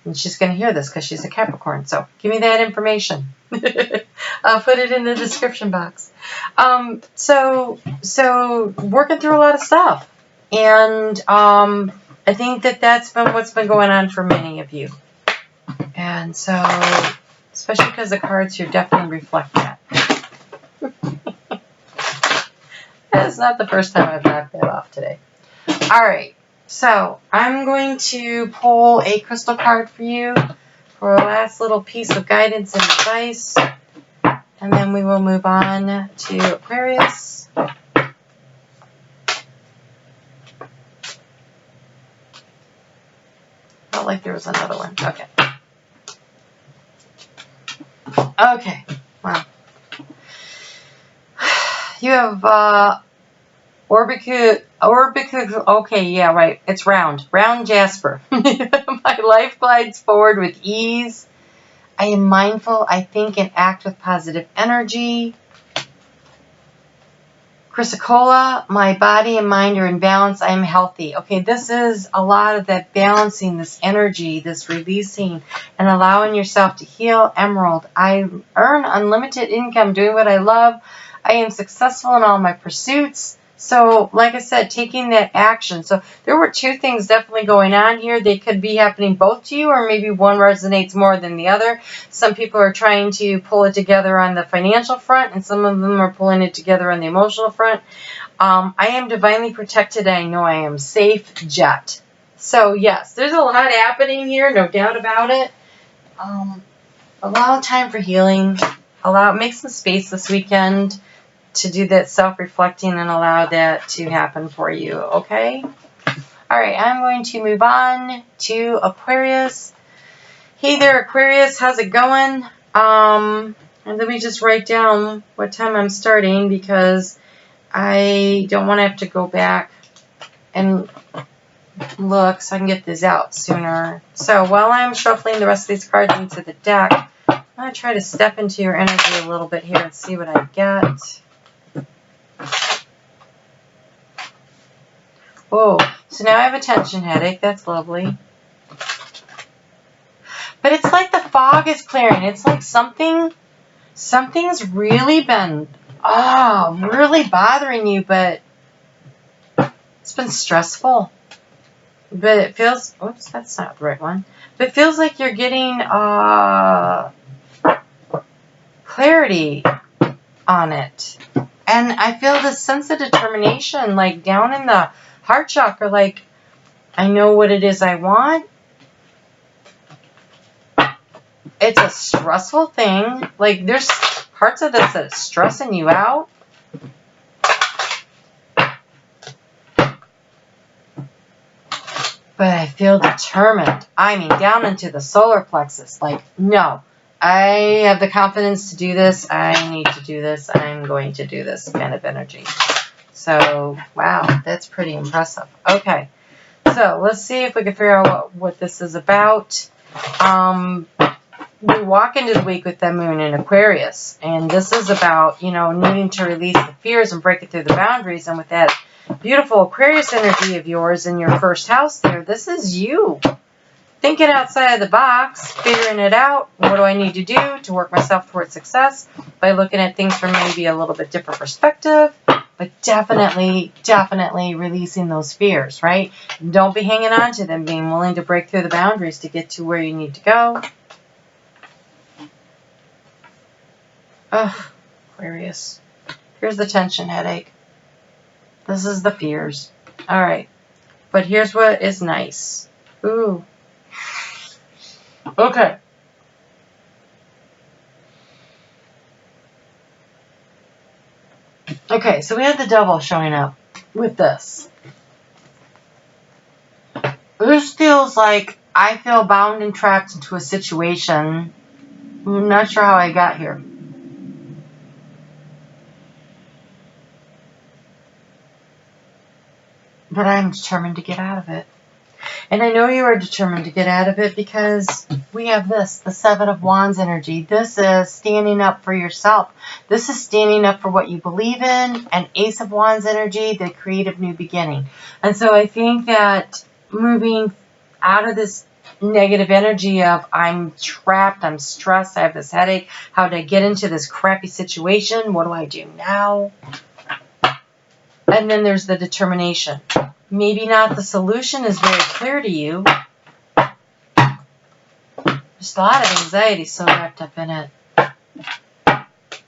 And she's going to hear this because she's a Capricorn. So give me that information. I'll put it in the description box. So working through a lot of stuff. And I think that that's been what's been going on for many of you. And so, especially because the cards here definitely reflect that. That's not the first time I've knocked that off today. All right. So, I'm going to pull a crystal card for you for a last little piece of guidance and advice. And then we will move on to Aquarius. Felt like there was another one. Okay. Okay. Wow. You have okay, yeah, right. It's round. Round Jasper. My life glides forward with ease. I am mindful. I think and act with positive energy. Chrysocolla, my body and mind are in balance. I am healthy. Okay, this is a lot of that balancing, this energy, this releasing, and allowing yourself to heal. Emerald, I earn unlimited income doing what I love. I am successful in all my pursuits. So, like I said, taking that action. So, there were two things definitely going on here. They could be happening both to you, or maybe one resonates more than the other. Some people are trying to pull it together on the financial front, and some of them are pulling it together on the emotional front. I am divinely protected, and I know I am safe. Jet. So, yes, there's a lot happening here, no doubt about it. Allow time for healing. Make some space this weekend to do that self-reflecting and allow that to happen for you, okay? All right, I'm going to move on to Aquarius. Hey there, Aquarius, how's it going? And let me just write down what time I'm starting because I don't want to have to go back and look so I can get these out sooner. So while I'm shuffling the rest of these cards into the deck, I'm going to try to step into your energy a little bit here and see what I get. Oh, so now I have a tension headache. That's lovely. But it's like the fog is clearing. It's like something's really been, really bothering you, but it's been stressful. But it feels, oops, that's not the right one. But it feels like you're getting clarity on it. And I feel this sense of determination, like down in the heart chakra, like I know what it is I want. It's a stressful thing. Like there's parts of this that's stressing you out. But I feel determined. I mean, down into the solar plexus. Like, no. I have the confidence to do this. I need to do this. I'm going to do this kind of energy. So, wow, that's pretty impressive. Okay, so let's see if we can figure out what this is about. We walk into the week with the moon in Aquarius, and this is about, needing to release the fears and break it through the boundaries. And with that beautiful Aquarius energy of yours in your first house there, this is you. Thinking outside of the box, figuring it out. What do I need to do to work myself towards success? By looking at things from maybe a little bit different perspective. But definitely releasing those fears, right? Don't be hanging on to them. Being willing to break through the boundaries to get to where you need to go. Ugh, Aquarius. Here's the tension headache. This is the fears. All right. But here's what is nice. Ooh. Okay. Okay, so we had the devil showing up with this. This feels like I feel bound and trapped into a situation. I'm not sure how I got here. But I'm determined to get out of it. And I know you are determined to get out of it because we have this, the Seven of Wands energy. This is standing up for yourself. This is standing up for what you believe in. And Ace of Wands energy, the creative new beginning. And so I think that moving out of this negative energy of I'm trapped, I'm stressed, I have this headache, how did I get into this crappy situation? What do I do now? And then there's the determination. maybe not the solution is very clear to you. There's a lot of anxiety so wrapped up in it.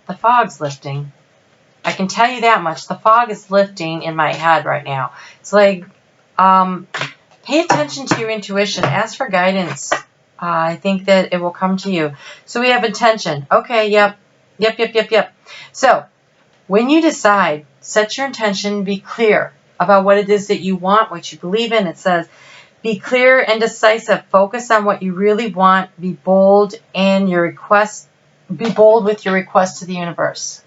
The fog's lifting. I can tell you that much. The fog is lifting in my head right now. It's like, pay attention to your intuition. Ask for guidance. I think that it will come to you. So we have intention. Okay, yep. So when you decide, set your intention, be clear about what it is that you want, what you believe in. It says, be clear and decisive. Focus on what you really want. Be bold and your request. Be bold with your request to the universe.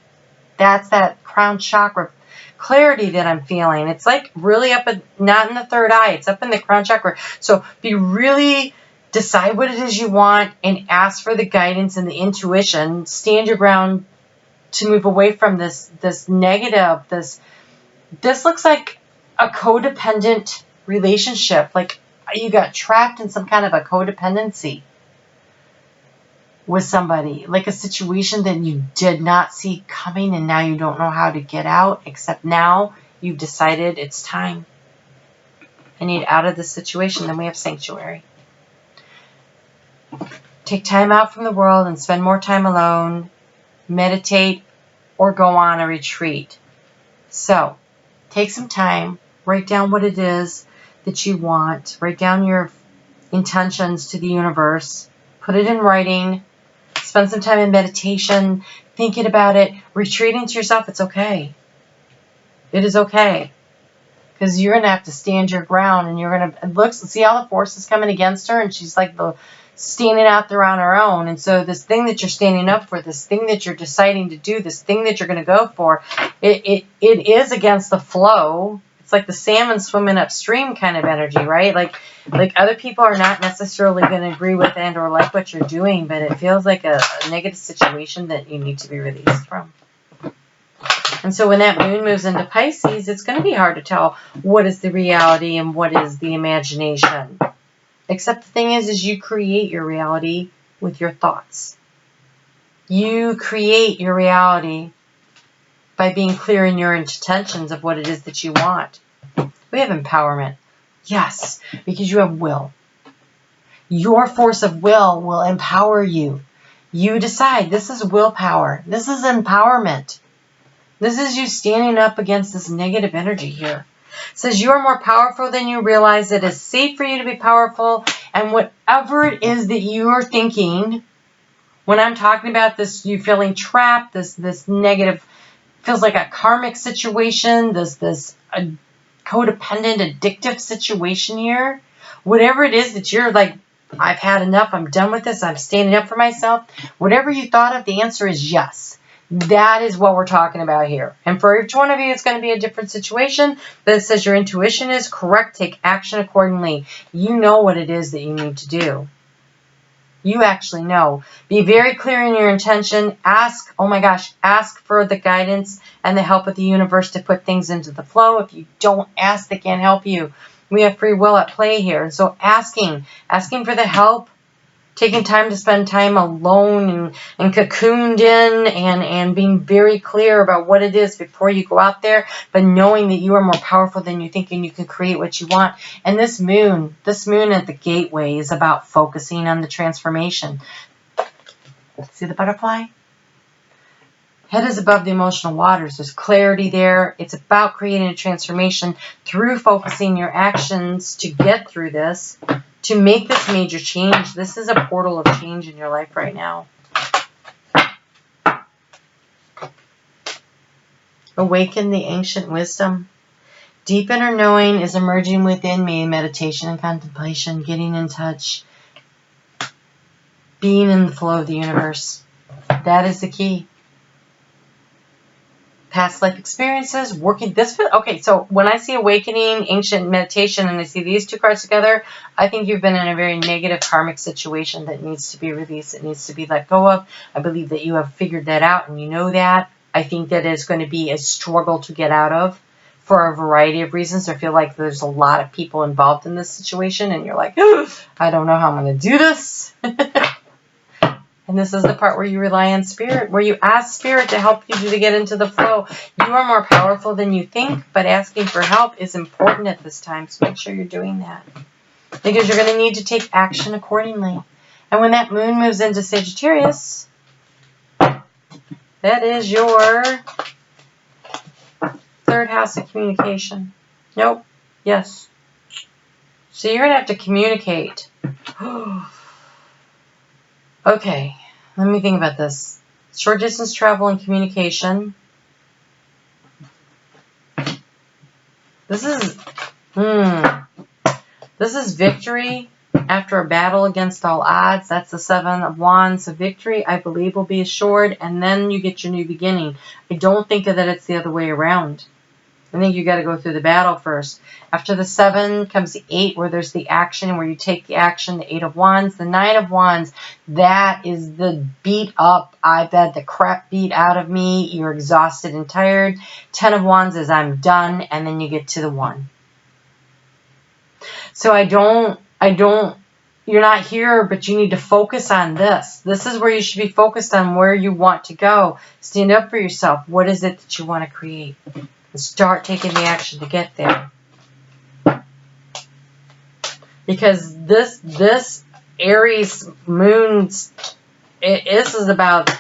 That's that crown chakra clarity that I'm feeling. It's like really up at, not in the third eye. It's up in the crown chakra. So be really, decide what it is you want and ask for the guidance and the intuition. Stand your ground to move away from this negative. This looks like a codependent relationship. Like you got trapped in some kind of a codependency with somebody, like a situation that you did not see coming, and now you don't know how to get out, except now you've decided it's time. I need out of this situation. Then we have sanctuary. Take time out from the world and spend more time alone. Meditate or go on a retreat. So take some time, write down what it is that you want, write down your intentions to the universe, put it in writing. Spend some time in meditation, thinking about it, retreating to yourself. It's okay. It is okay. Because you're going to have to stand your ground, and you're going to look, see all the forces coming against her, and she's like standing out there on her own. And so this thing that you're standing up for, this thing that you're deciding to do, this thing that you're going to go for, it is against the flow. It's like the salmon swimming upstream kind of energy, right? Like other people are not necessarily going to agree with and or like what you're doing, but it feels like a negative situation that you need to be released from. And so when that moon moves into Pisces, it's going to be hard to tell what is the reality and what is the imagination. Except the thing is you create your reality with your thoughts. You create your reality by being clear in your intentions of what it is that you want. We have empowerment. Yes, because you have will. Your force of will empower you. You decide. This is willpower. This is empowerment. This is you standing up against this negative energy here. It says you are more powerful than you realize. It is safe for you to be powerful. And whatever it is that you are thinking, when I'm talking about this, you feeling trapped, this negative, feels like a karmic situation, this codependent, addictive situation here. Whatever it is that you're like, I've had enough, I'm done with this, I'm standing up for myself. Whatever you thought of, the answer is yes. That is what we're talking about here. And for each one of you, it's going to be a different situation. But it says your intuition is correct. Take action accordingly. You know what it is that you need to do. You actually know. Be very clear in your intention. Ask, oh my gosh, ask for the guidance and the help of the universe to put things into the flow. If you don't ask, they can't help you. We have free will at play here. So asking for the help, taking time to spend time alone and cocooned in and being very clear about what it is before you go out there, but knowing that you are more powerful than you think and you can create what you want. And this moon at the gateway is about focusing on the transformation. See the butterfly? Head is above the emotional waters. There's clarity there. It's about creating a transformation through focusing your actions to get through this, to make this major change. This is a portal of change in your life right now. Awaken the ancient wisdom. Deep inner knowing is emerging within me. Meditation and contemplation, getting in touch, being in the flow of the universe. That is the key. Past life experiences, working this. Okay, so when I see awakening, ancient meditation, and I see these two cards together, I think you've been in a very negative karmic situation that needs to be released. It needs to be let go of. I believe that you have figured that out and you know that. I think that it's going to be a struggle to get out of for a variety of reasons. I feel like there's a lot of people involved in this situation and you're like, I don't know how I'm going to do this. And And this is the part where you rely on spirit, where you ask spirit to help you to get into the flow. You are more powerful than you think, but asking for help is important at this time. So make sure you're doing that, because you're going to need to take action accordingly. And when that moon moves into Sagittarius, that is your 3rd house of communication. Nope. Yes. So you're going to have to communicate. Okay. Let me think about this. Short distance travel and communication. This is victory after a battle against all odds. That's the 7 of Wands. So victory, I believe, will be assured, and then you get your new beginning. I don't think that it's the other way around. I think you got to go through the battle first. After the 7 comes the 8, where there's the action, where you take the action. The 8 of Wands, the 9 of Wands, that is the beat up. I've had the crap beat out of me. You're exhausted and tired. 10 of Wands is I'm done, and then you get to the 1. So you're not here, but you need to focus on this. This is where you should be focused on where you want to go. Stand up for yourself. What is it that you want to create? And start taking the action to get there. Because this Aries moon, this is about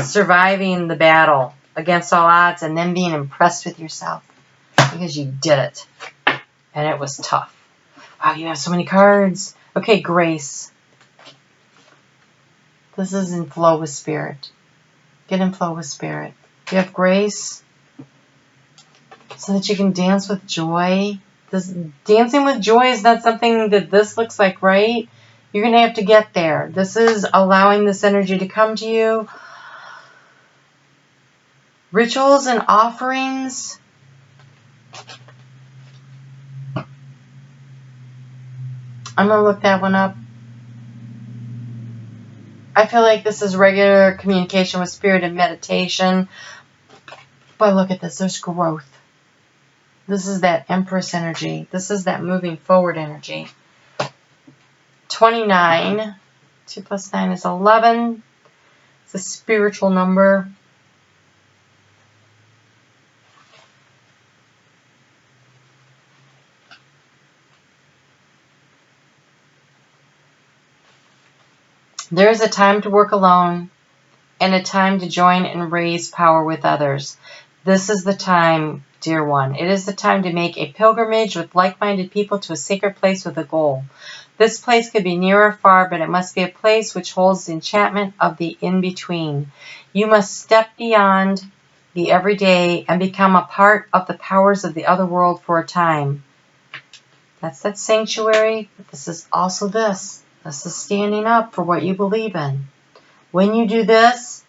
surviving the battle against all odds and then being impressed with yourself because you did it. And it was tough. Wow, you have so many cards. Okay, grace. This is in flow with spirit. Get in flow with spirit. You have grace so that you can dance with joy. Dancing with joy is not something that this looks like, right? You're going to have to get there. This is allowing this energy to come to you. Rituals and offerings. I'm going to look that one up. I feel like this is regular communication with spirit and meditation. But look at this. There's growth. This is that Empress energy. This is that moving forward energy. 29. 2 plus 9 is 11. It's a spiritual number. There is a time to work alone and a time to join and raise power with others. This is the time, dear one. It is the time to make a pilgrimage with like-minded people to a sacred place with a goal. This place could be near or far, but it must be a place which holds the enchantment of the in-between. You must step beyond the everyday and become a part of the powers of the other world for a time. That's that sanctuary, but this is also this. This is standing up for what you believe in. When you do this,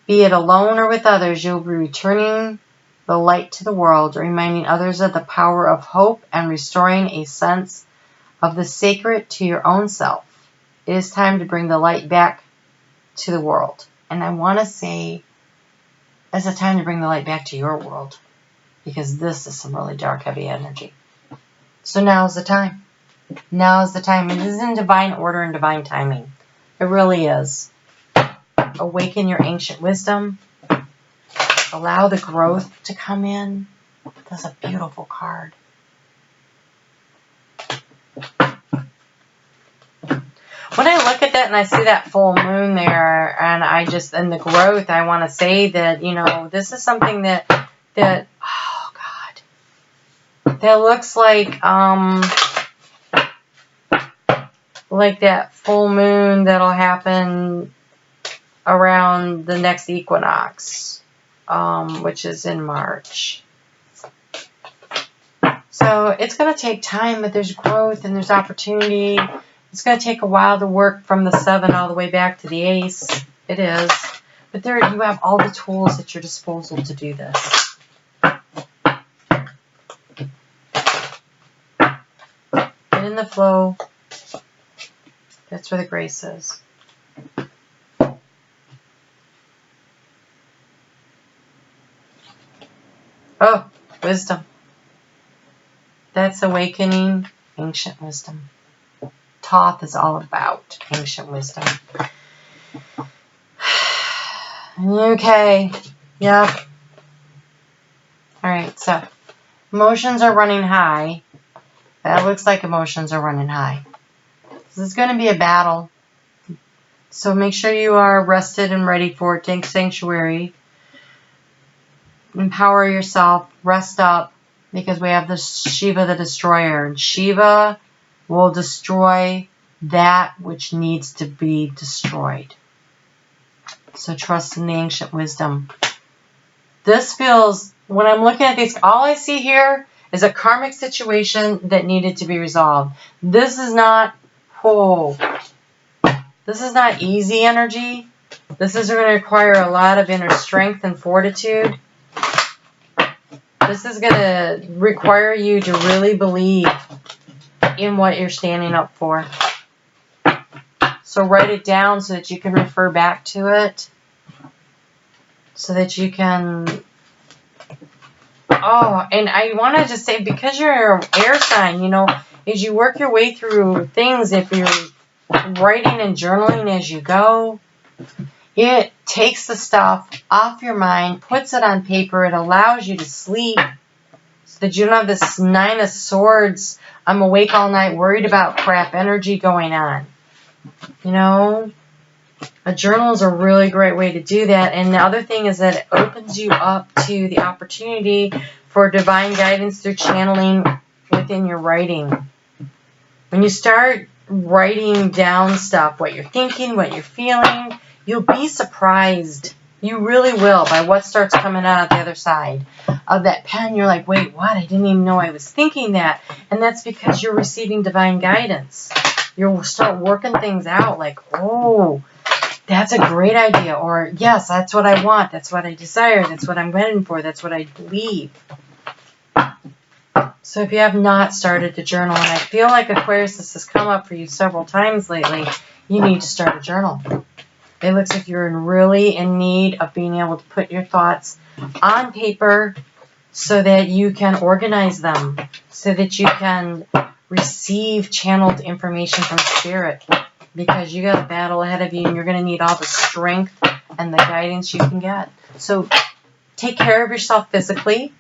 be it alone or with others, you'll be returning the light to the world, reminding others of the power of hope and restoring a sense of the sacred to your own self. It is time to bring the light back to the world. And I want to say it's a time to bring the light back to your world, because this is some really dark, heavy energy. So now is the time. Now is the time. It is in divine order and divine timing. It really is. Awaken your ancient wisdom. Allow the growth to come in. That's a beautiful card. When I look at that and I see that full moon there, and the growth, I want to say that, this is something that, oh God, that looks like that full moon that'll happen around the next equinox, which is in March. So it's going to take time, but there's growth and there's opportunity. It's going to take a while to work from the 7 all the way back to the Ace. It is. But there you have all the tools at your disposal to do this. Get in the flow. That's where the grace is. Oh, wisdom. That's awakening ancient wisdom. Thoth is all about ancient wisdom. Okay. Yep. All right. So emotions are running high. That looks like emotions are running high. This is going to be a battle. So make sure you are rested and ready for it. Take sanctuary. Empower yourself. Rest up. Because we have the Shiva the Destroyer. And Shiva will destroy that which needs to be destroyed. So trust in the ancient wisdom. This feels, when I'm looking at these, all I see here is a karmic situation that needed to be resolved. This is not, this is not easy energy. This is going to require a lot of inner strength and fortitude. This is going to require you to really believe in what you're standing up for. So write it down so that you can refer back to it. So that you can... Oh, and I want to just say, because you're an air sign, you know, as you work your way through things, if you're writing and journaling as you go, it takes the stuff off your mind, puts it on paper. It allows you to sleep so that you don't have this 9 of Swords, I'm awake all night worried about crap energy going on. You know, a journal is a really great way to do that. And the other thing is that it opens you up to the opportunity for divine guidance through channeling within your writing. When you start writing down stuff, what you're thinking, what you're feeling, you'll be surprised. You really will by what starts coming out the other side of that pen. You're like, wait, what? I didn't even know I was thinking that. And that's because you're receiving divine guidance. You'll start working things out like, oh, that's a great idea. Or, yes, that's what I want. That's what I desire. That's what I'm heading for. That's what I believe. So if you have not started to journal, and I feel like Aquarius, this has come up for you several times lately, you need to start a journal. It looks like you're really in need of being able to put your thoughts on paper so that you can organize them, so that you can receive channeled information from spirit, because you got a battle ahead of you and you're going to need all the strength and the guidance you can get. So take care of yourself physically.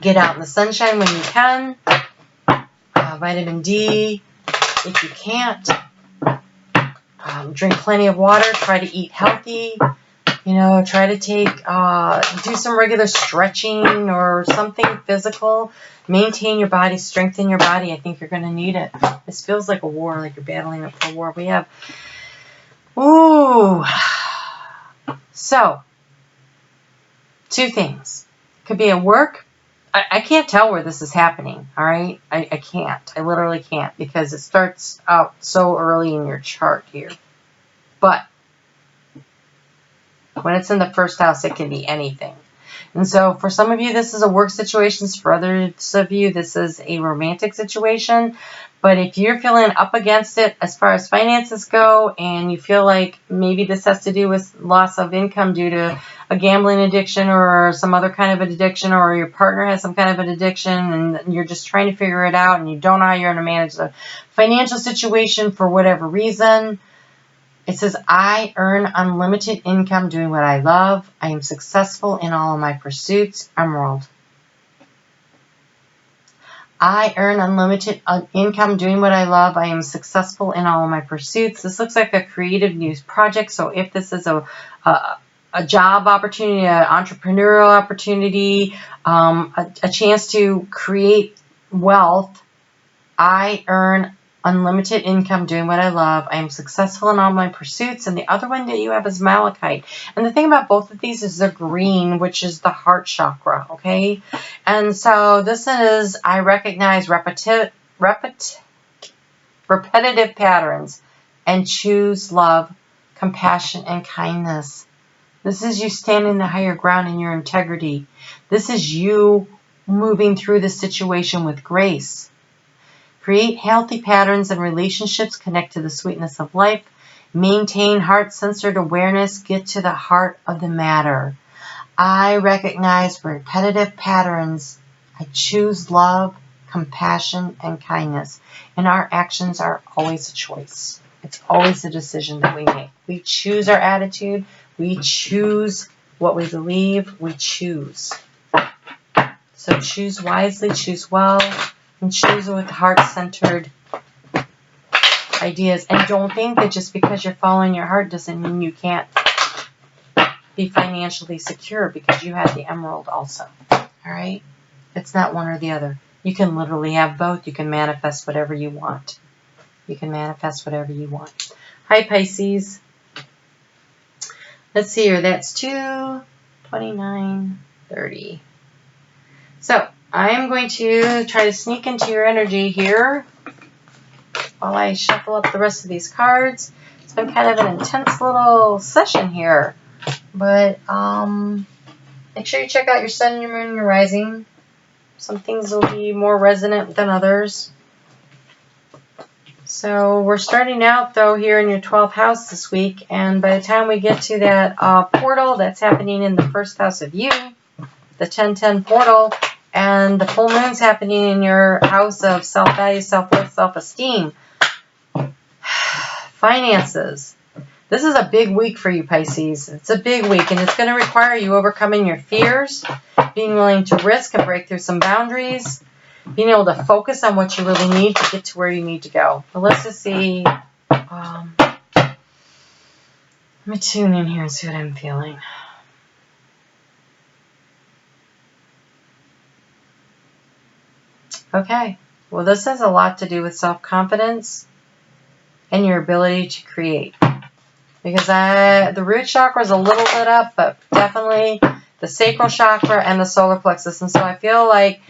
Get out in the sunshine when you can. Vitamin D if you can't. Drink plenty of water. Try to eat healthy. You know, try to do some regular stretching or something physical. Maintain your body, strengthen your body. I think you're going to need it. This feels like a war, like you're battling up for war. We have, so, 2 things. Could be at work. I can't tell where this is happening, all right? I can't. I literally can't, because it starts out so early in your chart here. But when it's in the first house, it can be anything. And so for some of you, this is a work situation. For others of you, this is a romantic situation. But if you're feeling up against it as far as finances go, and you feel like maybe this has to do with loss of income due to a gambling addiction or some other kind of an addiction, or your partner has some kind of an addiction and you're just trying to figure it out and you don't know how you're going to manage the financial situation for whatever reason, it says, I earn unlimited income doing what I love. I am successful in all of my pursuits. Emerald. I earn unlimited income doing what I love. I am successful in all of my pursuits. This looks like a creative news project. So if this is a job opportunity, an entrepreneurial opportunity, a chance to create wealth, I earn unlimited income doing what I love. I am successful in all my pursuits. And the other one that you have is Malachite. And the thing about both of these is they're green, which is the heart chakra, okay? And so this is, I recognize repetitive patterns and choose love, compassion, and kindness. This is you standing the higher ground in your integrity. This is you moving through the situation with grace. Create healthy patterns and relationships. Connect to the sweetness of life. Maintain heart-centered awareness. Get to the heart of the matter. I recognize repetitive patterns. I choose love, compassion, and kindness. And our actions are always a choice. It's always a decision that we make. We choose our attitude. We choose what we believe. We choose. So choose wisely, choose well, and choose with heart-centered ideas. And don't think that just because you're following your heart doesn't mean you can't be financially secure, because you have the emerald also. All right? It's not one or the other. You can literally have both. You can manifest whatever you want. You can manifest whatever you want. Hi, Pisces. Let's see here. That's 2, 29, 30. So I'm going to try to sneak into your energy here while I shuffle up the rest of these cards. It's been kind of an intense little session here. But make sure you check out your sun, your moon, and your rising. Some things will be more resonant than others. So we're starting out, though, here in your 12th house this week. And by the time we get to that portal that's happening in the first house of you, the 10-10 portal, and the full moon's happening in your house of self-value, self-worth, self-esteem, finances. This is a big week for you, Pisces. It's a big week, and it's going to require you overcoming your fears, being willing to risk and break through some boundaries, being able to focus on what you really need to get to where you need to go. But let's just see. Let me tune in here and see what I'm feeling. Okay. Well, this has a lot to do with self-confidence and your ability to create. Because the root chakra is a little lit up, but definitely the sacral chakra and the solar plexus. And so I feel like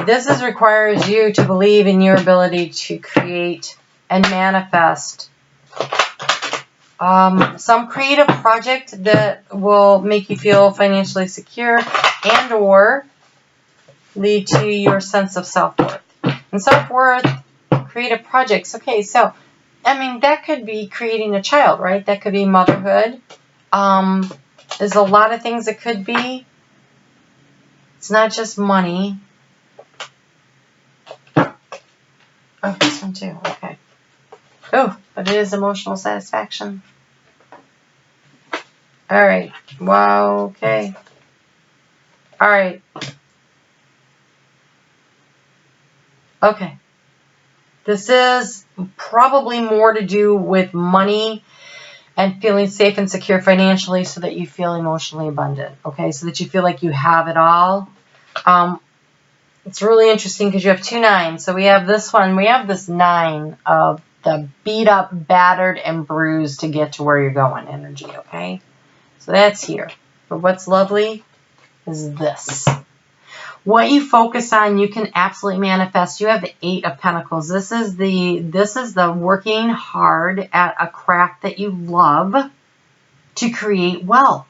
this requires you to believe in your ability to create and manifest some creative project that will make you feel financially secure and or lead to your sense of self-worth. And self-worth, creative projects. Okay, so I mean, that could be creating a child, right? That could be motherhood. There's a lot of things it could be. It's not just money. Oh, this one too. Okay. Oh, but it is emotional satisfaction. All right. Wow. Okay. All right. Okay. This is probably more to do with money and feeling safe and secure financially so that you feel emotionally abundant, okay? So that you feel like you have it all. It's really interesting because you have 2 9s. So we have this one. We have this 9 of the beat up, battered, and bruised to get to where you're going energy, okay? So that's here. But what's lovely is this. What you focus on, you can absolutely manifest. You have the 8 of Pentacles. This is the working hard at a craft that you love to create wealth.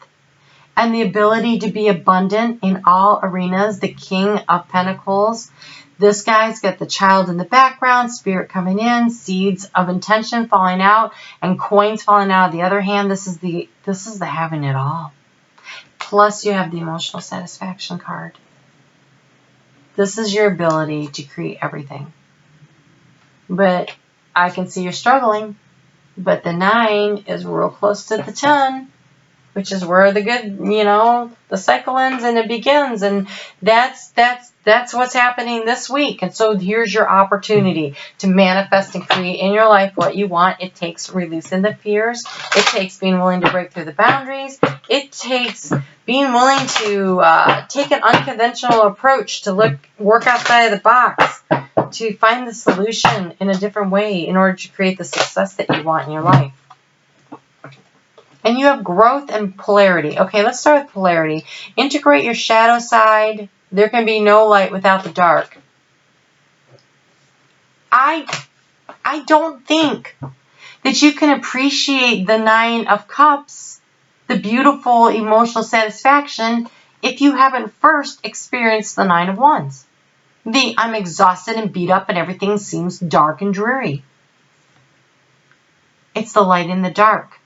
And the ability to be abundant in all arenas. The King of Pentacles. This guy's got the child in the background, spirit coming in, seeds of intention falling out, and coins falling out. On the other hand, this is the having it all. Plus, you have the emotional satisfaction card. This is your ability to create everything. But I can see you're struggling. But the 9 is real close to the 10, which is where the good, the cycle ends and it begins. And that's what's happening this week. And so here's your opportunity to manifest and create in your life what you want. It takes releasing the fears. It takes being willing to break through the boundaries. It takes being willing to take an unconventional approach to work outside of the box, to find the solution in a different way in order to create the success that you want in your life. And you have growth and polarity. Okay, let's start with polarity. Integrate your shadow side. There can be no light without the dark. I don't think that you can appreciate the 9 of Cups, the beautiful emotional satisfaction, if you haven't first experienced the 9 of Wands. I'm exhausted and beat up and everything seems dark and dreary. It's the light in the dark.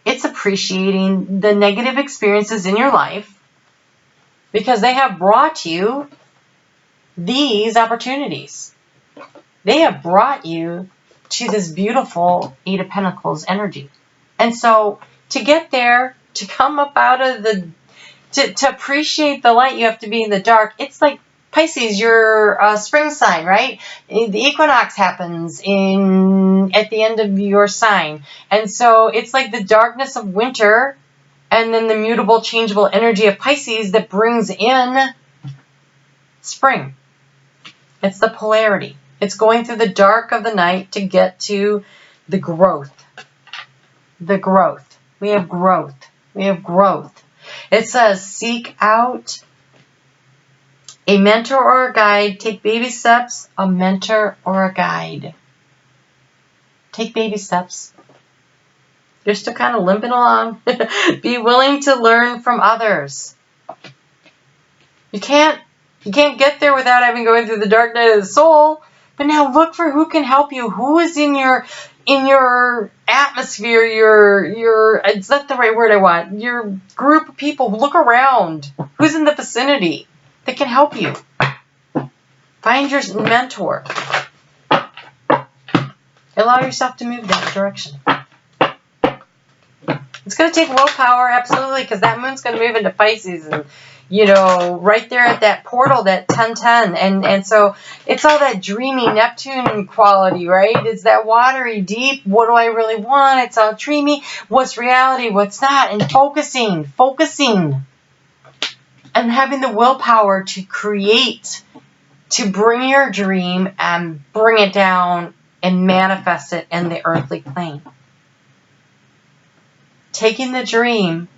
It's appreciating the negative experiences in your life because they have brought you these opportunities. they have brought you to this beautiful Eight of Pentacles energy. And so to get there, to come up out of the, to appreciate the light, you have to be in the dark. It's like Pisces, you're a spring sign, right? The equinox happens at the end of your sign. And so it's like the darkness of winter and then the mutable, changeable energy of Pisces that brings in spring. It's the polarity. It's going through the dark of the night to get to the growth. The growth. We have growth. We have growth. It says, seek out a mentor or a guide. Take baby steps. A mentor or a guide. Take baby steps. You're still kind of limping along. Be willing to learn from others. You can't get there without having going through the dark night of the soul. But now look for who can help you. Who is in your atmosphere, your it's not the right word I want. Your group of people. Look around. Who's in the vicinity that can help you? Find your mentor. Allow yourself to move that direction. It's going to take willpower, absolutely, because that moon's going to move into Pisces and, you know, right there at that portal, that 10-10. And so it's all that dreamy Neptune quality, right? It's that watery, deep, what do I really want? It's all dreamy. What's reality? What's not? And focusing. And having the willpower to create, to bring your dream and bring it down and manifest it in the earthly plane. Taking the dream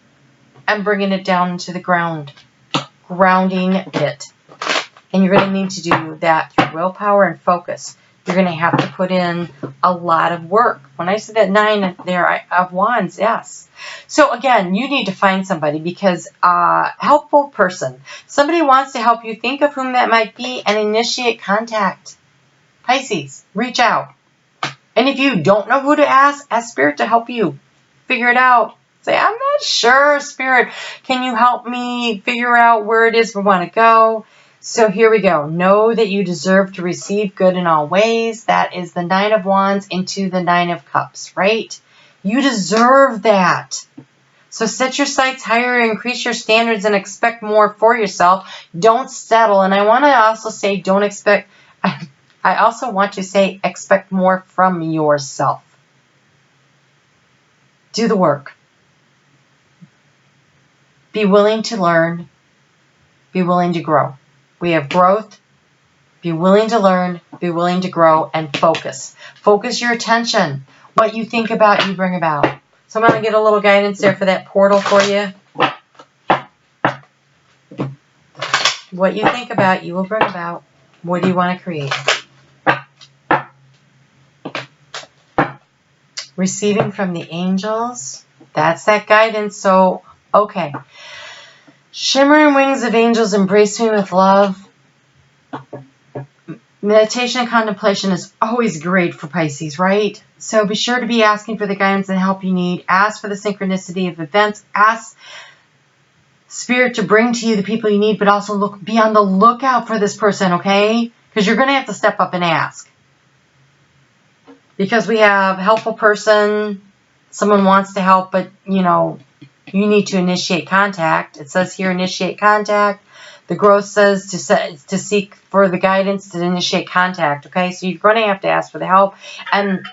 and bringing it down into the ground. Grounding it. And you're going to need to do that through willpower and focus. You're going to have to put in a lot of work. When I said that 9 there of wands, yes. So again, you need to find somebody because a helpful person. Somebody wants to help you. Think of whom that might be and initiate contact. Pisces, reach out. And if you don't know who to ask Spirit to help you figure it out. Say, I'm not sure, Spirit. Can you help me figure out where it is we want to go? So here we go. Know that you deserve to receive good in all ways. That is the 9 of Wands into the 9 of Cups, right? You deserve that. So set your sights higher, increase your standards, and expect more for yourself. Don't settle. And I want to also say, don't expect. I also want to say, expect more from yourself. Do the work. Be willing to learn. Be willing to grow. We have growth. Be willing to learn. Be willing to grow and focus. Focus your attention. What you think about, you bring about. So I'm going to get a little guidance there for that portal for you. What you think about, you will bring about. What do you want to create? Receiving from the angels. That's that guidance. So, okay. Shimmering wings of angels, embrace me with love. Meditation and contemplation is always great for Pisces, right? So be sure to be asking for the guidance and help you need. Ask for the synchronicity of events. Ask Spirit to bring to you the people you need, but also be on the lookout for this person, okay? Because you're going to have to step up and ask. Because we have helpful person, someone wants to help, but, you know, you need to initiate contact. It says here, initiate contact. The growth says to seek for the guidance to initiate contact, okay? So you're going to have to ask for the help. And,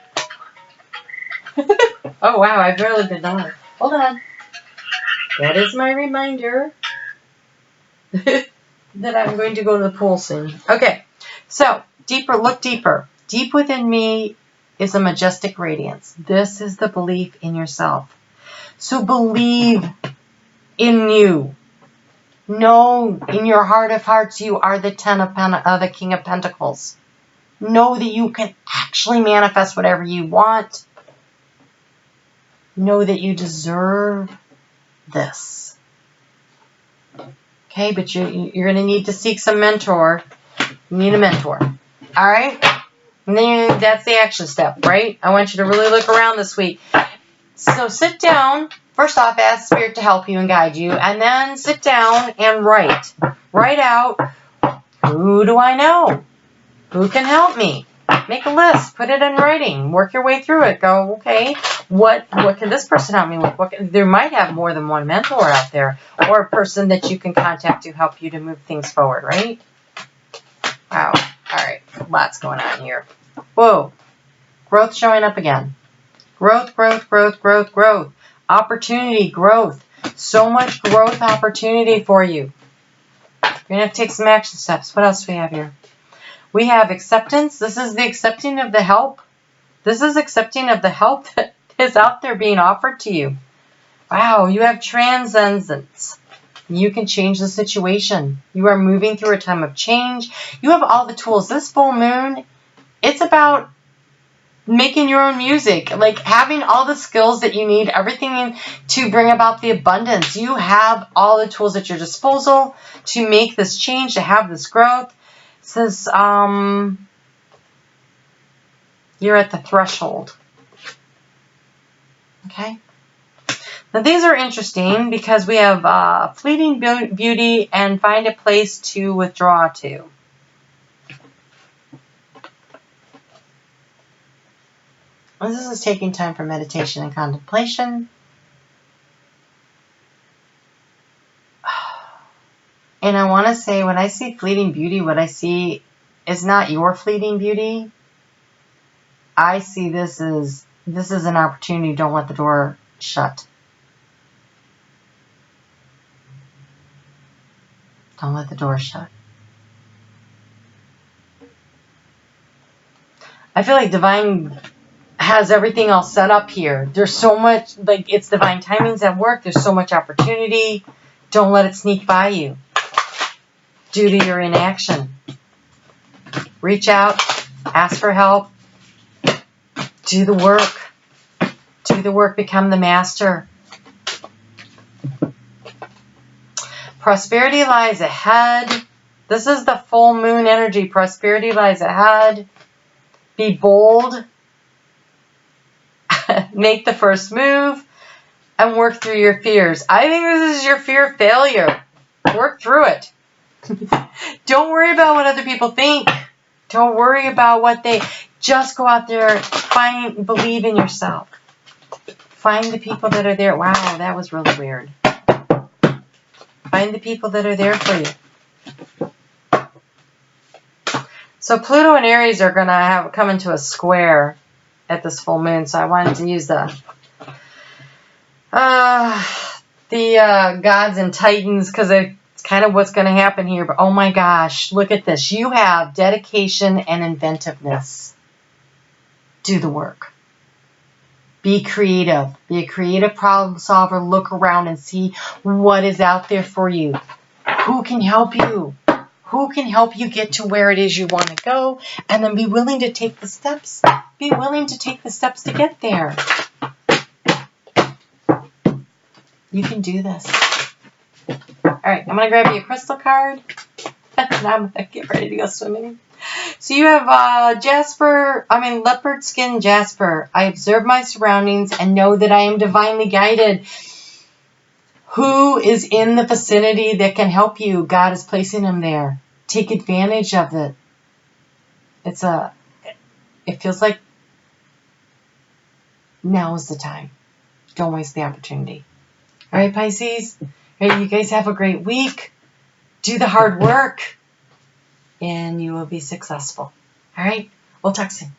oh, wow, I've really been on. Hold on. That is my reminder that I'm going to go to the pool soon. Okay, so deeper, look deeper. Deep within me is a majestic radiance. This is the belief in yourself. So believe in you. Know in your heart of hearts you are the the King of Pentacles. Know that you can actually manifest whatever you want. Know that you deserve this. Okay, but you're going to need to seek some mentor. You need a mentor. All right? And then that's the action step, right? I want you to really look around this week. So sit down. First off, ask Spirit to help you and guide you. And then sit down and write. Write out, who do I know? Who can help me? Make a list. Put it in writing. Work your way through it. Go, okay, what can this person help me with? There might have more than one mentor out there, or a person that you can contact to help you to move things forward, right? Wow. All right. Lots going on here. Whoa. Growth showing up again. Growth, growth, growth, growth, growth. Opportunity, growth. So much growth opportunity for you. You're going to have to take some action steps. What else do we have here? We have acceptance. This is the accepting of the help. This is accepting of the help that is out there being offered to you. Wow, you have transcendence. You can change the situation. You are moving through a time of change. You have all the tools. This full moon, it's about making your own music, like having all the skills that you need, everything to bring about the abundance. You have all the tools at your disposal to make this change, to have this growth. It says you're at the threshold. Okay. Now these are interesting because we have fleeting beauty and find a place to withdraw to. This is taking time for meditation and contemplation. And I want to say, when I see fleeting beauty, what I see is not your fleeting beauty. I see this as an opportunity. Don't let the door shut. Don't let the door shut. I feel like divine has everything all set up here. There's so much, like, it's divine timings at work. There's so much opportunity. Don't let it sneak by you due to your inaction. Reach out, ask for help, do the work. Do the work, become the master. Prosperity lies ahead. This is the full moon energy. Prosperity lies ahead. Be bold. Make the first move and work through your fears. I think this is your fear of failure. Work through it. Don't worry about what other people think. Don't worry about what they... Just go out there, believe in yourself. Find the people that are there. Wow, that was really weird. Find the people that are there for you. So Pluto and Aries are going to come into a square at this full moon. So I wanted to use the gods and titans because it's kind of what's going to happen here. But oh my gosh, look at this. You have dedication and inventiveness. Do the work. Be creative. Be a creative problem solver. Look around and see what is out there for you. Who can help you? Who can help you get to where it is you want to go? And then be willing to take the steps. Be willing to take the steps to get there. You can do this. All right, I'm going to grab you a crystal card. And I'm going to get ready to go swimming. So you have leopard skin jasper. I observe my surroundings and know that I am divinely guided. Who is in the vicinity that can help you? God is placing them there. Take advantage of it. It feels like now is the time. Don't waste the opportunity. All right, Pisces. All right, you guys have a great week. Do the hard work. And you will be successful. All right? We'll talk soon.